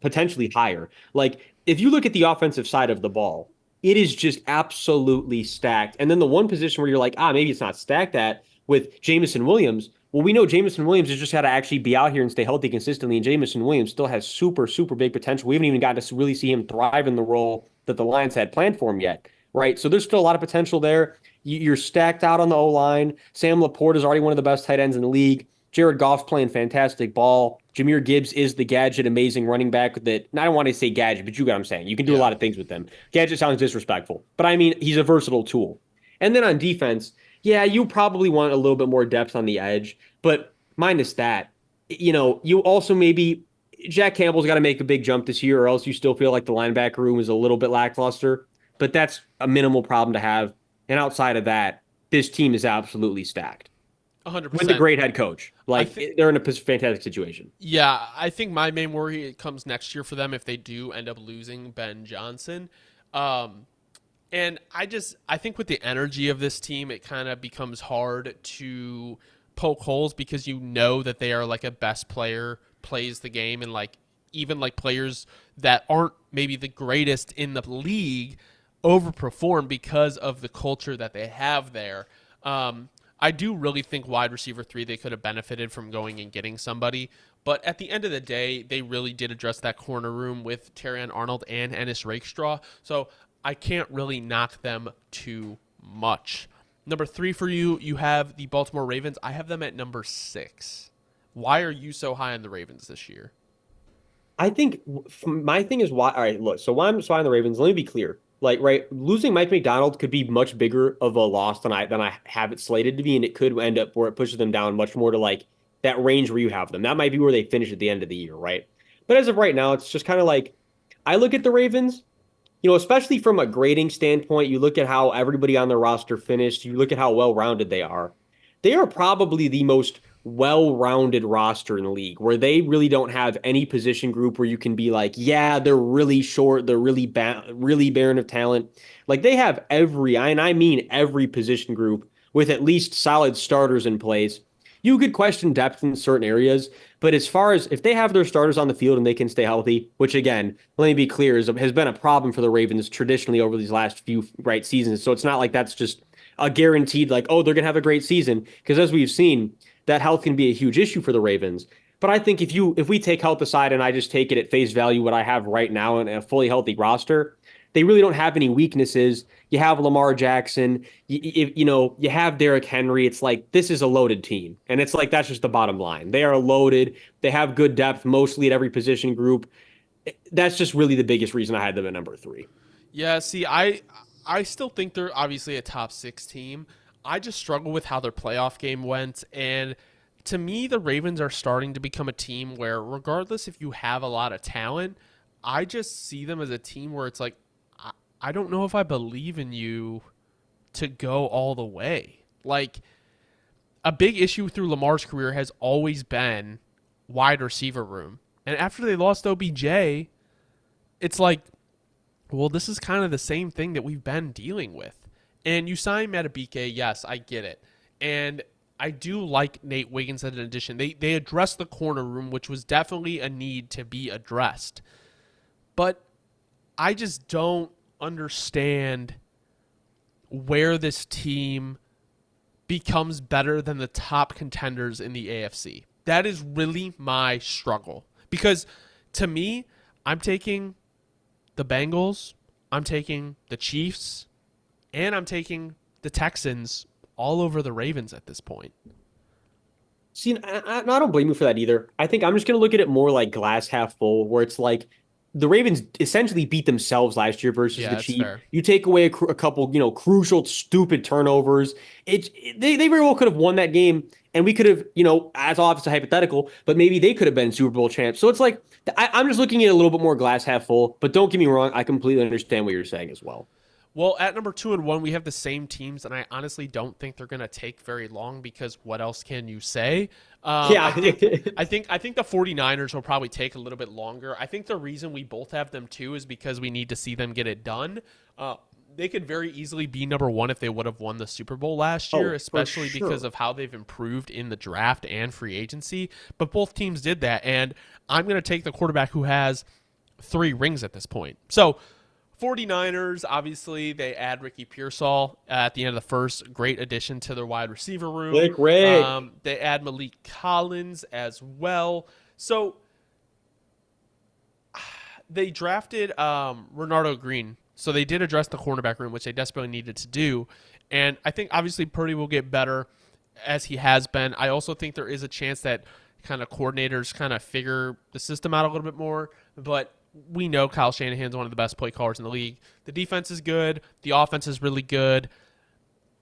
potentially higher. Like if you look at the offensive side of the ball, it is just absolutely stacked. And then the one position where you're like, maybe it's not stacked at with Jamison Williams. Well, we know Jamison Williams has just had to actually be out here and stay healthy consistently, and Jamison Williams still has super, super big potential. We haven't even gotten to really see him thrive in the role that the Lions had planned for him yet, right? So there's still a lot of potential there. You're stacked out on the O-line. Sam Laporte is already one of the best tight ends in the league. Jared Goff's playing fantastic ball. Jahmyr Gibbs is the gadget, amazing running back that, I don't want to say gadget, but you get what I'm saying. You can do a lot of things with them. Gadget sounds disrespectful, but I mean, he's a versatile tool. And then on defense, yeah, you probably want a little bit more depth on the edge, but minus that, you also maybe Jack Campbell's got to make a big jump this year, or else you still feel like the linebacker room is a little bit lackluster. But that's a minimal problem to have. And outside of that, this team is absolutely stacked. 100%. With a great head coach. They're in a fantastic situation. Yeah, I think my main worry comes next year for them if they do end up losing Ben Johnson. And I think with the energy of this team, it kind of becomes hard to poke holes because you know that they are like a best player plays the game, and like even like players that aren't maybe the greatest in the league overperform because of the culture that they have there. I do really think wide receiver 3, they could have benefited from going and getting somebody, But at the end of the day, they really did address that corner room with Terrion Arnold and Ennis Rakestraw. So I can't really knock them too much. Number 3 for you, you have the Baltimore Ravens. I have them at number 6. Why are you so high on the Ravens this year? I think my thing is why. All right, look. So why I'm so high on the Ravens? Let me be clear. Like, right, losing Mike McDonald could be much bigger of a loss than I have it slated to be, and it could end up where it pushes them down much more to like that range where you have them. That might be where they finish at the end of the year, right? But as of right now, it's just kind of like I look at the Ravens. Especially from a grading standpoint, you look at how everybody on their roster finished, you look at how well-rounded they are. They are probably the most well-rounded roster in the league, where they really don't have any position group where you can be like, yeah, they're really short, they're really barren of talent. Like they have and I mean every position group with at least solid starters in place. You could question depth in certain areas, but as far as if they have their starters on the field and they can stay healthy, which again, let me be clear, has been a problem for the Ravens traditionally over these last few seasons. So it's not like that's just a guaranteed like, oh, they're gonna have a great season. Because as we've seen, that health can be a huge issue for the Ravens. But I think if we take health aside and I just take it at face value, what I have right now in a fully healthy roster, they really don't have any weaknesses. You have Lamar Jackson, you have Derrick Henry. It's like this is a loaded team, and it's like that's just the bottom line. They are loaded. They have good depth, mostly at every position group. That's just really the biggest reason I had them at number 3. Yeah, see, I still think they're obviously a top 6 team. I just struggle with how their playoff game went, and to me, the Ravens are starting to become a team where, regardless if you have a lot of talent, I just see them as a team where it's like, I don't know if I believe in you to go all the way. Like, a big issue through Lamar's career has always been wide receiver room. And after they lost OBJ, it's like, well, this is kind of the same thing that we've been dealing with. And you sign Matabike, yes, I get it. And I do like Nate Wiggins as an addition. They addressed the corner room, which was definitely a need to be addressed. But I just don't understand where this team becomes better than the top contenders in the AFC. That is really my struggle. Because to me, I'm taking the Bengals, I'm taking the Chiefs, and I'm taking the Texans all over the Ravens at this point. See, I don't blame you for that either. I think I'm just going to look at it more like glass half full, where it's like the Ravens essentially beat themselves last year versus Yeah, the that's Chiefs. fair. You take away a couple, crucial, stupid turnovers. They very well could have won that game, and we could have, as obviously hypothetical, but maybe they could have been Super Bowl champs. So it's like I'm just looking at it a little bit more glass half full. But don't get me wrong, I completely understand what you're saying as well. Well, at number 2 and 1, we have the same teams, and I honestly don't think they're going to take very long because what else can you say? Yeah. I think the 49ers will probably take a little bit longer. I think the reason we both have them too is because we need to see them get it done. They could very easily be number 1 if they would have won the Super Bowl last year, Oh, for especially because sure. of how they've improved in the draft and free agency. But both teams did that, and I'm going to take the quarterback who has 3 rings at this point. So 49ers, obviously, they add Ricky Pearsall at the end of the first. Great addition to their wide receiver room. Rick, Rick. They add Malik Collins as well. So they drafted Renardo Green. So they did address the cornerback room, which they desperately needed to do. And I think, obviously, Purdy will get better as he has been. I also think there is a chance that kind of coordinators kind of figure the system out a little bit more. But we know Kyle Shanahan's one of the best play callers in the league. The defense is good. The offense is really good.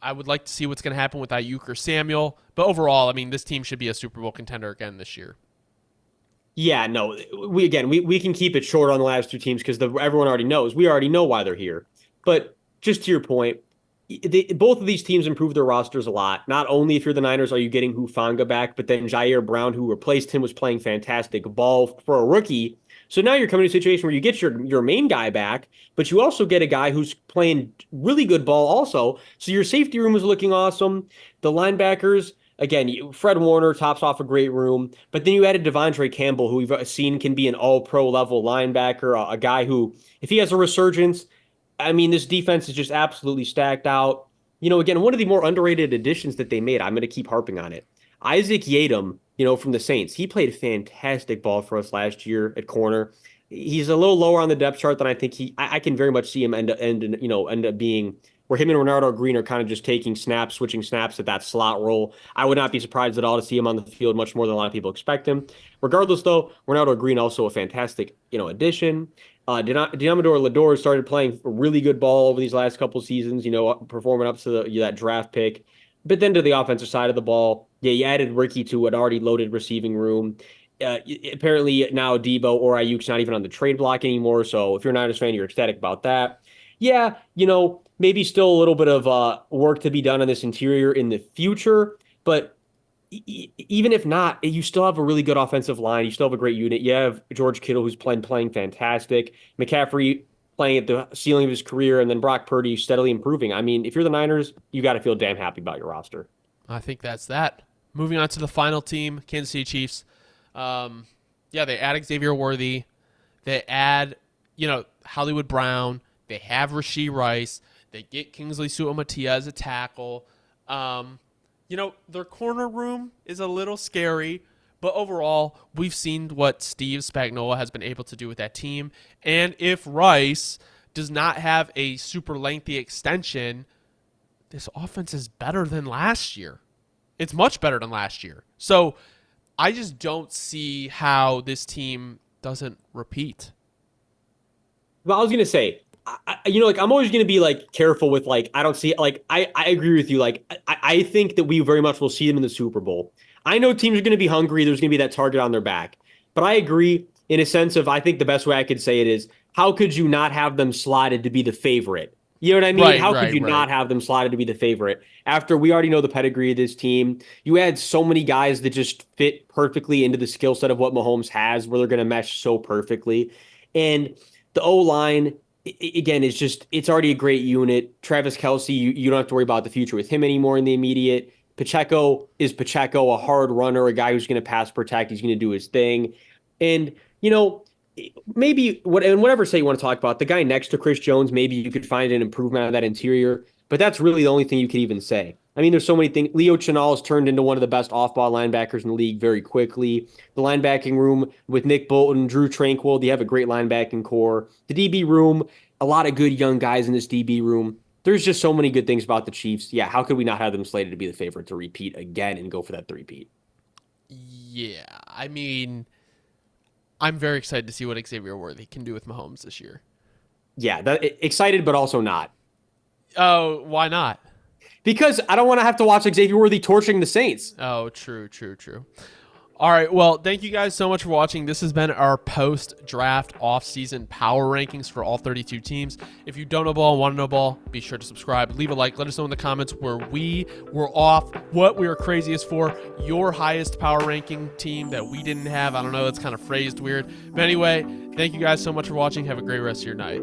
I would like to see what's going to happen with Ayuk or Samuel. But overall, I mean, this team should be a Super Bowl contender again this year. Yeah, no, we can keep it short on the last 2 teams because everyone already knows. We already know why they're here. But just to your point, both of these teams improved their rosters a lot. Not only if you're the Niners are you getting Hufanga back, but then Jair Brown, who replaced him, was playing fantastic ball for a rookie. So now you're coming to a situation where you get your main guy back, but you also get a guy who's playing really good ball also. So your safety room is looking awesome. The linebackers, again, Fred Warner tops off a great room, but then you added Devondre Campbell, who we've seen can be an all-pro level linebacker, a guy who, if he has a resurgence, I mean, this defense is just absolutely stacked out. Again, one of the more underrated additions that they made, I'm going to keep harping on it. Isaac Yiadom from the Saints. He played fantastic ball for us last year at corner. He's a little lower on the depth chart than I think I can very much see him end up being where him and Ronaldo Green are kind of just taking snaps, switching snaps at that slot role. I would not be surprised at all to see him on the field much more than a lot of people expect him. Regardless, though, Ronaldo Green also a fantastic, addition. Diamador Lador started playing a really good ball over these last couple seasons, performing up to that draft pick. But then to the offensive side of the ball, yeah, you added Ricky to an already loaded receiving room. Apparently now Debo or Ayuk's not even on the trade block anymore. So if you're a Niners fan, you're ecstatic about that. Yeah, maybe still a little bit of work to be done on this interior in the future. But even if not, you still have a really good offensive line. You still have a great unit. You have George Kittle, who's playing fantastic. McCaffrey playing at the ceiling of his career, and then Brock Purdy steadily improving. I mean, if you're the Niners, you got to feel damn happy about your roster. I think that's that. Moving on to the final team, Kansas City Chiefs. They add Xavier Worthy. They add, Hollywood Brown. They have Rashee Rice. They get Kingsley Suamataia as a tackle. Their corner room is a little scary, but overall, we've seen what Steve Spagnuolo has been able to do with that team. And if Rice does not have a super lengthy extension, this offense is better than last year. It's much better than last year. So I just don't see how this team doesn't repeat. Well, I was going to say, I'm always going to be careful with I don't see it. I agree with you. I think that we very much will see them in the Super Bowl. I know teams are going to be hungry. There's going to be that target on their back, but I agree in a sense of, I think the best way I could say it is, how could you not have them slotted to be the favorite? You know what I mean? Right, how could you not have them slotted to be the favorite after we already know the pedigree of this team? You add so many guys that just fit perfectly into the skill set of what Mahomes has, where they're going to mesh so perfectly. And the O-line, again, it's already a great unit. Travis Kelce, you don't have to worry about the future with him anymore in the immediate. Pacheco is Pacheco, a hard runner, a guy who's going to pass protect. He's going to do his thing. And, maybe whatever say you want to talk about, the guy next to Chris Jones, maybe you could find an improvement on that interior, but that's really the only thing you could even say. I mean, there's so many things. Leo Chenal has turned into one of the best off-ball linebackers in the league very quickly. The linebacking room with Nick Bolton, Drew Tranquill, they have a great linebacking core. The DB room, a lot of good young guys in this DB room. There's just so many good things about the Chiefs. Yeah, how could we not have them slated to be the favorite to repeat again and go for that three-peat? Yeah, I mean, I'm very excited to see what Xavier Worthy can do with Mahomes this year. Yeah, excited, but also not. Oh, why not? Because I don't want to have to watch Xavier Worthy torching the Saints. Oh, true. All right, well, thank you guys so much for watching. This has been our post-draft off-season power rankings for all 32 teams. If you don't know ball and want to know ball, be sure to subscribe. Leave a like. Let us know in the comments where we were off, what we were craziest for, your highest power ranking team that we didn't have. I don't know, it's kind of phrased weird. But anyway, thank you guys so much for watching. Have a great rest of your night.